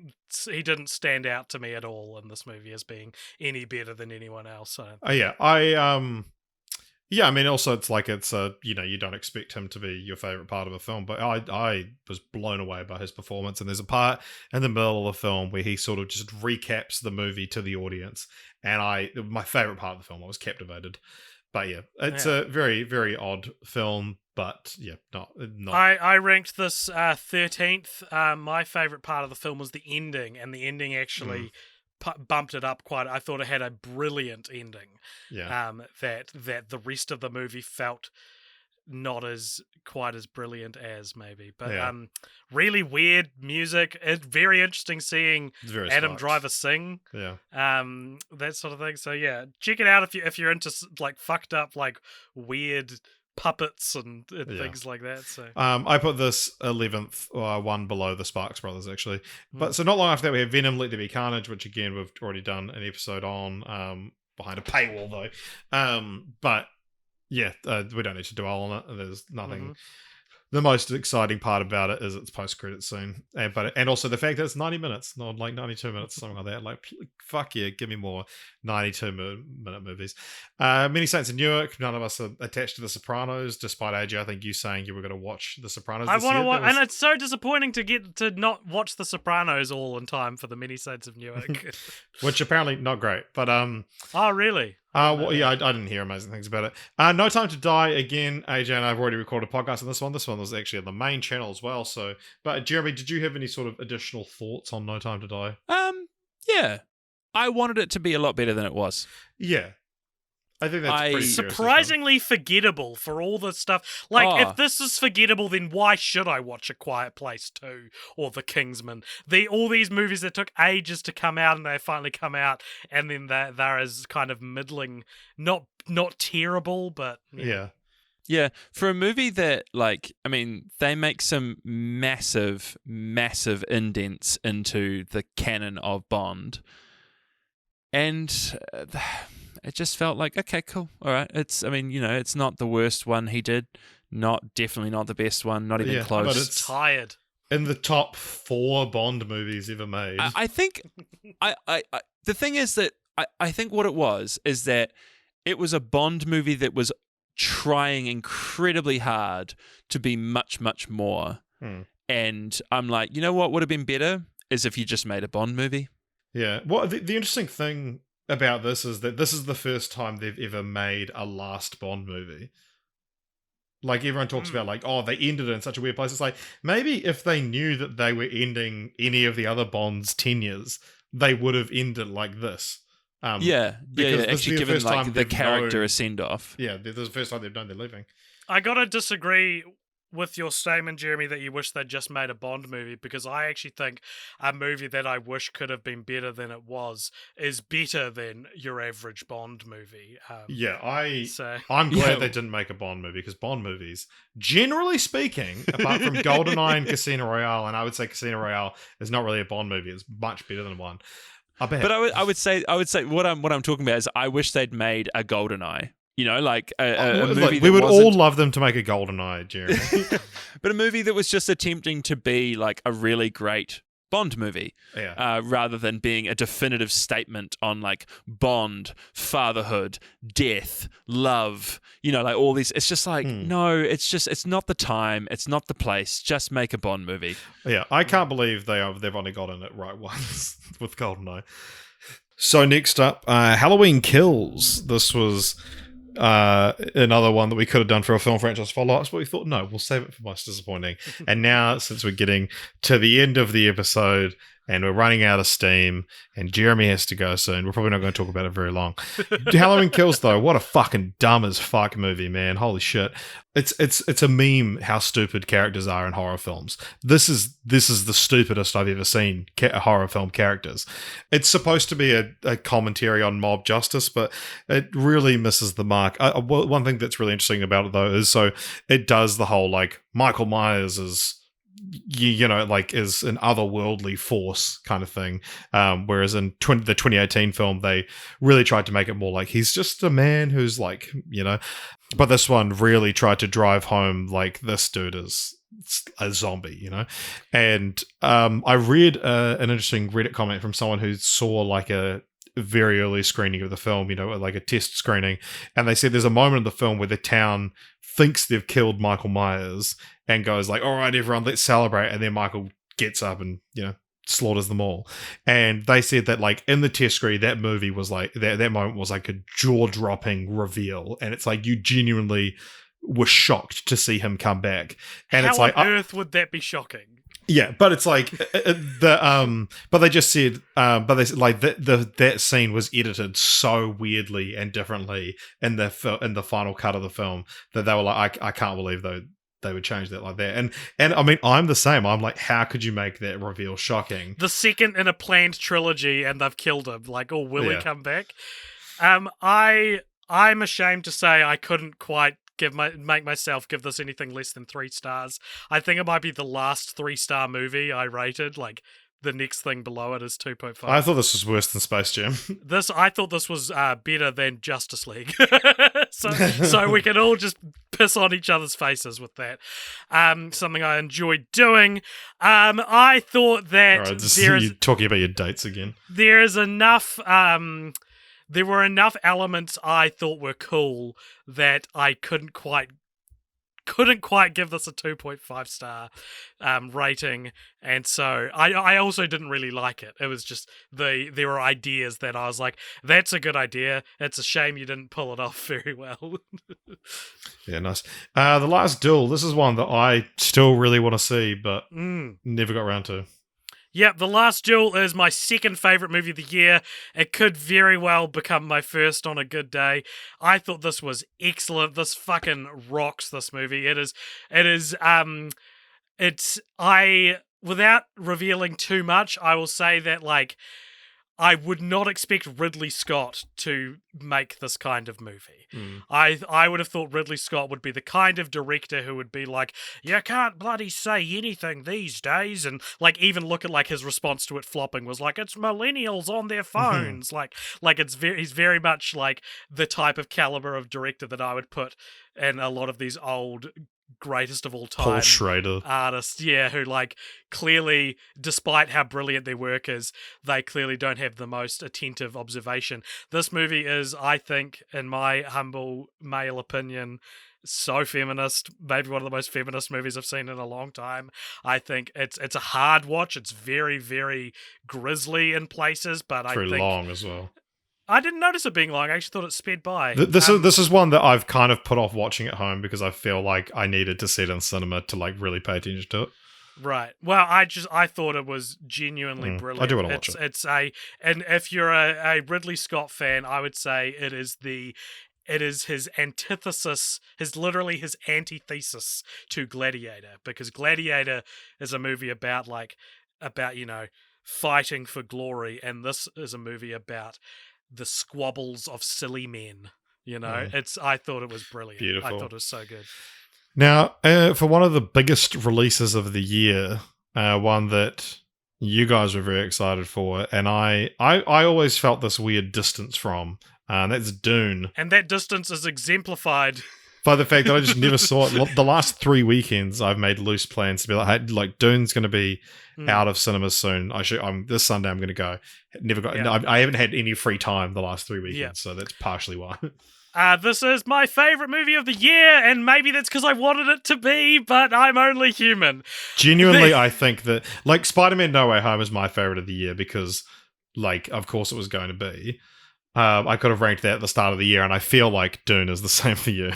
He didn't stand out to me at all in this movie as being any better than anyone else. I mean, also it's you don't expect him to be your favorite part of a film, but I was blown away by his performance. And there's a part in the middle of the film where he sort of just recaps the movie to the audience, and my favorite part of the film, I was captivated. But yeah, it's a very, very odd film, but yeah, not. I ranked this 13th. My favorite part of the film was the ending, and the ending actually bumped it up quite. I thought it had a brilliant ending. Yeah. That the rest of the movie felt not as quite as brilliant as maybe, but really weird music. It's very interesting seeing Adam Driver sing. Yeah. That sort of thing. So yeah, check it out if you're into fucked up weird puppets and things like that. So I put this 11th, one below the Sparks Brothers actually. But so not long after that we have Venom, Let There Be Carnage, which again we've already done an episode on, behind a paywall though. But yeah, we don't need to dwell on it. There's nothing. The most exciting part about it is its post-credit scene, and also the fact that it's 90 minutes, not 92 minutes, something like that. Fuck yeah, give me more 92-minute movies. Many Saints in Newark. None of us are attached to The Sopranos, despite AJ, I think you saying you were going to watch The Sopranos. I want to watch, and it's so disappointing to not watch The Sopranos all in time for the Many Saints of Newark, which apparently not great. But oh really? I didn't hear amazing things about it. No Time to Die, again, AJ and I have already recorded a podcast on this one. This one was actually on the main channel as well. So, but Jeremy, did you have any sort of additional thoughts on No Time to Die? Yeah. I wanted it to be a lot better than it was. Yeah. I think that's pretty surprisingly forgettable for all the stuff. If this is forgettable, then why should I watch A Quiet Place 2 or The Kingsman? All these movies that took ages to come out and they finally come out, and then they're as kind of middling, not terrible, but yeah. Yeah, for a movie that, they make some massive, massive indents into the canon of Bond, and it just felt like, okay, cool, all right. It's not the worst one he did, definitely not the best one, not even close. But it's tired in the top 4 Bond movies ever made. I think, the thing is that I think what it was is that it was a Bond movie that was trying incredibly hard to be much, much more. And I'm like, you know what would have been better is if you just made a Bond movie. Yeah. Well, the interesting thing about this is that this is the first time they've ever made a last Bond movie. Like, everyone talks about, like, oh, they ended it in such a weird place. It's like, maybe if they knew that they were ending any of the other Bond's tenures, they would have ended like this. Actually given, like, the character a send-off. Yeah, this is the first time they've known they're leaving. I gotta disagree with your statement, Jeremy, that you wish they'd just made a Bond movie, because I actually think a movie that I wish could have been better than it was is better than your average Bond movie. I'm glad they didn't make a Bond movie, because Bond movies, generally speaking, apart from GoldenEye and Casino Royale, and I would say Casino Royale is not really a Bond movie, it's much better than one. But I would say what I'm talking about is I wish they'd made a GoldenEye. You know, like a movie. We would all love them to make a GoldenEye, Jeremy. But a movie that was just attempting to be like a really great Bond movie, rather than being a definitive statement on like Bond, fatherhood, death, love. You know, like all these. It's just like no, it's not the time, it's not the place. Just make a Bond movie. Yeah, I can't believe they've only gotten it right once with GoldenEye. So next up, Halloween Kills. This was another one that we could have done for a film franchise follow-ups, but we thought, no, we'll save it for most disappointing. And now, since we're getting to the end of the episode and we're running out of steam and Jeremy has to go soon, we're probably not going to talk about it very long. Halloween Kills, though, what a fucking dumb as fuck movie, man. Holy shit. It's a meme how stupid characters are in horror films. This is the stupidest I've ever seen horror film characters. It's supposed to be a commentary on mob justice, but it really misses the mark. One thing that's really interesting about it, though, is so it does the whole, like, Michael Myers is, you know, like, is an otherworldly force kind of thing. Whereas in the 2018 film, they really tried to make it more like he's just a man who's, like, you know. But this one really tried to drive home, like, this dude is a zombie, you know. And I read an interesting Reddit comment from someone who saw, like, a very early screening of the film, you know, like a test screening, and they said there's a moment in the film where the town thinks they've killed Michael Myers and goes like, all right, everyone, let's celebrate, and then Michael gets up and, you know, slaughters them all. And they said that, like, in the test screen, that movie was like, that moment was like a jaw-dropping reveal, and it's like you genuinely were shocked to see him come back. And it's like, how on earth would that be shocking? Yeah, but it's like but they just said, but they said, like, that scene was edited so weirdly and differently in the final cut of the film that they were like, I can't believe they would change that like that. And I mean, I'm the same. I'm like, how could you make that reveal shocking? The second in a planned trilogy, and they've killed him. Like, oh, will he come back? I'm ashamed to say I couldn't quite make myself give this anything less than 3 stars. I think it might be the last 3-star movie I rated. Like, the next thing below it is 2.5. I thought this was worse than Space Jam. I thought this was better than Justice League. so we can all just piss on each other's faces with that. Something I enjoyed doing. I thought that you're talking about your dates again. There is enough. There were enough elements I thought were cool that I couldn't quite give this a 2.5 star rating, and so I also didn't really like it. It was just there were ideas that I was like, that's a good idea. It's a shame you didn't pull it off very well. Yeah, nice. The Last Duel. This is one that I still really want to see, but never got around to. Yep, The Last Duel is my second favourite movie of the year. It could very well become my first on a good day. I thought this was excellent. This fucking rocks, this movie. Without revealing too much, I will say that, like, I would not expect Ridley Scott to make this kind of movie. I would have thought Ridley Scott would be the kind of director who would be like, you can't bloody say anything these days, and, like, even look at, like, his response to it flopping was like, it's millennials on their phones. like he's very much like the type of caliber of director that I would put in a lot of these old greatest of all Paul time Schrader. artists, who like clearly, despite how brilliant their work is, they clearly don't have the most attentive observation. This movie is, I think, in my humble male opinion, so feminist, maybe one of the most feminist movies I've seen in a long time. I think it's a hard watch. It's very, very grisly in places, but Very long as well. I didn't notice it being long. I actually thought it sped by. This is one that I've kind of put off watching at home because I feel like I needed to see it in cinema to like really pay attention to it. Right. Well, I thought it was genuinely brilliant. I do want to watch it. And if you're a Ridley Scott fan, I would say it is his antithesis, literally his antithesis to Gladiator, because Gladiator is a movie about fighting for glory, and this is a movie about the squabbles of silly men. I thought it was brilliant. Beautiful. I thought it was so good. Now, for one of the biggest releases of the year, one that you guys were very excited for, and I always felt this weird distance from, and that's Dune. And that distance is exemplified by the fact that I just never saw it. The last 3 weekends, I've made loose plans to be like, hey, like Dune's going to be out of cinemas soon. This Sunday I'm going to go. Never got. No, I haven't had any free time the last 3 weekends, so that's partially why. This is my favorite movie of the year, and maybe that's because I wanted it to be, but I'm only human. Genuinely, I think that like Spider-Man: No Way Home is my favorite of the year because, like, of course it was going to be. I could have ranked that at the start of the year, and I feel like Dune is the same for you.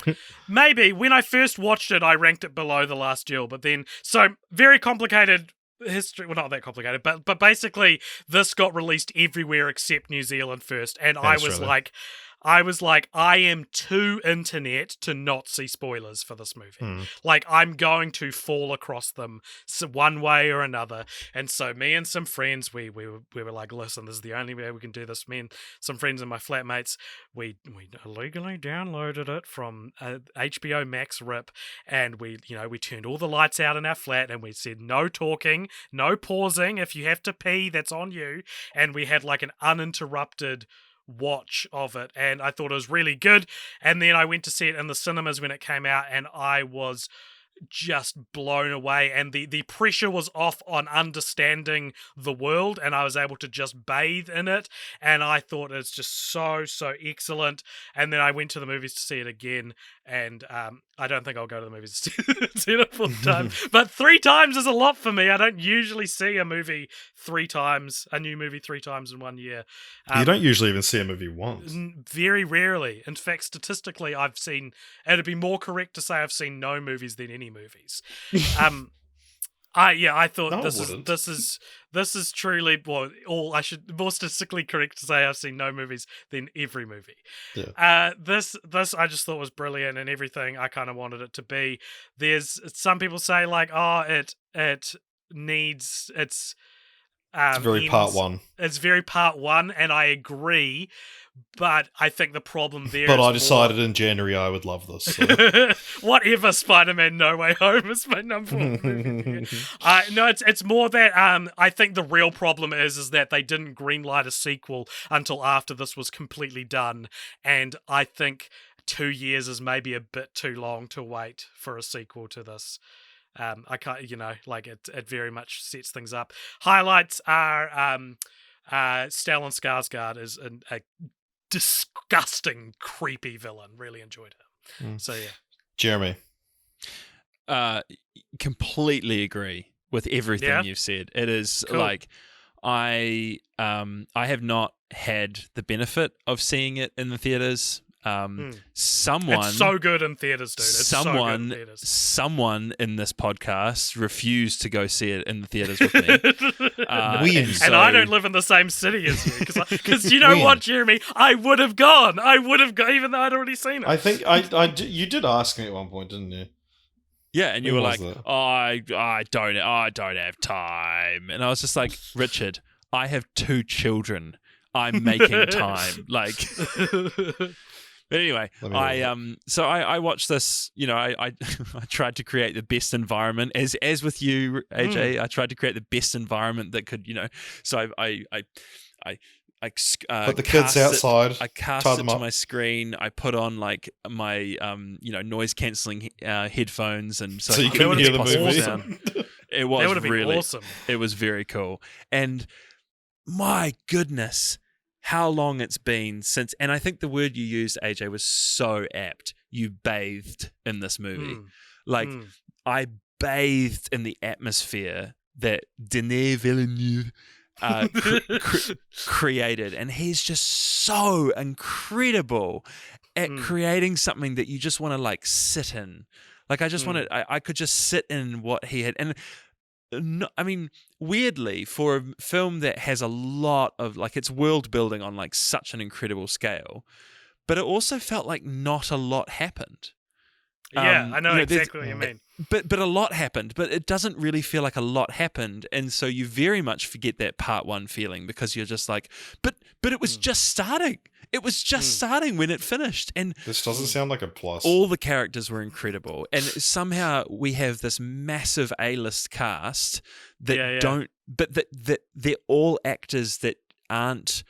Maybe. When I first watched it, I ranked it below The Last Duel, but then... So, very complicated history... Well, not that complicated, but basically, this got released everywhere except New Zealand first, and I was like, I am too internet to not see spoilers for this movie. Like, I'm going to fall across them one way or another. And so me and some friends, we were like, listen, this is the only way we can do this. Me and some friends and my flatmates, we illegally downloaded it from HBO Max rip, and we turned all the lights out in our flat, and we said no talking, no pausing. If you have to pee, that's on you. And we had like an uninterrupted watch of it, and I thought it was really good. And then I went to see it in the cinemas when it came out, and I was just blown away, and the pressure was off on understanding the world, and I was able to just bathe in it, and I thought it's just so excellent. And then I went to the movies to see it again, and I don't think I'll go to the movies to see it a full time, but 3 times is a lot for me. I don't usually see a movie 3 times, a new movie 3 times in 1 year. You don't usually even see a movie once. Very rarely. In fact, statistically, it'd be more correct to say I've seen no movies than any movies. I thought this is truly I should more statistically correct to say I've seen no movies than every movie. Yeah. This I just thought was brilliant and everything I kind of wanted it to be. There's some people say like, it needs it's very part one. It's very part one, and I agree. But I think the problem there But I decided in January I would love this. So. Whatever, Spider-Man No Way Home is my number 1 movie. No, it's more that I think the real problem is that they didn't greenlight a sequel until after this was completely done. And I think 2 years is maybe a bit too long to wait for a sequel to this. I can't, it very much sets things up. Highlights are Stellan Skarsgård is a disgusting, creepy villain. Really enjoyed him. So yeah, Jeremy. Completely agree with everything you've said. It is cool. Like I have not had the benefit of seeing it in the theaters. Someone it's so good in theaters, dude. It's someone in this podcast refused to go see it in the theaters with me. And I don't live in the same city as you, because you know what, Jeremy, I would have gone, even though I'd already seen it. I think you did ask me at one point, didn't you? Yeah, and you were like, I don't have time, and I was just like, Richard, I have 2 children. I'm making time, like. But anyway, I watched this. I tried to create the best environment, as with you, AJ. I tried to create the best environment that could, So I put the kids outside. I cast it to my screen. I put on like my noise cancelling headphones, and so you couldn't hear the movie. Sound. It was really awesome. It was very cool, and my goodness, how long it's been since. And I think the word you used, AJ, was so apt. You bathed in this movie, I bathed in the atmosphere that Denis Villeneuve created, and he's just so incredible at creating something that you just want to like sit in. Like I just wanted, I could just sit in what he had, and I mean, weirdly, for a film that has a lot of like its world building on like such an incredible scale, but it also felt like not a lot happened. Yeah, I know exactly what you mean. But a lot happened, but it doesn't really feel like a lot happened, and so you very much forget that part one feeling because you're just like, but it was just starting. It was just starting when it finished, and this doesn't sound like a plus. All the characters were incredible, and somehow we have this massive A-list cast that don't, but that they're all actors that aren't,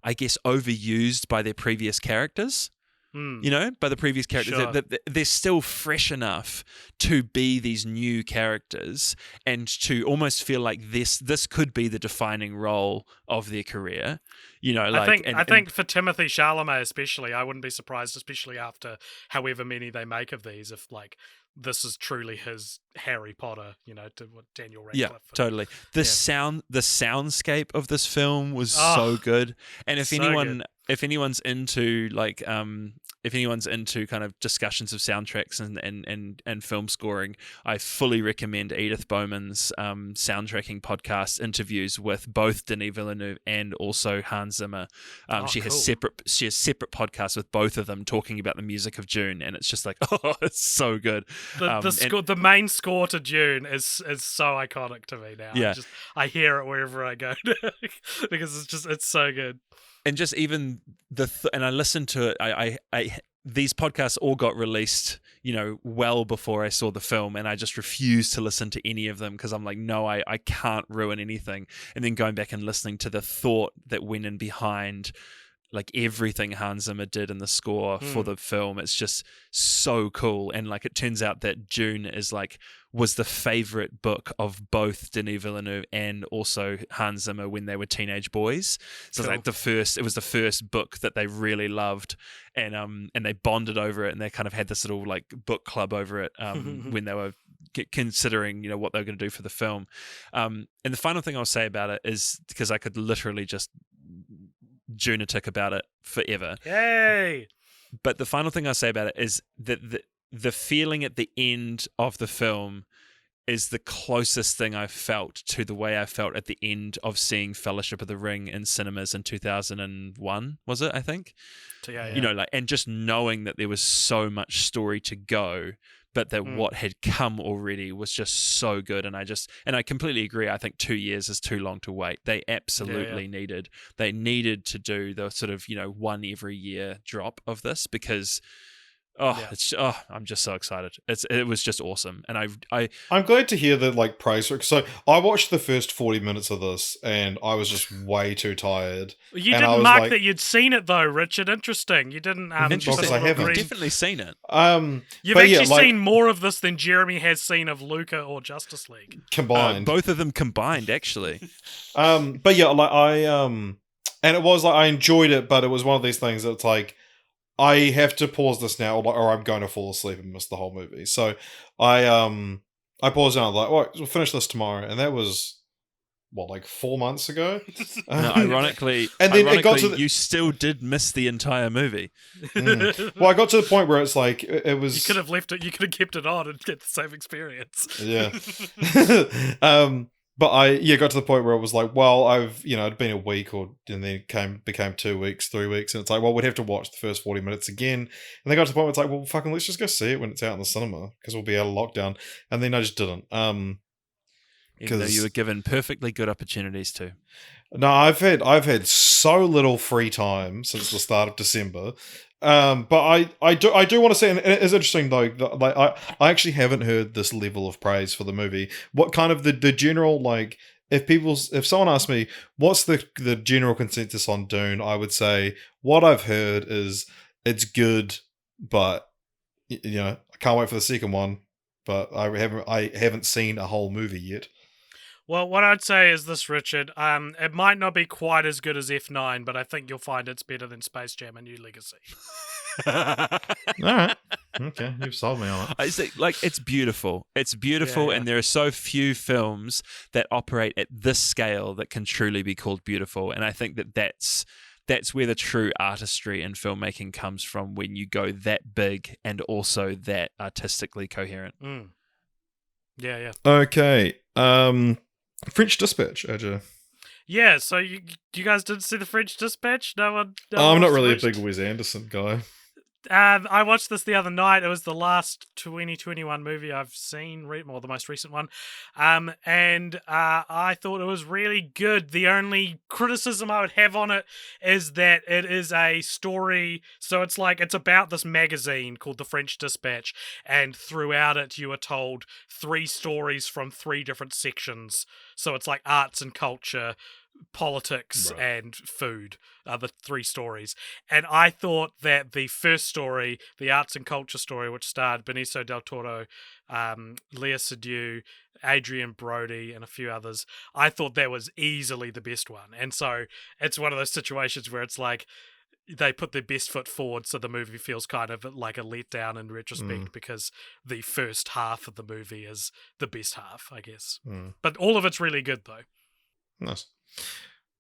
I guess, overused by their previous characters. By the previous characters. Sure. They're still fresh enough to be these new characters and to almost feel like this could be the defining role of their career. I think for Timothée Chalamet especially, I wouldn't be surprised, especially after however many they make of these, if like this is truly his Harry Potter, to what Daniel Radcliffe. Yeah, totally. The soundscape of this film was so good. And if anyone's into like if anyone's into kind of discussions of soundtracks and film scoring, I fully recommend Edith Bowman's soundtracking podcast interviews with both Denis Villeneuve and also Hans Zimmer. She has separate podcasts with both of them talking about the music of Dune, and it's just like, it's so good. The main score to Dune is so iconic to me now. Yeah. I hear it wherever I go because it's so good. And just even and I listened to it. I these podcasts all got released, well before I saw the film, and I just refused to listen to any of them because I'm like, no, I can't ruin anything. And then going back and listening to the thought that went in behind, like everything Hans Zimmer did in the score for the film, it's just so cool. And like it turns out that Dune was the favorite book of both Denis Villeneuve and also Hans Zimmer when they were teenage boys. So cool. It was the first book that they really loved, and they bonded over it, and they kind of had this little like book club over it when they were considering what they were going to do for the film. And the final thing I'll say about it is, because I could literally just Junatic about it forever. Yay! But the final thing I'll say about it is that the feeling at the end of the film is the closest thing I've felt to the way I felt at the end of seeing Fellowship of the Ring in cinemas in 2001, was it, I think? Yeah. And just knowing that there was so much story to go, but that what had come already was just so good. And I completely agree. I think 2 years is too long to wait. They absolutely needed to do the sort of, one every year drop of this, because I'm just so excited. It was just awesome. And I'm glad to hear that like praise for it. So I watched the first 40 minutes of this and I was just way too tired. You didn't mark that you'd seen it though, Richard. Interesting. You didn't because I haven't. You've definitely seen it. You've actually seen more of this than Jeremy has seen of Luca or Justice League. Combined. Both of them combined, actually. But yeah, like and it was like I enjoyed it, but it was one of these things that's like, I have to pause this now, or I'm going to fall asleep and miss the whole movie. So I paused and I was like, "Oh, we'll finish this tomorrow," and that was like 4 months ago. No, ironically, and then it got to you still did miss the entire movie. Well, I got to the point where it's like it was. You could have left it. You could have kept it on and get the same experience. Yeah. But I got to the point where it was like, well, I've it'd been a week, and then it became 2 weeks, 3 weeks, and it's like, well, we'd have to watch the first 40 minutes again. And they got to the point where it's like, well, fucking, let's just go see it when it's out in the cinema because we'll be out of lockdown. And then I just didn't. Even though you were given perfectly good opportunities to. No, I've had so little free time since the start of December. But I do want to say, and it's interesting though, that, like I actually haven't heard this level of praise for the movie. What kind of the general like if someone asks me what's the general consensus on Dune, I would say what I've heard is it's good, but I can't wait for the second one. But I haven't seen a whole movie yet. Well, what I'd say is this, Richard. It might not be quite as good as F9, but I think you'll find it's better than Space Jam: A New Legacy. All right. Okay, you've sold me on it. I say, it's beautiful. It's beautiful, and there are so few films that operate at this scale that can truly be called beautiful. And I think that's where the true artistry in filmmaking comes from, when you go that big and also that artistically coherent. Mm. Yeah. Okay. French Dispatch, AJ. Yeah, so you guys didn't see the French Dispatch? No one. I'm not really a big Wes Anderson guy. I watched this the other night. It was the last 2021 movie I've seen, or the most recent one. And I thought it was really good. The only criticism I would have on it is that it is a story. So it's about this magazine called The French Dispatch. And throughout it, you are told 3 stories from 3 different sections. So it's like arts and culture, politics, and food are the 3 stories. And I thought that the first story, the arts and culture story, which starred Benicio del Toro, Lea Seydoux, Adrian Brody, and a few others, I thought that was easily the best one. And so it's one of those situations where it's like they put their best foot forward, so the movie feels kind of like a letdown in retrospect, because the first half of the movie is the best half, I guess. But all of it's really good, though. Nice.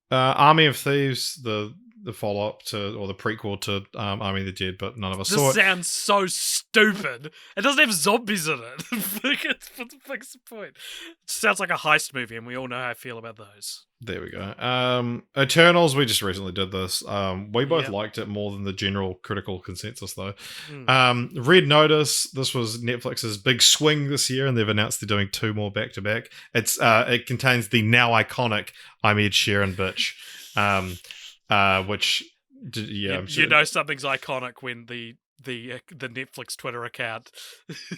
Army of Thieves, the follow-up to, or the prequel to Army of the Dead, but none of us saw it. This sounds so stupid. It doesn't have zombies in it. What's the point? It sounds like a heist movie, and we all know how I feel about those. There we go. Eternals, we just recently did this. We both liked it more than the general critical consensus, though. Red Notice, this was Netflix's big swing this year, and they've announced they're doing 2 more back-to-back. It contains the now iconic I'm Ed Sheeran bitch, which, I'm sure you know something's iconic when the Netflix Twitter account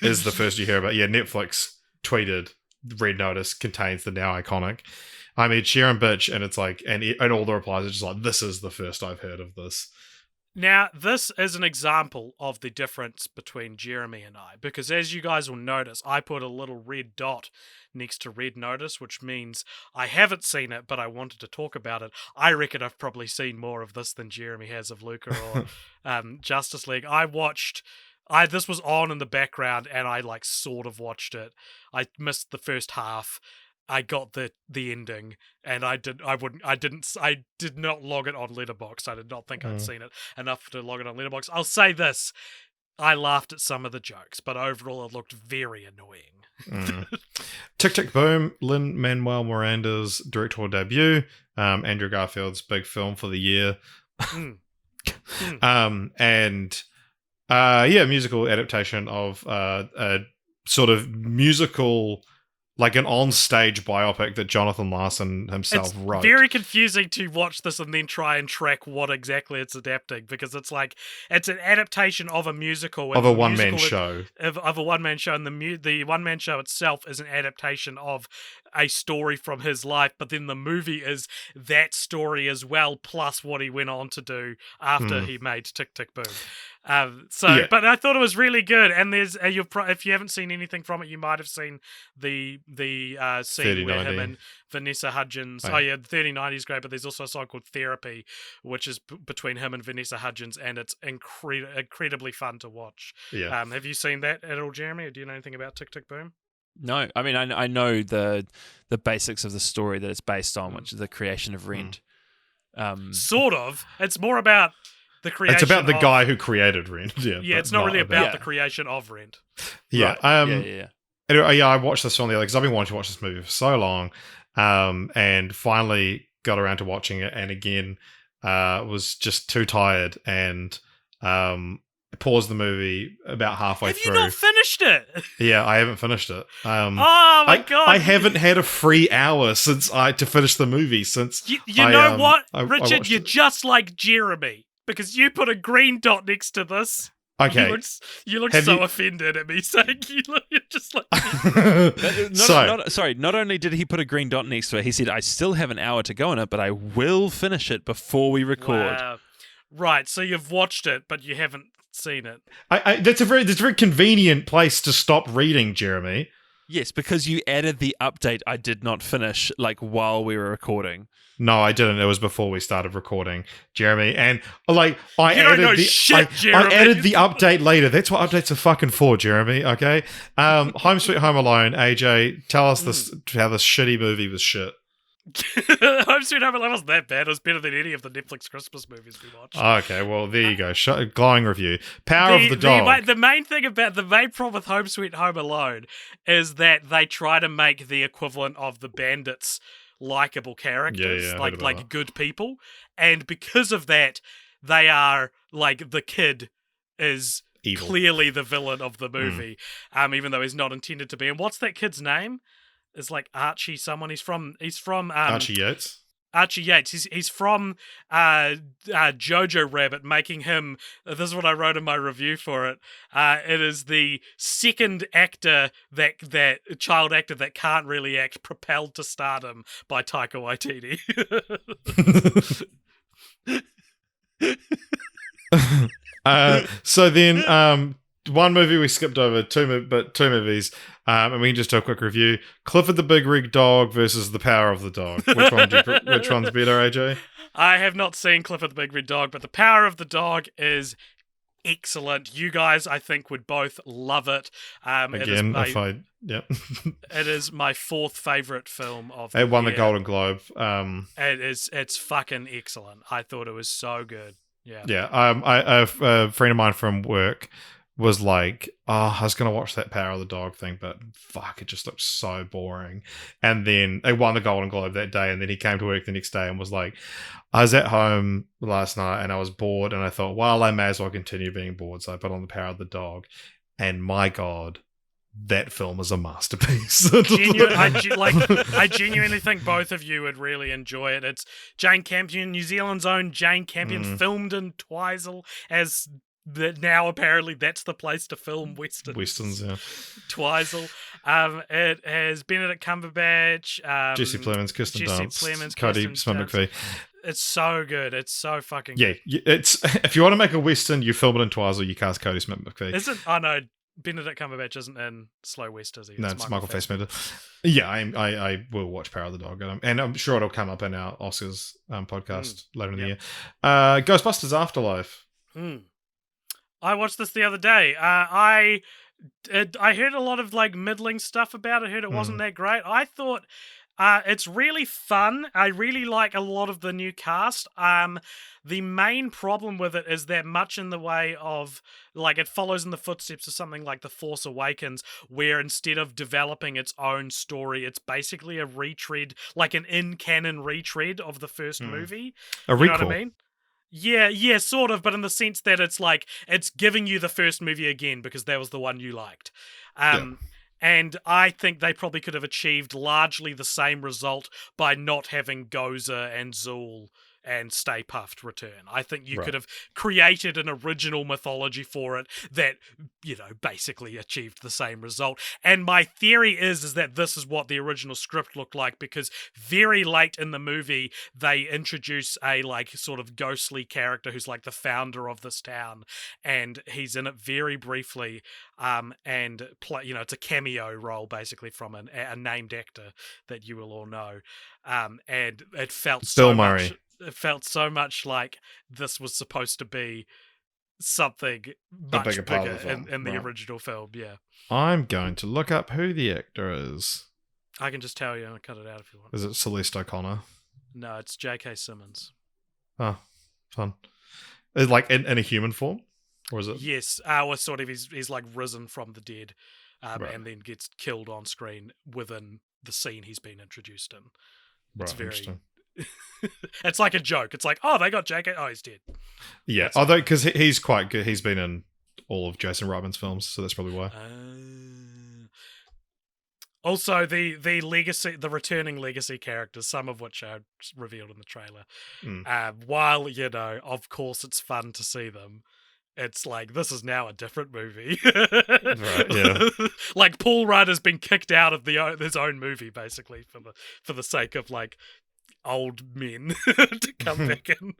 is the first you hear about. Yeah, Netflix tweeted Red Notice contains the now iconic I Ed Sheeran bitch, and it's like, and all the replies are just like, this is the first I've heard of this. Now, this is an example of the difference between Jeremy and I, because as you guys will notice, I put a little red dot next to Red Notice, which means I haven't seen it, but I wanted to talk about it. I reckon I've probably seen more of this than Jeremy has of LUCA or Justice League. This was on in the background, and I sort of watched it. I missed the first half. I got the ending, and I did not log it on Letterboxd. I did not think I'd seen it enough to log it on Letterboxd. I'll say this: I laughed at some of the jokes, but overall it looked very annoying. Tick Tick Boom, Lin-Manuel Miranda's directorial debut, Andrew Garfield's big film for the year, musical adaptation of a sort of musical, like an on-stage biopic that Jonathan Larson himself wrote. It's very confusing to watch this and then try and track what exactly it's adapting, because it's an adaptation of a musical. Of a one-man show. Of a one-man show, and the one-man show itself is an adaptation of a story from his life, but then the movie is that story as well, plus what he went on to do after he made Tick Tick Boom. But I thought it was really good, and there's if you haven't seen anything from it, you might have seen the scene where him and Vanessa Hudgens. Oh yeah, 3090 is great, but there's also a song called Therapy, which is between him and Vanessa Hudgens, and it's incredibly fun to watch. Yeah. Have you seen that at all, Jeremy, or do you know anything about Tick Tick Boom? No, I mean I know the basics of the story that it's based on, which is the creation of Rent. Sort of. It's more about the creation. It's about the guy who created Rent. Yeah, it's not really about the creation of Rent. Yeah. Right. Anyway, I watched this on the other, because I've been wanting to watch this movie for so long, and finally got around to watching it, and again, was just too tired, and paused the movie about halfway through. Have you not finished it? Yeah, I haven't finished it. Oh my god! I haven't had a free hour to finish the movie since. You know what, Richard? You're just like Jeremy, because you put a green dot next to this. Okay. You look Have so you- offended at me saying you're just like. Not only did he put a green dot next to it, he said, "I still have an hour to go on it, but I will finish it before we record." Wow. Right, so you've watched it, but you haven't seen it. That's a very convenient place to stop reading, Jeremy. Yes, because you added the update I did not finish, like, while we were recording. No, I didn't. It was before we started recording, Jeremy. And like, I You don't know shit, Jeremy. I added the update later. That's what updates are fucking for, Jeremy. Okay. Home Sweet Home Alone. AJ, tell us how this shitty movie was shit. Home Sweet Home Alone wasn't that bad. It was better than any of the Netflix Christmas movies we watched. Okay, well there you go. Glowing review. Power of the Dog. The main problem with Home Sweet Home Alone is that they try to make the equivalent of the bandits likable characters, like good people, and because of that, they are like the kid is Evil. Clearly the villain of the movie, even though he's not intended to be. And what's that kid's name? It's like Archie. Someone. He's from Archie Yates. Archie Yates. He's from Jojo Rabbit, making him. This is what I wrote in my review for it. It is the second actor that child actor that can't really act, propelled to stardom by Taika Waititi. So then, one movie we skipped over, two movies, and we can just do a quick review. Clifford the Big Red Dog versus The Power of the Dog. Which one's better, AJ? I have not seen Clifford the Big Red Dog, but The Power of the Dog is excellent. You guys, I think, would both love it. Again, it is my fourth favorite film of the It won year. the Golden Globe. It's fucking excellent. I thought it was so good. Yeah. Yeah. A friend of mine from work was like, "Oh, I was gonna watch that Power of the Dog thing, but fuck, it just looks so boring." And then they won the Golden Globe that day, and then he came to work the next day and was like, "I was at home last night and I was bored, and I thought, well, I may as well continue being bored, so I put on the Power of the Dog, and my god, that film is a masterpiece." I genuinely think both of you would really enjoy it. It's Jane Campion, New Zealand's own Jane Campion, filmed in Twizel, as now apparently that's the place to film westerns. Yeah. Twizel. It has Benedict Cumberbatch, Jesse Plemons, Kirsten Dunst, Cody Smith-McPhee. It's so good. It's so fucking good. Yeah, it's if you want to make a western, you film it in Twizel, you cast Cody Smith-McPhee. Isn't? Oh no, Benedict Cumberbatch isn't in Slow West, is he? No, it's Michael Fassbender. Yeah, I will watch Power of the Dog, and I'm sure it'll come up in our Oscars podcast later in the year. Ghostbusters Afterlife. I watched this the other day. I heard a lot of like middling stuff about it. I heard it wasn't that great. I thought it's really fun. I really like a lot of the new cast. The main problem with it is that much in the way of, like, it follows in the footsteps of something like The Force Awakens, where instead of developing its own story, it's basically a retread, like an in-canon retread of the first movie. A recall. You know what I mean? Yeah, sort of, but in the sense that it's like, it's giving you the first movie again because that was the one you liked. And I think they probably could have achieved largely the same result by not having Gozer and Zool and Stay Puft return. I think you could have created an original mythology for it that, you know, basically achieved the same result. And my theory is that this is what the original script looked like, because very late in the movie, they introduce a, like, sort of ghostly character who's like the founder of this town, and he's in it very briefly, and it's a cameo role basically from a named actor that you will all know. And it felt Bill Murray. It felt so much like this was supposed to be something much bigger in the original film, yeah. I'm going to look up who the actor is. I can just tell you, and I'll cut it out if you want. Is it Celeste O'Connor? No, it's J.K. Simmons. Oh, fun. Is it like in a human form? Or is it? Yes, or sort of he's like risen from the dead, and then gets killed on screen within the scene he's been introduced in. It's very interesting. It's like a joke. It's like, oh, they got JK. Oh, he's dead. Yeah, although because he's quite good. He's been in all of Jason Reitman's films, so that's probably why. Also, the legacy, the returning legacy characters, some of which are revealed in the trailer. While, you know, of course, it's fun to see them, it's like, this is now a different movie. Right, yeah. Like, Paul Rudd has been kicked out of his own movie, basically, for the sake of, like, old men to come back in.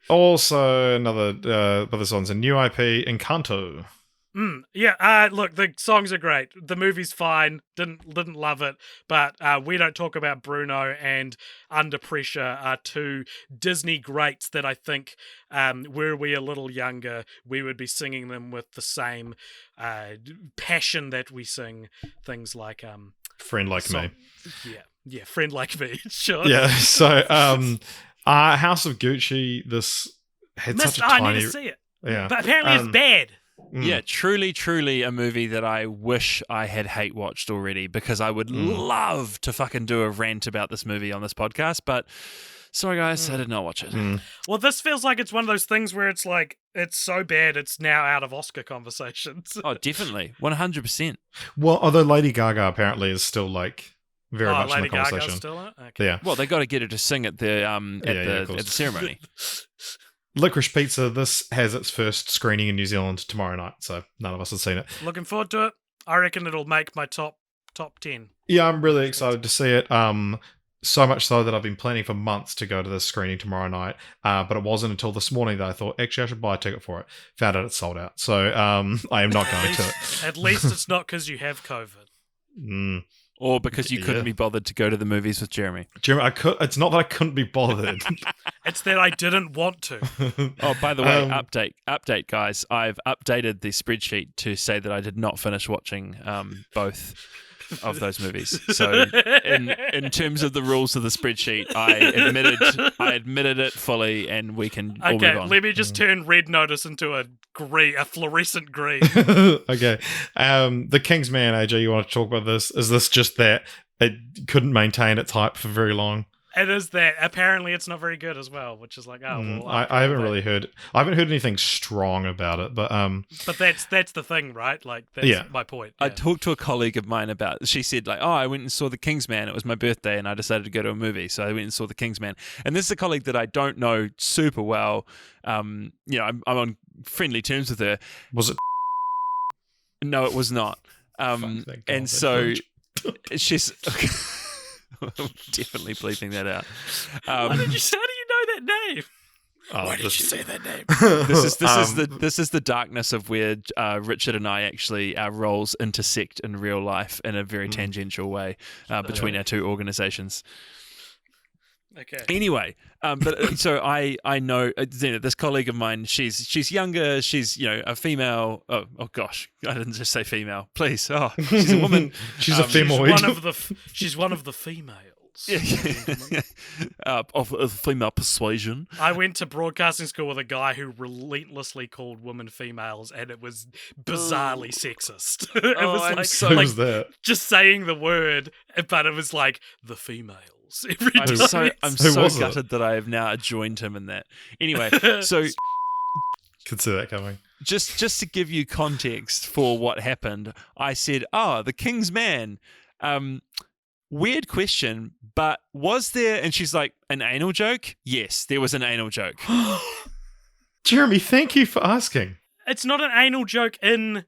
Also, another song's a new IP, Encanto. Yeah, look, the songs are great. The movie's fine. Didn't love it, but We Don't Talk About Bruno and Under Pressure are two Disney greats that I think, were we a little younger, we would be singing them with the same passion that we sing things like Friend Like Me. Yeah, Friend Like Me, sure. Yeah, so House of Gucci, this had such a tiny... I need to see it. Yeah. But apparently it's bad. Yeah, truly a movie that I wish I had hate watched already, because I would love to fucking do a rant about this movie on this podcast, but sorry guys, I did not watch it. Well, this feels like it's one of those things where it's like, it's so bad it's now out of Oscar conversations. Oh, definitely. 100%. Well, although Lady Gaga apparently is still like very much Lady in the conversation. Gaga's still in it? Okay. Yeah. Well, they got to get her to sing at the at the ceremony. Licorice Pizza, this has its first screening in New Zealand tomorrow night, so none of us have seen it. Looking forward to it. I reckon it'll make my top 10. Yeah, I'm really excited to see it. So much so that I've been planning for months to go to this screening tomorrow night, but it wasn't until this morning that I thought, actually, I should buy a ticket for it. Found out it's sold out, so I am not going to it. At least it's not because you have COVID. Or because you couldn't be bothered to go to the movies with Jeremy. Jeremy, it's not that I couldn't be bothered. It's that I didn't want to. Oh, by the way, update, guys. I've updated the spreadsheet to say that I did not finish watching both of those movies. So, in terms of the rules of the spreadsheet, I admitted it fully, and we can all move on. Let me just turn Red Notice into a fluorescent green. Okay. The Kingsman, AJ, you want to talk about this? Is this just that it couldn't maintain its hype for very long? It is that. Apparently, it's not very good as well, which is like, I haven't really heard. I haven't heard anything strong about it, but that's the thing, right? Like, that's my point. Yeah. I talked to a colleague of mine about. She said, like, I went and saw The Kingsman. It was my birthday, and I decided to go to a movie, so I went and saw The Kingsman. And this is a colleague that I don't know super well. I'm on friendly terms with her. Was it? No, it was not. And so she's. I'm definitely bleeping that out. How do you know that name? Why did you say that name? This is the darkness of where Richard and I actually, our roles intersect in real life in a very tangential way between our two organizations. Okay. Anyway, but so I know this colleague of mine. She's younger. She's a female. Oh gosh, I didn't just say female. Please, she's a woman. She's a femoid. She's one of the females. Of female persuasion. I went to broadcasting school with a guy who relentlessly called women females, and it was bizarrely sexist. It was Who was that? Just saying the word, but it was like the females. I'm so gutted that I have now joined him in that. Anyway, so could see that coming. Just to give you context for what happened, I said, "The King's Man." Weird question, but was there? And she's like, "An anal joke?" Yes, there was an anal joke. Jeremy, thank you for asking. It's not an anal joke in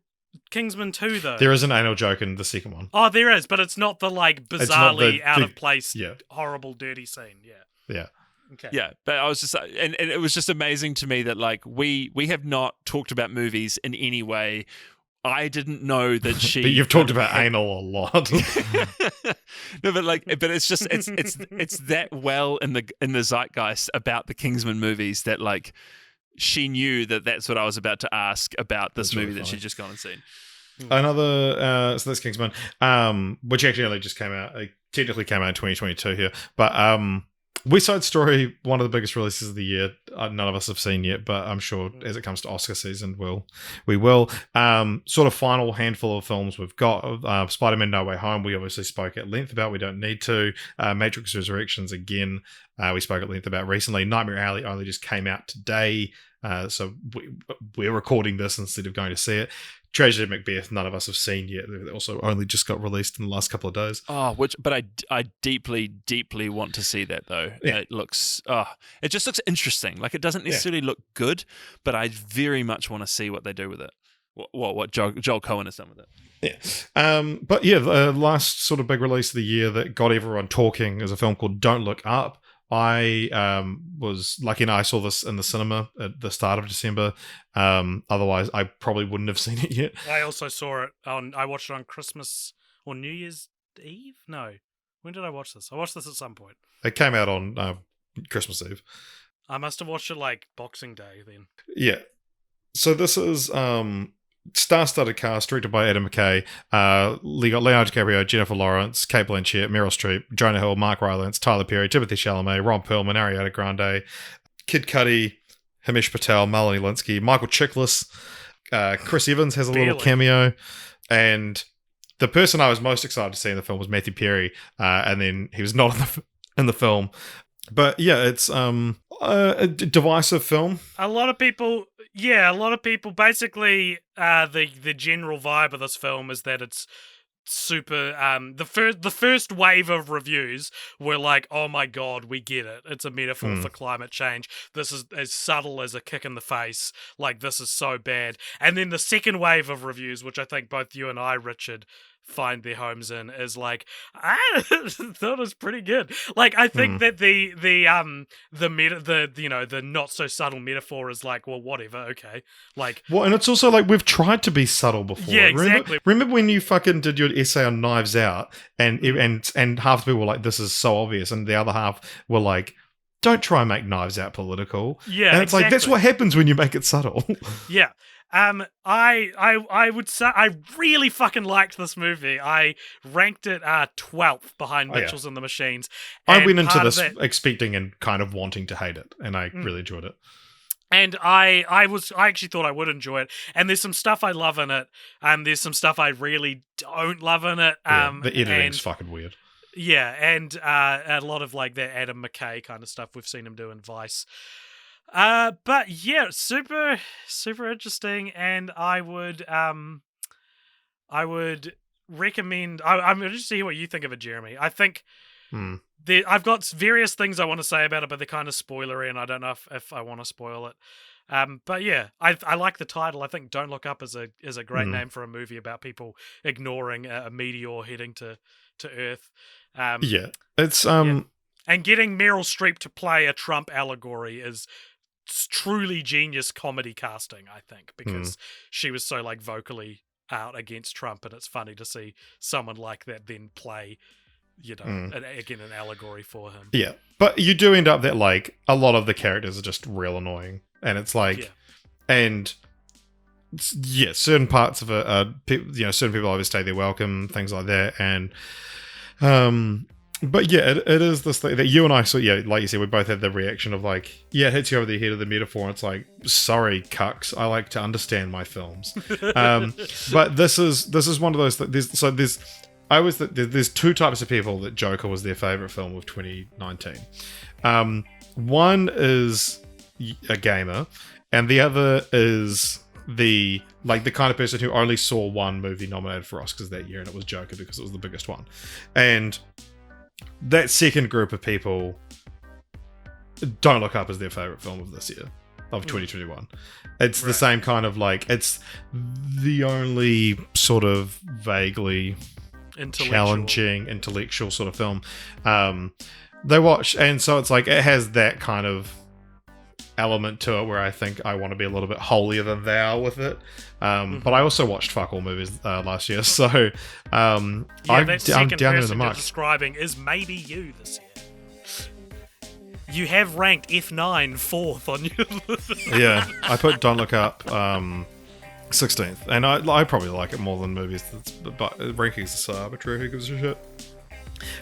Kingsman 2, though. There is an anal joke in the second one. Oh, there is, but it's not the bizarrely out of place, horrible, dirty scene. Yeah. Okay. Yeah, but I was just, and it was just amazing to me that like we have not talked about movies in any way. I didn't know that she. But you've talked about anal a lot. No, but it's just it's that well in the zeitgeist about the Kingsman movies that like she knew that that's what I was about to ask about this movie that she'd just gone and seen. Another so that's Kingsman, which actually only just came out. It technically came out in 2022 here, but West Side Story, one of the biggest releases of the year. None of us have seen yet, but I'm sure as it comes to Oscar season, we will. Sort of final handful of films we've got. Spider-Man No Way Home, we obviously spoke at length about. We don't need to. Matrix Resurrections, again, we spoke at length about recently. Nightmare Alley only just came out today. So we're recording this instead of going to see it. Tragedy of Macbeth, none of us have seen yet. They also only just got released in the last couple of days. But I deeply, deeply want to see that though. Yeah. It just looks interesting. Like it doesn't necessarily look good, but I very much want to see what they do with it. What Joel Cohen has done with it. Yeah. But yeah, the last sort of big release of the year that got everyone talking is a film called Don't Look Up. I was lucky enough I saw this in the cinema at the start of December. Otherwise, I probably wouldn't have seen it yet. I also saw it I watched it on Christmas or New Year's Eve? No. When did I watch this? I watched this at some point. It came out on Christmas Eve. I must have watched it like Boxing Day then. Yeah. So this is star-studded cast, directed by Adam McKay. We got Leonardo DiCaprio, Jennifer Lawrence, Cate Blanchett, Meryl Streep, Jonah Hill, Mark Rylance, Tyler Perry, Timothée Chalamet, Ron Perlman, Ariana Grande, Kid Cudi, Himesh Patel, Melanie Linsky, Michael Chiklis, Chris Evans has a little cameo, and the person I was most excited to see in the film was Matthew Perry, and then he was not in the film. But yeah, it's a divisive film. A lot of people basically the general vibe of this film is that it's super the first wave of reviews were like, oh my god, we get it, it's a metaphor for climate change, this is as subtle as a kick in the face, like this is so bad. And then the second wave of reviews, which I think both you and I, Richard, find their homes in, is like, I thought it was pretty good. Like I think that the not so subtle metaphor is like, well, whatever, okay. Like, well, and it's also like we've tried to be subtle before. Yeah, exactly. Remember when you fucking did your essay on Knives Out, and half the people were like, this is so obvious, and the other half were like, don't try and make Knives Out political. Yeah, and it's like that's what happens when you make it subtle. Yeah. I would say I really fucking liked this movie. I ranked it 12th behind Mitchells and the Machines. I went into this expecting and kind of wanting to hate it, and I really enjoyed it. And I actually thought I would enjoy it. And there's some stuff I love in it. There's some stuff I really don't love in it. The editing's fucking weird. Yeah, and a lot of like that Adam McKay kind of stuff we've seen him do in Vice. But yeah, super, super interesting, and I would recommend. I'm interested to hear what you think of it, Jeremy. I think I've got various things I want to say about it, but they're kind of spoilery, and I don't know if I want to spoil it. But yeah, I like the title. I think "Don't Look Up" is a great name for a movie about people ignoring a meteor heading to Earth. It's and getting Meryl Streep to play a Trump allegory is truly genius comedy casting, I think, because she was so like vocally out against Trump, and it's funny to see someone like that then play, an allegory for him. Yeah, but you do end up that like a lot of the characters are just real annoying, and it's like, and certain parts of it, certain people overstay their welcome, things like that, and but yeah, it is this thing that you and I saw. Yeah, like you said, we both had the reaction of like, it hits you over the head of the metaphor. And it's like, sorry, cucks, I like to understand my films. But this is one of those. There's two types of people that Joker was their favorite film of 2019. One is a gamer, and the other is the kind of person who only saw one movie nominated for Oscars that year, and it was Joker because it was the biggest one. And that second group of people Don't Look Up as their favorite film of this year, of 2021. It's the same kind of like, it's the only sort of vaguely challenging intellectual sort of film they watch, and so it's like it has that kind of element to it where I think I want to be a little bit holier than thou with it. But I also watched fuck all movies last year, so I'm down in the mark. Describing is maybe you this year. You have ranked F9 4th on your list. Yeah, I put Don't Look Up 16th, and I probably like it more than movies, but rankings are so arbitrary, who gives a shit?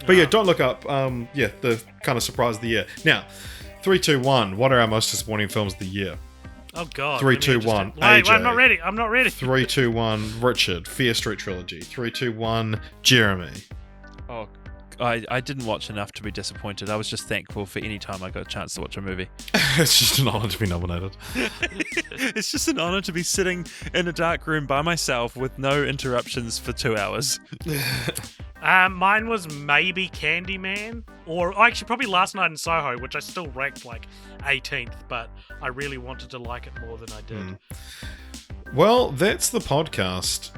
But yeah, Don't Look Up, the kind of surprise of the year. Now, 3, 2, 1. What are our most disappointing films of the year? Oh god. 3, 2, 1. Wait, AJ. I'm not ready. 3, 2, 1. Richard. Fear Street Trilogy. 3, 2, 1. Jeremy. Oh I didn't watch enough to be disappointed. I was just thankful for any time I got a chance to watch a movie. It's just an honor to be nominated. It's just an honor to be sitting in a dark room by myself with no interruptions for 2 hours. Mine was maybe Candyman, or actually probably Last Night in Soho, which I still ranked like 18th, but I really wanted to like it more than I did. Well, that's the podcast.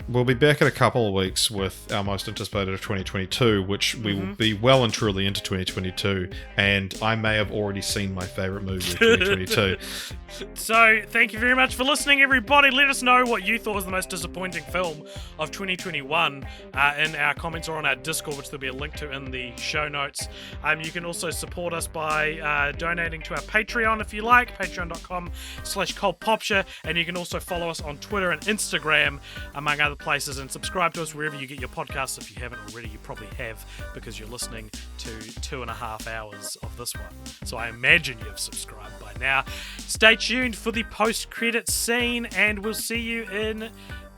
We'll be back in a couple of weeks with our most anticipated of 2022, which we will be well and truly into 2022, and I may have already seen my favourite movie of 2022. So, thank you very much for listening, everybody. Let us know what you thought was the most disappointing film of 2021 in our comments or on our Discord, which there'll be a link to in the show notes. You can also support us by donating to our Patreon if you like, patreon.com/ColdPopture, and you can also follow us on Twitter and Instagram, among other places, and subscribe to us wherever you get your podcasts. If you haven't already, you probably have, because you're listening to 2.5 hours of this one. So I imagine you've subscribed by now. Stay tuned for the post-credit scene, and we'll see you in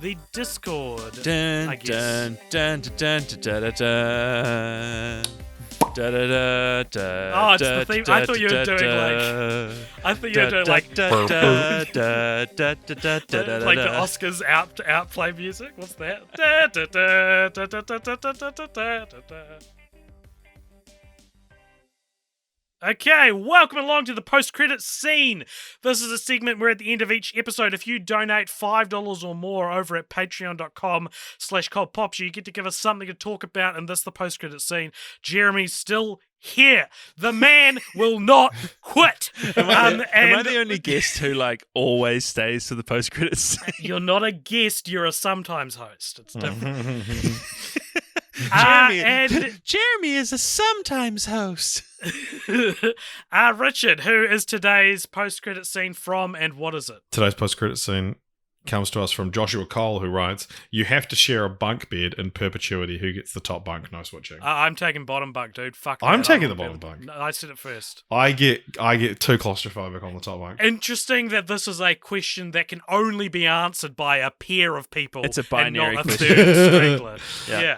the Discord. Dun, I guess. dun, dun, dun, dun, dun, dun, dun. Da, da, da, da, Oh, it's the theme. I thought you were doing like like the Oscars outplay music. What's that? Okay, welcome along to the post-credits scene. This is a segment where at the end of each episode, if you donate $5 or more over at patreon.com/ColdPopture, you get to give us something to talk about in this, the post-credits scene. Jeremy's still here. The man will not quit. Am I the only guest who always stays to the post-credits scene? You're not a guest, you're a sometimes host. It's different. Jeremy is a sometimes host. Richard, who is today's post-credit scene from, and what is it? Today's post-credit scene comes to us from Joshua Cole, who writes, "You have to share a bunk bed in perpetuity. Who gets the top bunk? No switching." I'm taking bottom bunk, dude. Fuck. I'm that. taking the bottom bunk. No, I said it first. I get too claustrophobic on the top bunk. Interesting that this is a question that can only be answered by a pair of people. It's a binary and not a question. third strangler.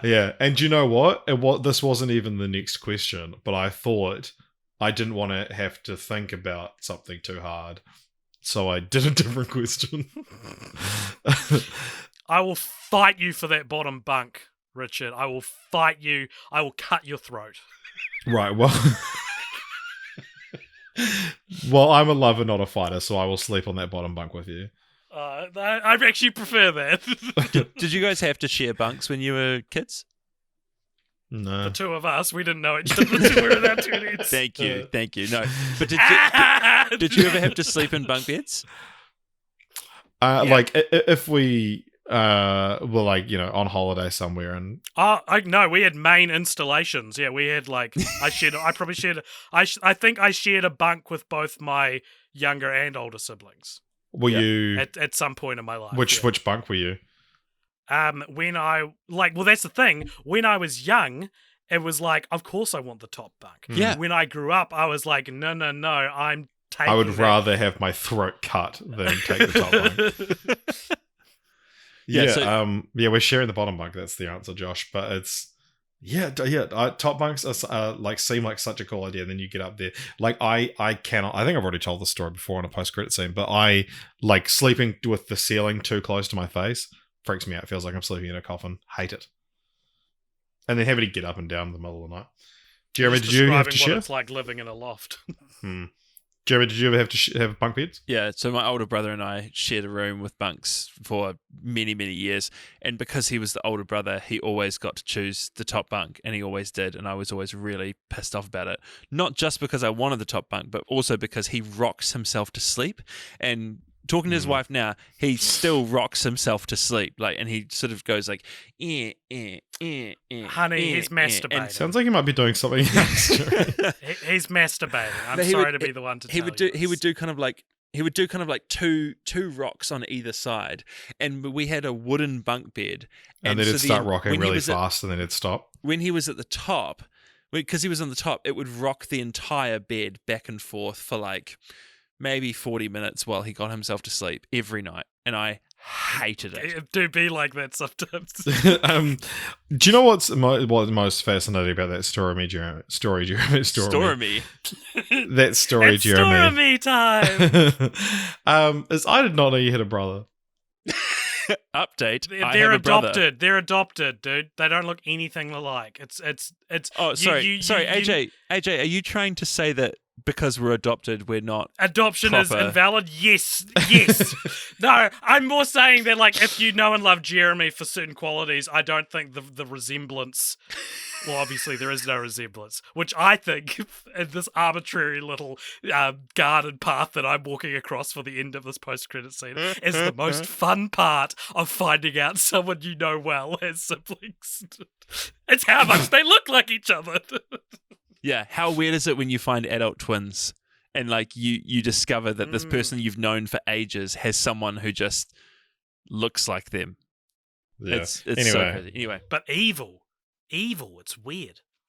Yeah. And you know what? This wasn't even the next question, but I thought I didn't want to have to think about something too hard. So I did a different question. I will fight you for that bottom bunk, Richard. I will fight you. I will cut your throat. Right, well... well, I'm a lover, not a fighter, so I will sleep on that bottom bunk with you. I actually prefer that. Did you guys have to share bunks when you were kids? No. The two of us, we didn't know each other until we were in our 20s. Thank you. No, but did you ever have to sleep in bunk beds? If we were on holiday somewhere and... No, we had main installations. Yeah, we had I think I shared a bunk with both my younger and older siblings. Were you... At some point in my life. Which bunk were you? When I that's the thing. When I was young, it was of course I want the top bunk. Yeah. When I grew up, I was like, no, I'm taking. I would rather have my throat cut than take the top bunk. We're sharing the bottom bunk. That's the answer, Josh. But it's top bunks are seem like such a cool idea. And then you get up there, I cannot. I think I've already told this story before on a post-credit scene, but I sleeping with the ceiling too close to my face. Freaks me out. Feels like I'm sleeping in a coffin. Hate it. And then having to get up and down in the middle of the night. Jeremy, did you have to share? It's like living in a loft. Jeremy, did you ever have to have bunk beds? Yeah, so my older brother and I shared a room with bunks for many, many years. And because he was the older brother, he always got to choose the top bunk, and he always did. And I was always really pissed off about it. Not just because I wanted the top bunk, but also because he rocks himself to sleep. And talking to his wife now, he still rocks himself to sleep, and he sort of goes honey, he's masturbating. Sounds like he might be doing something else. He's masturbating. I'm sorry to be the one to tell you this. He would do kind of like two rocks on either side, and we had a wooden bunk bed, and then it'd start rocking really fast, and then it'd stop. When he was at the top, because he was on the top, it would rock the entire bed back and forth for maybe 40 minutes while he got himself to sleep every night. And I hated it. It do be like that sometimes. Do you know what's most fascinating about that story, Jeremy? Story-me. That story, it's Jeremy. Story-me time. Is I did not know you had a brother. Update. They're adopted. They're adopted, dude. They don't look anything alike. It's. Oh, sorry, AJ. AJ, are you trying to say that because we're adopted, we're not adoption proper? Is invalid? Yes. No, I'm more saying that, like, if you know and love Jeremy for certain qualities, I don't think the resemblance. Well, obviously there is no resemblance, which I think in this arbitrary little garden path that I'm walking across for the end of this post-credit scene is the most fun part of finding out someone you know well has siblings. It's how much they look like each other. Yeah, how weird is it when you find adult twins and like you discover that this person you've known for ages has someone who just looks like them. Yeah. It's so crazy. Anyway, but evil, it's weird.